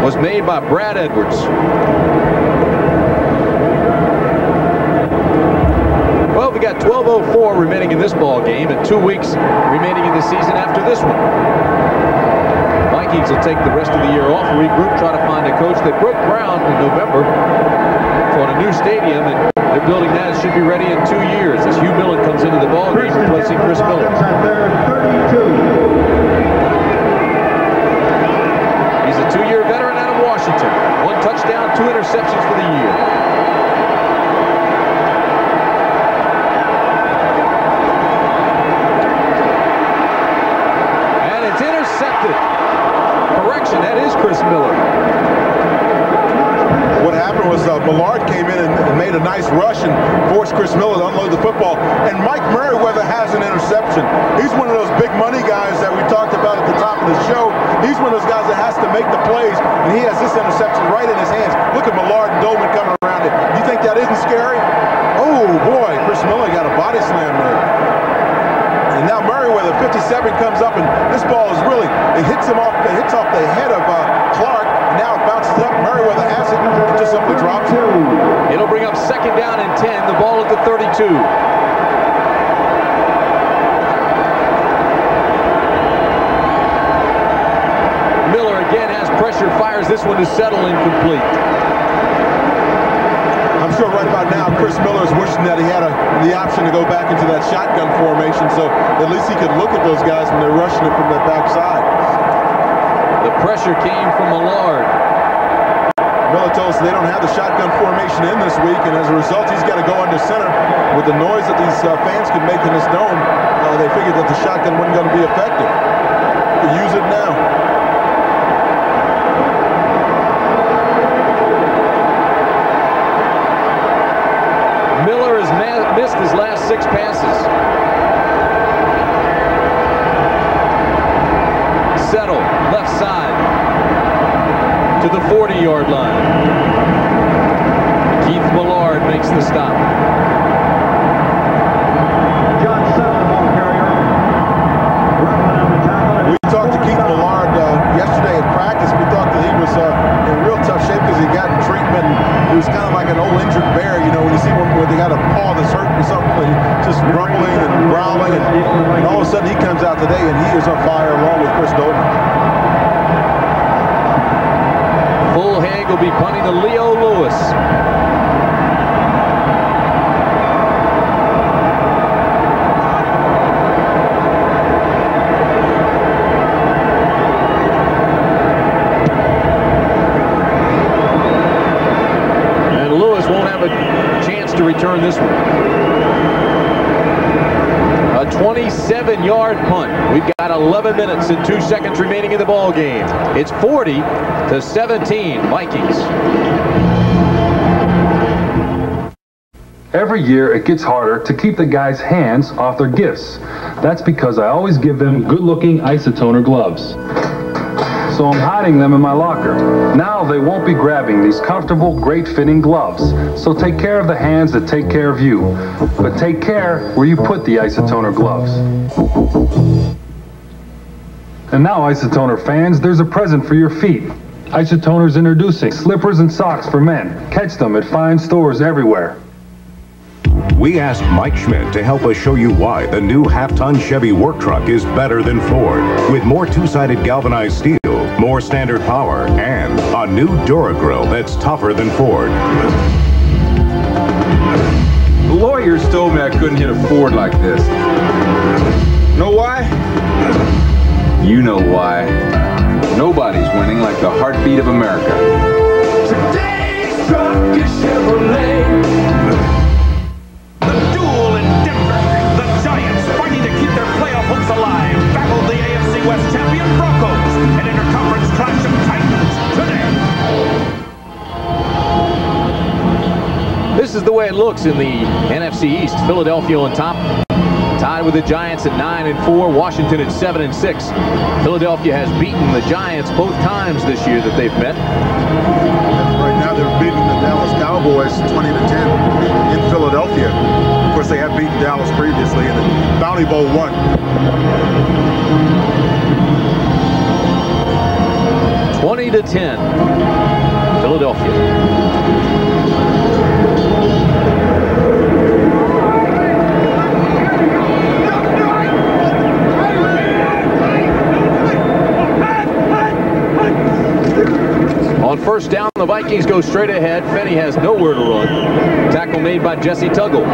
was made by Brad Edwards. Well, we got 12:04 remaining in this ball game and 2 weeks remaining in the season after this one. Vikings will take the rest of the year off, regroup, try to find a coach. They broke ground in November for a new stadium, and they're building that. It should be ready in 2 years as Hugh Millen comes into the ball game, replacing Chris Miller. He's a 2-year veteran out of Washington. 1 touchdown, 2 interceptions for the year. And it's intercepted. Correction, nice rush and forced Chris Miller to unload the football. And Mike Merriweather has an interception. He's one of those big money guys that we talked about at the top of the show. He's one of those guys that has to make the plays, and he has this interception right in his hands. Look at Millard and Dolman coming around it. You think that isn't scary? Oh boy, Chris Miller got a body slam there. And now Merriweather, 57, comes up, and this ball is really, it hits off the head of Clark, and now it bounces up. Merriweather has it, and just simply drops it. It'll bring up 2nd down and 10, the ball at the 32. Miller again has pressure, fires this one to settle, incomplete. I'm sure right about now Chris Miller is wishing that he had the option to go back into that shotgun formation, so at least he could look at those guys when they're rushing it from that backside. The pressure came from Millard. Miller told us they don't have the shotgun formation in this week, and as a result he's got to go under center. With the noise that these fans could make in this dome, they figured that the shotgun wasn't going to be effective. You can use it now. Miller has missed his last 6 passes. Settle, left side, to the 40-yard line. Keith Millard makes the stop. John Settle, ball carrier. On the tackle. We talked to Keith Millard yesterday at practice. We thought that he was in real tough shape because he got in treatment. He was kind of like an old injured bear, you know, when you see one where they got a paw that's hurting or something, just rumbling and growling, and all of a sudden he comes out today and he is on fire along with Chris Dolman. Full Haig will be punting to Leo Lewis. To return this one. A 27-yard punt. We've got 11 minutes and 2 seconds remaining in the ball game. It's 40-17 Vikings. Every year it gets harder to keep the guys' hands off their gifts. That's because I always give them good-looking isotoner gloves. So I'm hiding them in my locker. Now they won't be grabbing these comfortable, great-fitting gloves. So take care of the hands that take care of you. But take care where you put the isotoner gloves. And now, Isotoner fans, there's a present for your feet. Isotoner's introducing slippers and socks for men. Catch them at fine stores everywhere. We asked Mike Schmidt to help us show you why the new half-ton Chevy work truck is better than Ford. With more two-sided galvanized steel, more standard power, and a new Duragrill that's tougher than Ford. The lawyers told me I couldn't hit a Ford like this. Know why? You know why. Nobody's winning like the heartbeat of America. Today's truck is Chevrolet. Alive, battled the AFC West champion Broncos, an interconference clash of titans today. This is the way it looks in the NFC East. Philadelphia on top, tied with the Giants at 9-4, Washington at 7-6. Philadelphia has beaten the Giants both times this year that they've met. Right now they're beating the Dallas Cowboys 20-10 in Philadelphia. Of course, they have beaten Dallas previously in the Bounty Bowl 1. 20-10, Philadelphia. On first down, the Vikings go straight ahead. Fenny has nowhere to run. Tackle made by Jesse Tuggle.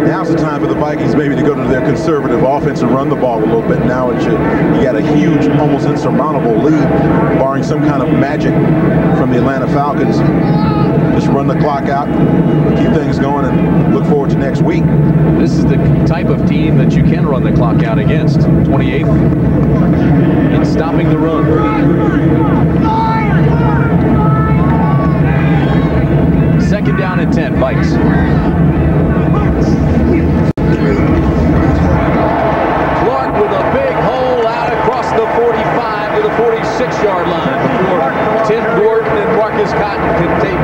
Now's the time for the Vikings maybe to go to their conservative offense and run the ball a little bit. Now you got a huge, almost insurmountable lead, barring some kind of magic from the Atlanta Falcons. just run the clock out, keep things going, and look forward to next week. This is the type of team that you can run the clock out against. 28th in stopping the run. Second down and 10, Vikes. Clark with a big hole out across the 45 to the 46-yard line before Tim Gordon and Marcus Cotton can take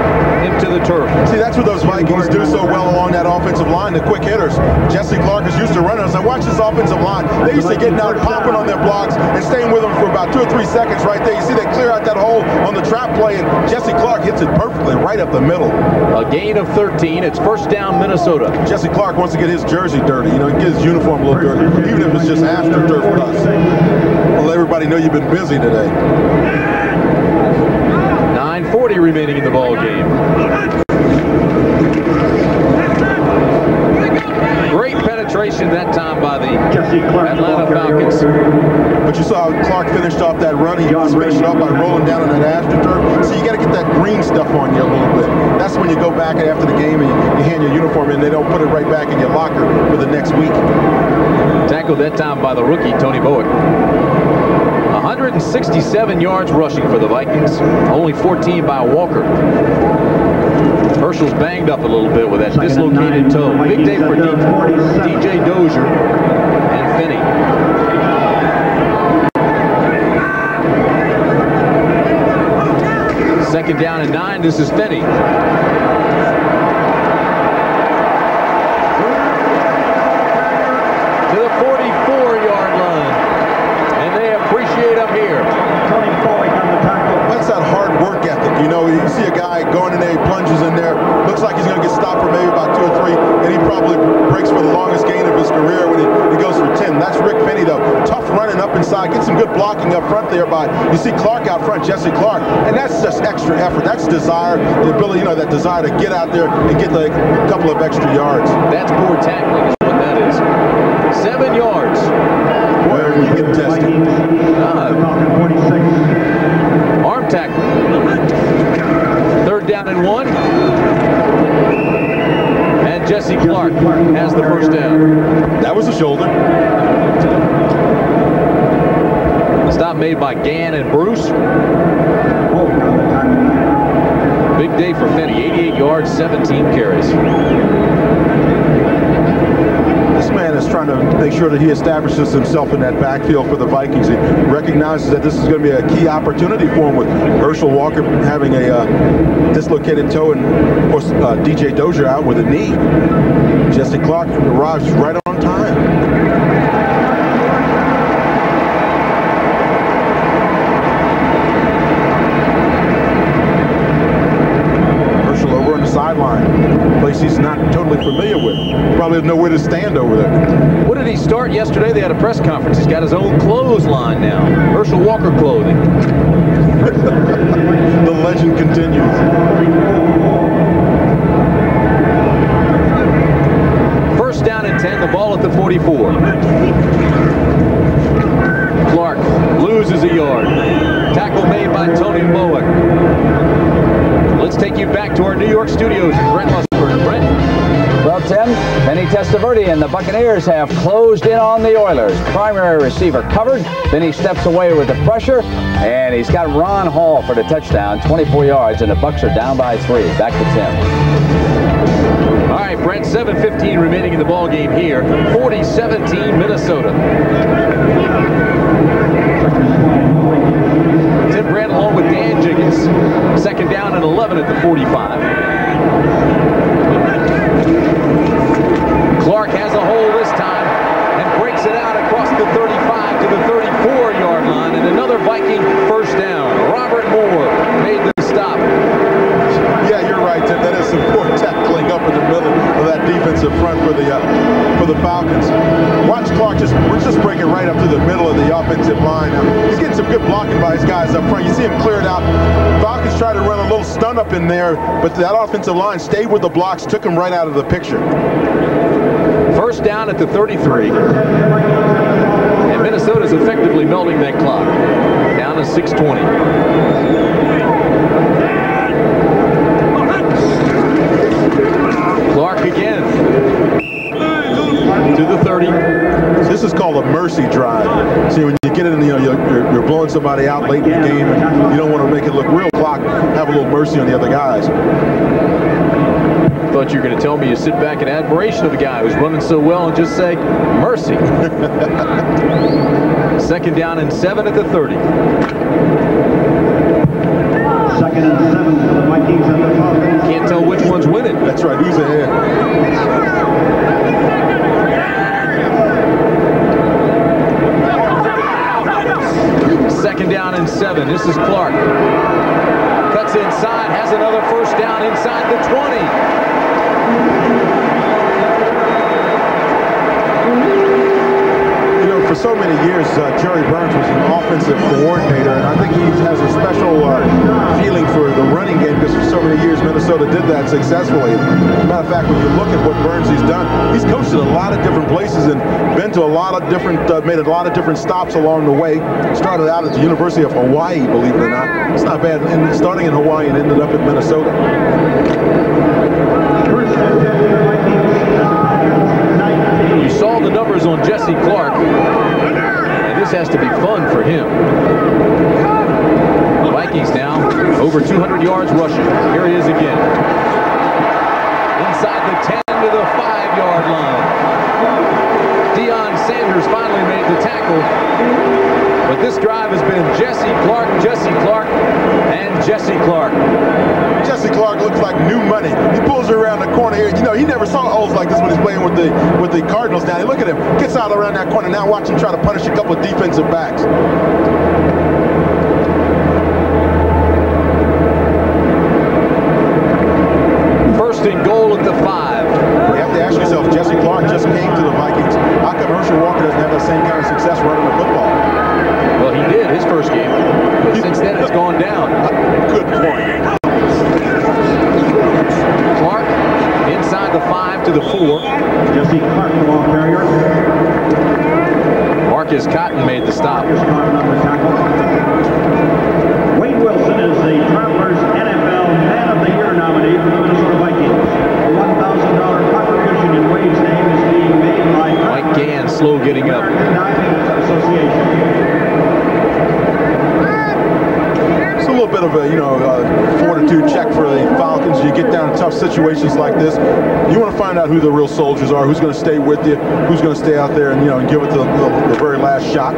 him to the turf. See, that's what those Vikings do so well along that offensive line, the quick hitters. Jesse Clark is used to running. As I watch this offensive line, they used to get down, popping on their blocks, and staying with them for about 2 or 3 seconds right there. You see they clear out that hole on the trap play, and Jesse Clark hits it perfectly right up the middle. A gain of 13. It's first down, Minnesota. Jesse Clark wants to get his jersey dirty, get his uniform a little dirty, even if it's just AstroTurf dust. Let everybody know you've been busy today. 9:40 remaining in the ball game. Great penetration that time by the Atlanta Falcons. But you saw how Clark finished off that run. He finished it off by rolling down on that AstroTurf. So you got to get that green stuff on you a little bit. That's when you go back after the game and you hand your uniform in. They don't put it right back in your locker for the next week. Tackled that time by the rookie, Tony Bowick. 167 yards rushing for the Vikings. Only 14 by Walker. Herschel's banged up a little bit with that dislocated toe. Big day for DJ Dozier and Finney. Second down and 9. This is Finney. To the 44-yard line. And they appreciate him here. That's that hard work ethic. You see a guy going in there, he plunges in there, looks like he's going to get stopped for maybe about 2 or 3, and he probably breaks for the longest gain of his career when he goes for 10. That's Rick Finney, though. Tough running up inside, get some good blocking up front there by, you see Clark out front, Jesse Clark, and that's just extra effort. That's desire, the ability, that desire to get out there and get a couple of extra yards. That's poor tackling is what that is. 7 yards. Boy, you get tested. Arm tackle. Third down and 1. And Jesse Clark has the first down. That was a shoulder. Stop made by Gann and Bruce. Big day for Finney. 88 yards, 17 carries. This man is trying to make sure that he establishes himself in that backfield for the Vikings. He recognizes that this is going to be a key opportunity for him with Herschel Walker having a dislocated toe and, of course, DJ Dozier out with a knee. Jesse Clark arrives right on time. Sideline, place he's not totally familiar with. Probably has nowhere to stand over there. What did he start yesterday? They had a press conference. He's got his own clothesline now. Herschel Walker clothing. The legend continues. First down and 10, the ball at the 44. Clark loses a yard. Tackle made by Tony Bowick. Let's take you back to our New York studios. Brent Musburger. Brent? Well, Tim, Vinny Testaverde and the Buccaneers have closed in on the Oilers. Primary receiver covered. Vinny steps away with the pressure, and he's got Ron Hall for the touchdown, 24 yards, and the Bucs are down by 3. Back to Tim. All right, Brent, 7:15 remaining in the ball game here. 40-17 Minnesota. Tim Brand along with Dan Jiggins. Second down and 11 at the 45. Clark has a hole this time and breaks it out across the 35 to the 34-yard line, and another Viking first down. Robert Moore made the stop. Yeah, you're right, Tim. That is some poor tackling up in the middle of that defensive front for the Falcons. Watch Clark we're just breaking right up to the middle of the offensive line. Now, he's getting some good blocking by his guys up front. You see him cleared out. Falcons tried to run a little stun up in there, but that offensive line stayed with the blocks, took him right out of the picture. First down at the 33. And Minnesota's effectively melting that clock. Down to 6:20. mercy drive. See, when you get in, you're blowing somebody out late in the game, and you don't want to make it look real clock. Have a little mercy on the other guys. Thought you were going to tell me you sit back in admiration of the guy who's running so well and just say, mercy. 2nd down and 7 at the 30. 2nd and 7 for the Vikings and the Falcons. Can't tell which one's winning. That's right. Who's ahead? 2nd down and 7. This is Clark. Cuts inside, has another 1st down inside the 20. For so many years, Jerry Burns was an offensive coordinator, and I think he has a special feeling for the running game because for so many years Minnesota did that successfully. As a matter of fact, when you look at what Burns has done, he's coached at a lot of different places and been to a lot of different, made a lot of different stops along the way. Started out at the University of Hawaii, believe it or not. It's not bad. And starting in Hawaii and ended up at Minnesota. You saw the numbers on Jesse Clark, and this has to be fun for him. The Vikings now over 200 yards rushing. Here he is again. Inside the 10 to the 5-yard line. Deion Sanders finally made the tackle. But this drive has been Jesse Clark, and Jesse Clark. Jesse Clark looks like new money. He pulls her around the corner here. He never saw O's like this when he's playing with the Cardinals now. Look at him. Gets out around that corner. Now watch him try to punish a couple of defensive backs. 1st and goal at the 5. You have to ask yourself, Jesse Clark just came to the Vikings. How come Herschel Walker doesn't have that same kind of success running the football? Well, he did his first game. But since then, it's gone down. Good point. Clark inside the 5 to the 4. Jesse Clark, the ball carrier. Marcus Cotton made the stop. Wade Wilson is the Travelers NFL Man of the Year nominee for the Minnesota Vikings. A $1,000 contribution in Wade's name is being made by Mike Gann slow getting up. American Diving Association. It's a little bit of a, fortitude check for the Falcons. You get down in tough situations like this. You want to find out who the real soldiers are, who's going to stay with you, who's going to stay out there and, and give it the very last shot.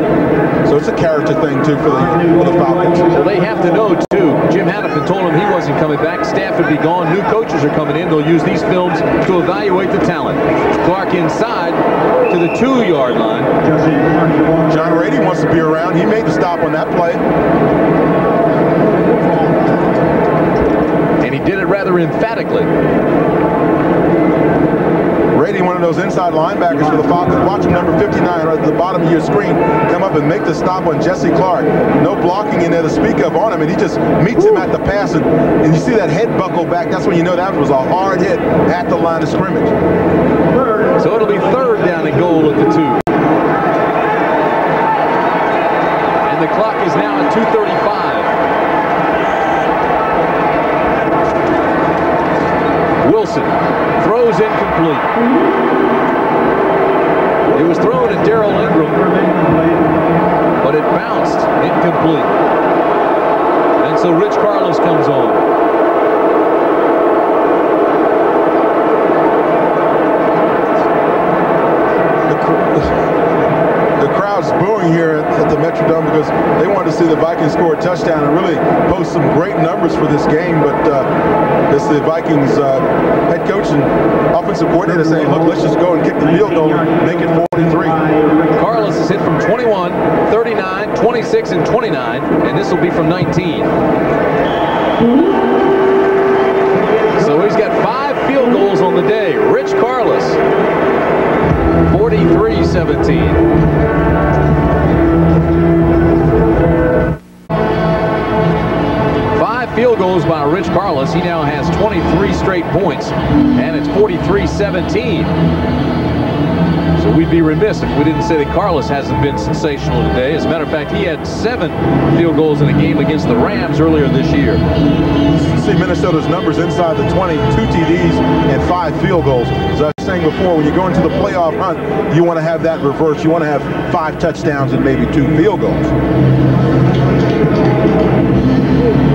So it's a character thing, too, for the Falcons. Well, they have to know, too. Jim Hannafin told him he wasn't coming back. Staff would be gone. New coaches are coming in. They'll use these films to evaluate the talent. Clark inside to the 2-yard line. John Rady wants to be around. He made the stop on that play. And he did it rather emphatically. Rady, one of those inside linebackers for the Falcons. Watch him, number 59, right at the bottom of your screen, come up and make the stop on Jesse Clark. No blocking in there to speak of on him, and he just meets him at the pass. And you see that head buckle back. That's when you know that was a hard hit at the line of scrimmage. So it'll be 3rd down and goal at the 2. And the clock is now at 2:35. Wilson throws incomplete. It was thrown at Darrell Ingram, but it bounced incomplete. And so Rich Carlos comes on. The crowd's booing here at the Metrodome because they wanted to see the Vikings score a touchdown and really post some great numbers for this game, but it's the Vikings head coach and offensive coordinator saying, look, let's just go and kick the field goal, make it 43. Carlos is hit from 21, 39, 26, and 29, and this will be from 19. So he's got 5 field goals on the day. Rich Carlos, 43-17. 5 field goals by Rich Carlos. He now has 23 straight points, and it's 43-17. So we'd be remiss if we didn't say that Carlos hasn't been sensational today. As a matter of fact, he had 7 field goals in a game against the Rams earlier this year. See Minnesota's numbers inside the 20, 2 TDs and 5 field goals. As I was saying before, when you go into the playoff hunt, you want to have that reverse. You want to have 5 touchdowns and maybe 2 field goals.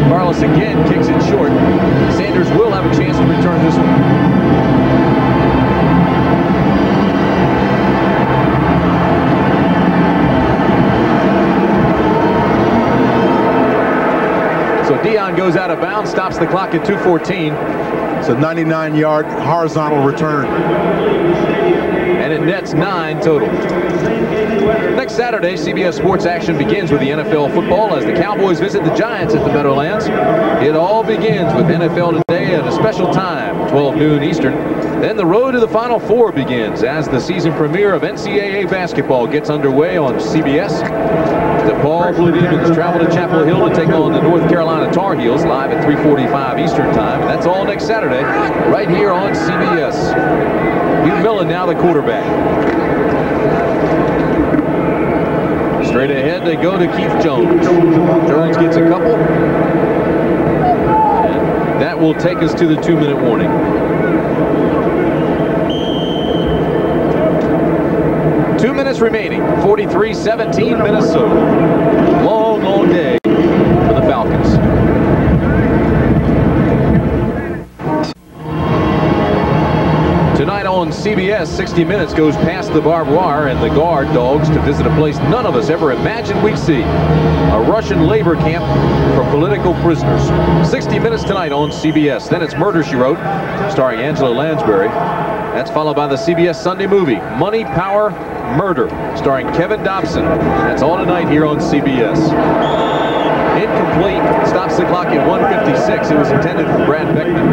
Carlos again kicks it short. Sanders will have a chance to return this one. So Dion goes out of bounds, stops the clock at 2:14. It's a 99-yard horizontal return. And it nets 9 total. Next Saturday, CBS Sports action begins with the NFL football as the Cowboys visit the Giants at the Meadowlands. It all begins with NFL Today at a special time, 12 noon Eastern. Then the road to the Final Four begins as the season premiere of NCAA basketball gets underway on CBS. The Paul Blue Demons travel to Chapel Hill to take on the North Carolina Tar Heels live at 3:45 Eastern Time. That's all next Saturday, right here on CBS. Hugh Millen now the quarterback. Straight ahead they go to Keith Jones. Jones gets a couple. And that will take us to the 2-minute warning. Two minutes remaining. 43-17 Minnesota. Long, long day for the Falcons. Tonight on CBS, 60 Minutes goes past the barbed wire and the guard dogs to visit a place none of us ever imagined we'd see. A Russian labor camp for political prisoners. 60 Minutes tonight on CBS. Then it's Murder, She Wrote, starring Angela Lansbury. That's followed by the CBS Sunday movie, Money, Power, Murder, starring Kevin Dobson. That's all tonight here on CBS. Incomplete, stops the clock at 1:56. It was intended for Brad Beckman.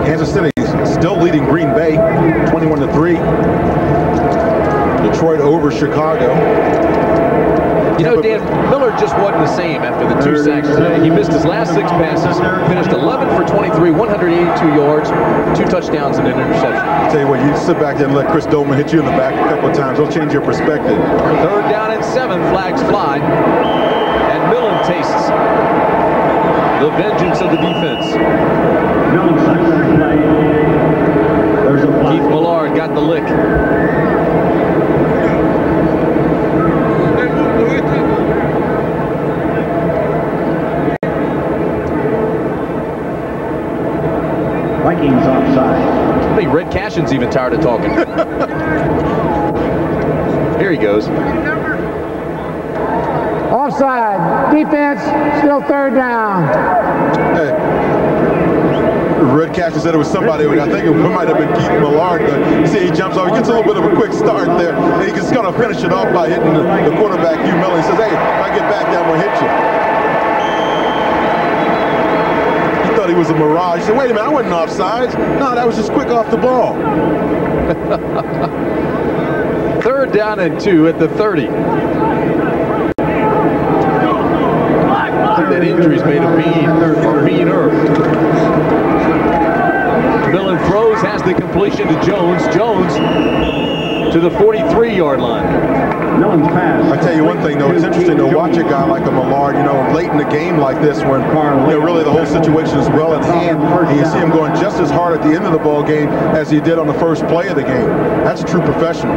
Kansas City still leading Green Bay, 21-3. Detroit over Chicago. You know, Dan, Miller just wasn't the same after the 2 sacks today. He missed his last 6 passes, finished 11 for 23, 182 yards, 2 touchdowns and an interception. I'll tell you what, you sit back there and let Chris Dolman hit you in the back a couple of times. It'll change your perspective. 3rd down and 7, flags fly. And Millen tastes the vengeance of the defense. Keith Millard got the lick. Vikings offside. I think Red Cashin's even tired of talking. Here he goes. Offside. Defense, still 3rd down. Hey. Red Cashin said it was somebody, I think it might have been Keith Millard. You see, he jumps off, he gets a little bit of a quick start there, and he just going to finish it off by hitting the quarterback, Hugh Millen. He says, hey, if I get back there, I'm going to hit you. He thought he was a mirage. He said, wait a minute, I wasn't offsides. No, that was just quick off the ball. 3rd down and 2 at the 30. I think that injury's made him meaner. Millen throws, has the completion to Jones. Jones to the 43-yard line. Millen's pass. I tell you one thing, though, it's interesting to watch a guy like a Millard, late in the game like this when, really the whole situation is well at hand. And you see him going just as hard at the end of the ball game as he did on the first play of the game. That's a true professional.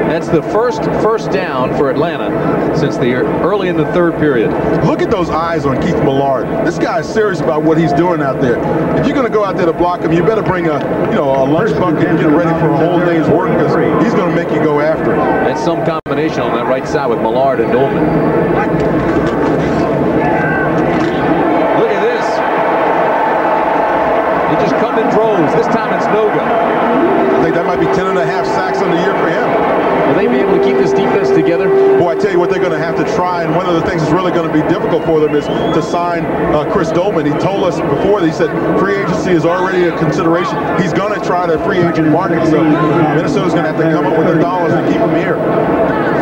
That's the first down for Atlanta since the early in the 3rd period. Look at those eyes on Keith Millard. This guy is serious about what he's doing out there. If you're going to go out there to block him, you better bring a lunch bucket and get ready for a whole day's work because he's going to make you go after it. That's some combination on that right side with Millard and Dolman. Look at this. He just come in droves. This time it's Noga. I think that might be 10.5 sacks on the year for him. Will they be able to keep this defense together? Boy, I tell you what they're going to have to try, and one of the things that's really going to be difficult for them is to sign Chris Dolman. He told us before that he said free agency is already a consideration. He's going to try the free agent market, so Minnesota's going to have to come up with the dollars to keep him here.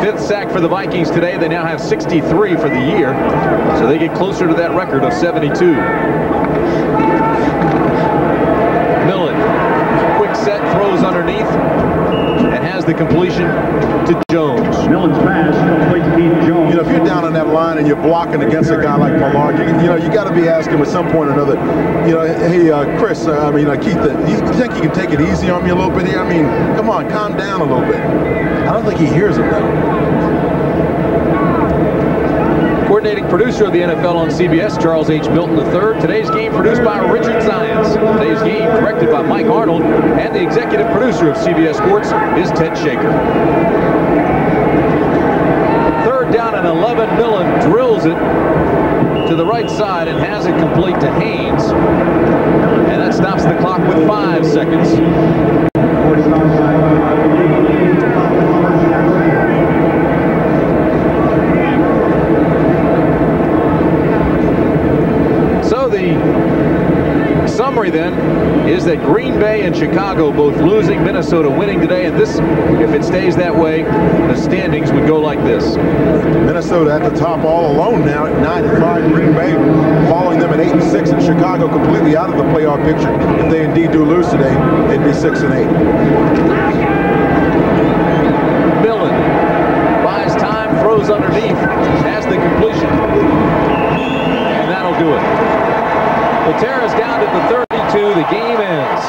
5th sack for the Vikings today. They now have 63 for the year, so they get closer to that record of 72. Millen, quick set, throws underneath, and has the completion to Jones. Millen's pass complete to Keith Jones. You know, if you're down on that line and you're blocking against a guy like Millard, you got to be asking him at some point or another, hey, Chris, Keith, you think you can take it easy on me a little bit here? I mean, come on, calm down a little bit. I don't think he hears him though. Coordinating producer of the NFL on CBS, Charles H. Milton III. Today's game produced by Richard Zions. Today's game directed by Mike Arnold. And the executive producer of CBS Sports is Ted Shaker. 3rd down and 11. Millen drills it to the right side and has it complete to Haynes. And that stops the clock with 5 seconds. So the summary then is that Green Bay and Chicago both losing, Minnesota winning today, and this, if it stays that way, the standings would go like this. Minnesota at the top all alone now at 9-5. Green Bay following them at 8-6, and Chicago completely out of the playoff picture. If they indeed do lose today, they'd be 6-8. Millen buys time, throws underneath, has the completion, and that'll do it. Patera's down to the 32. The game ends.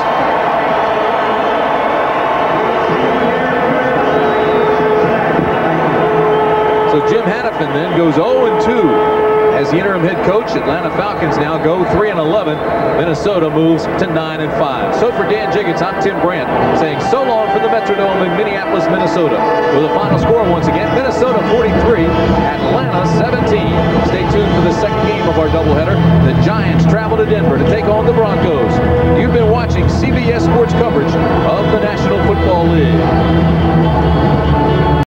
So Jim Hannafin then goes 0-2 as the interim head coach. Atlanta Falcons now go 3-11. Minnesota moves to 9-5. So for Dan Jiggets, I'm Tim Brandt saying so long from the Metrodome in Minneapolis, Minnesota. With a final score once again, Minnesota 43, Atlanta 17. Stay tuned for the second game of our doubleheader. The Giants travel to Denver to take on the Broncos. You've been watching CBS Sports coverage of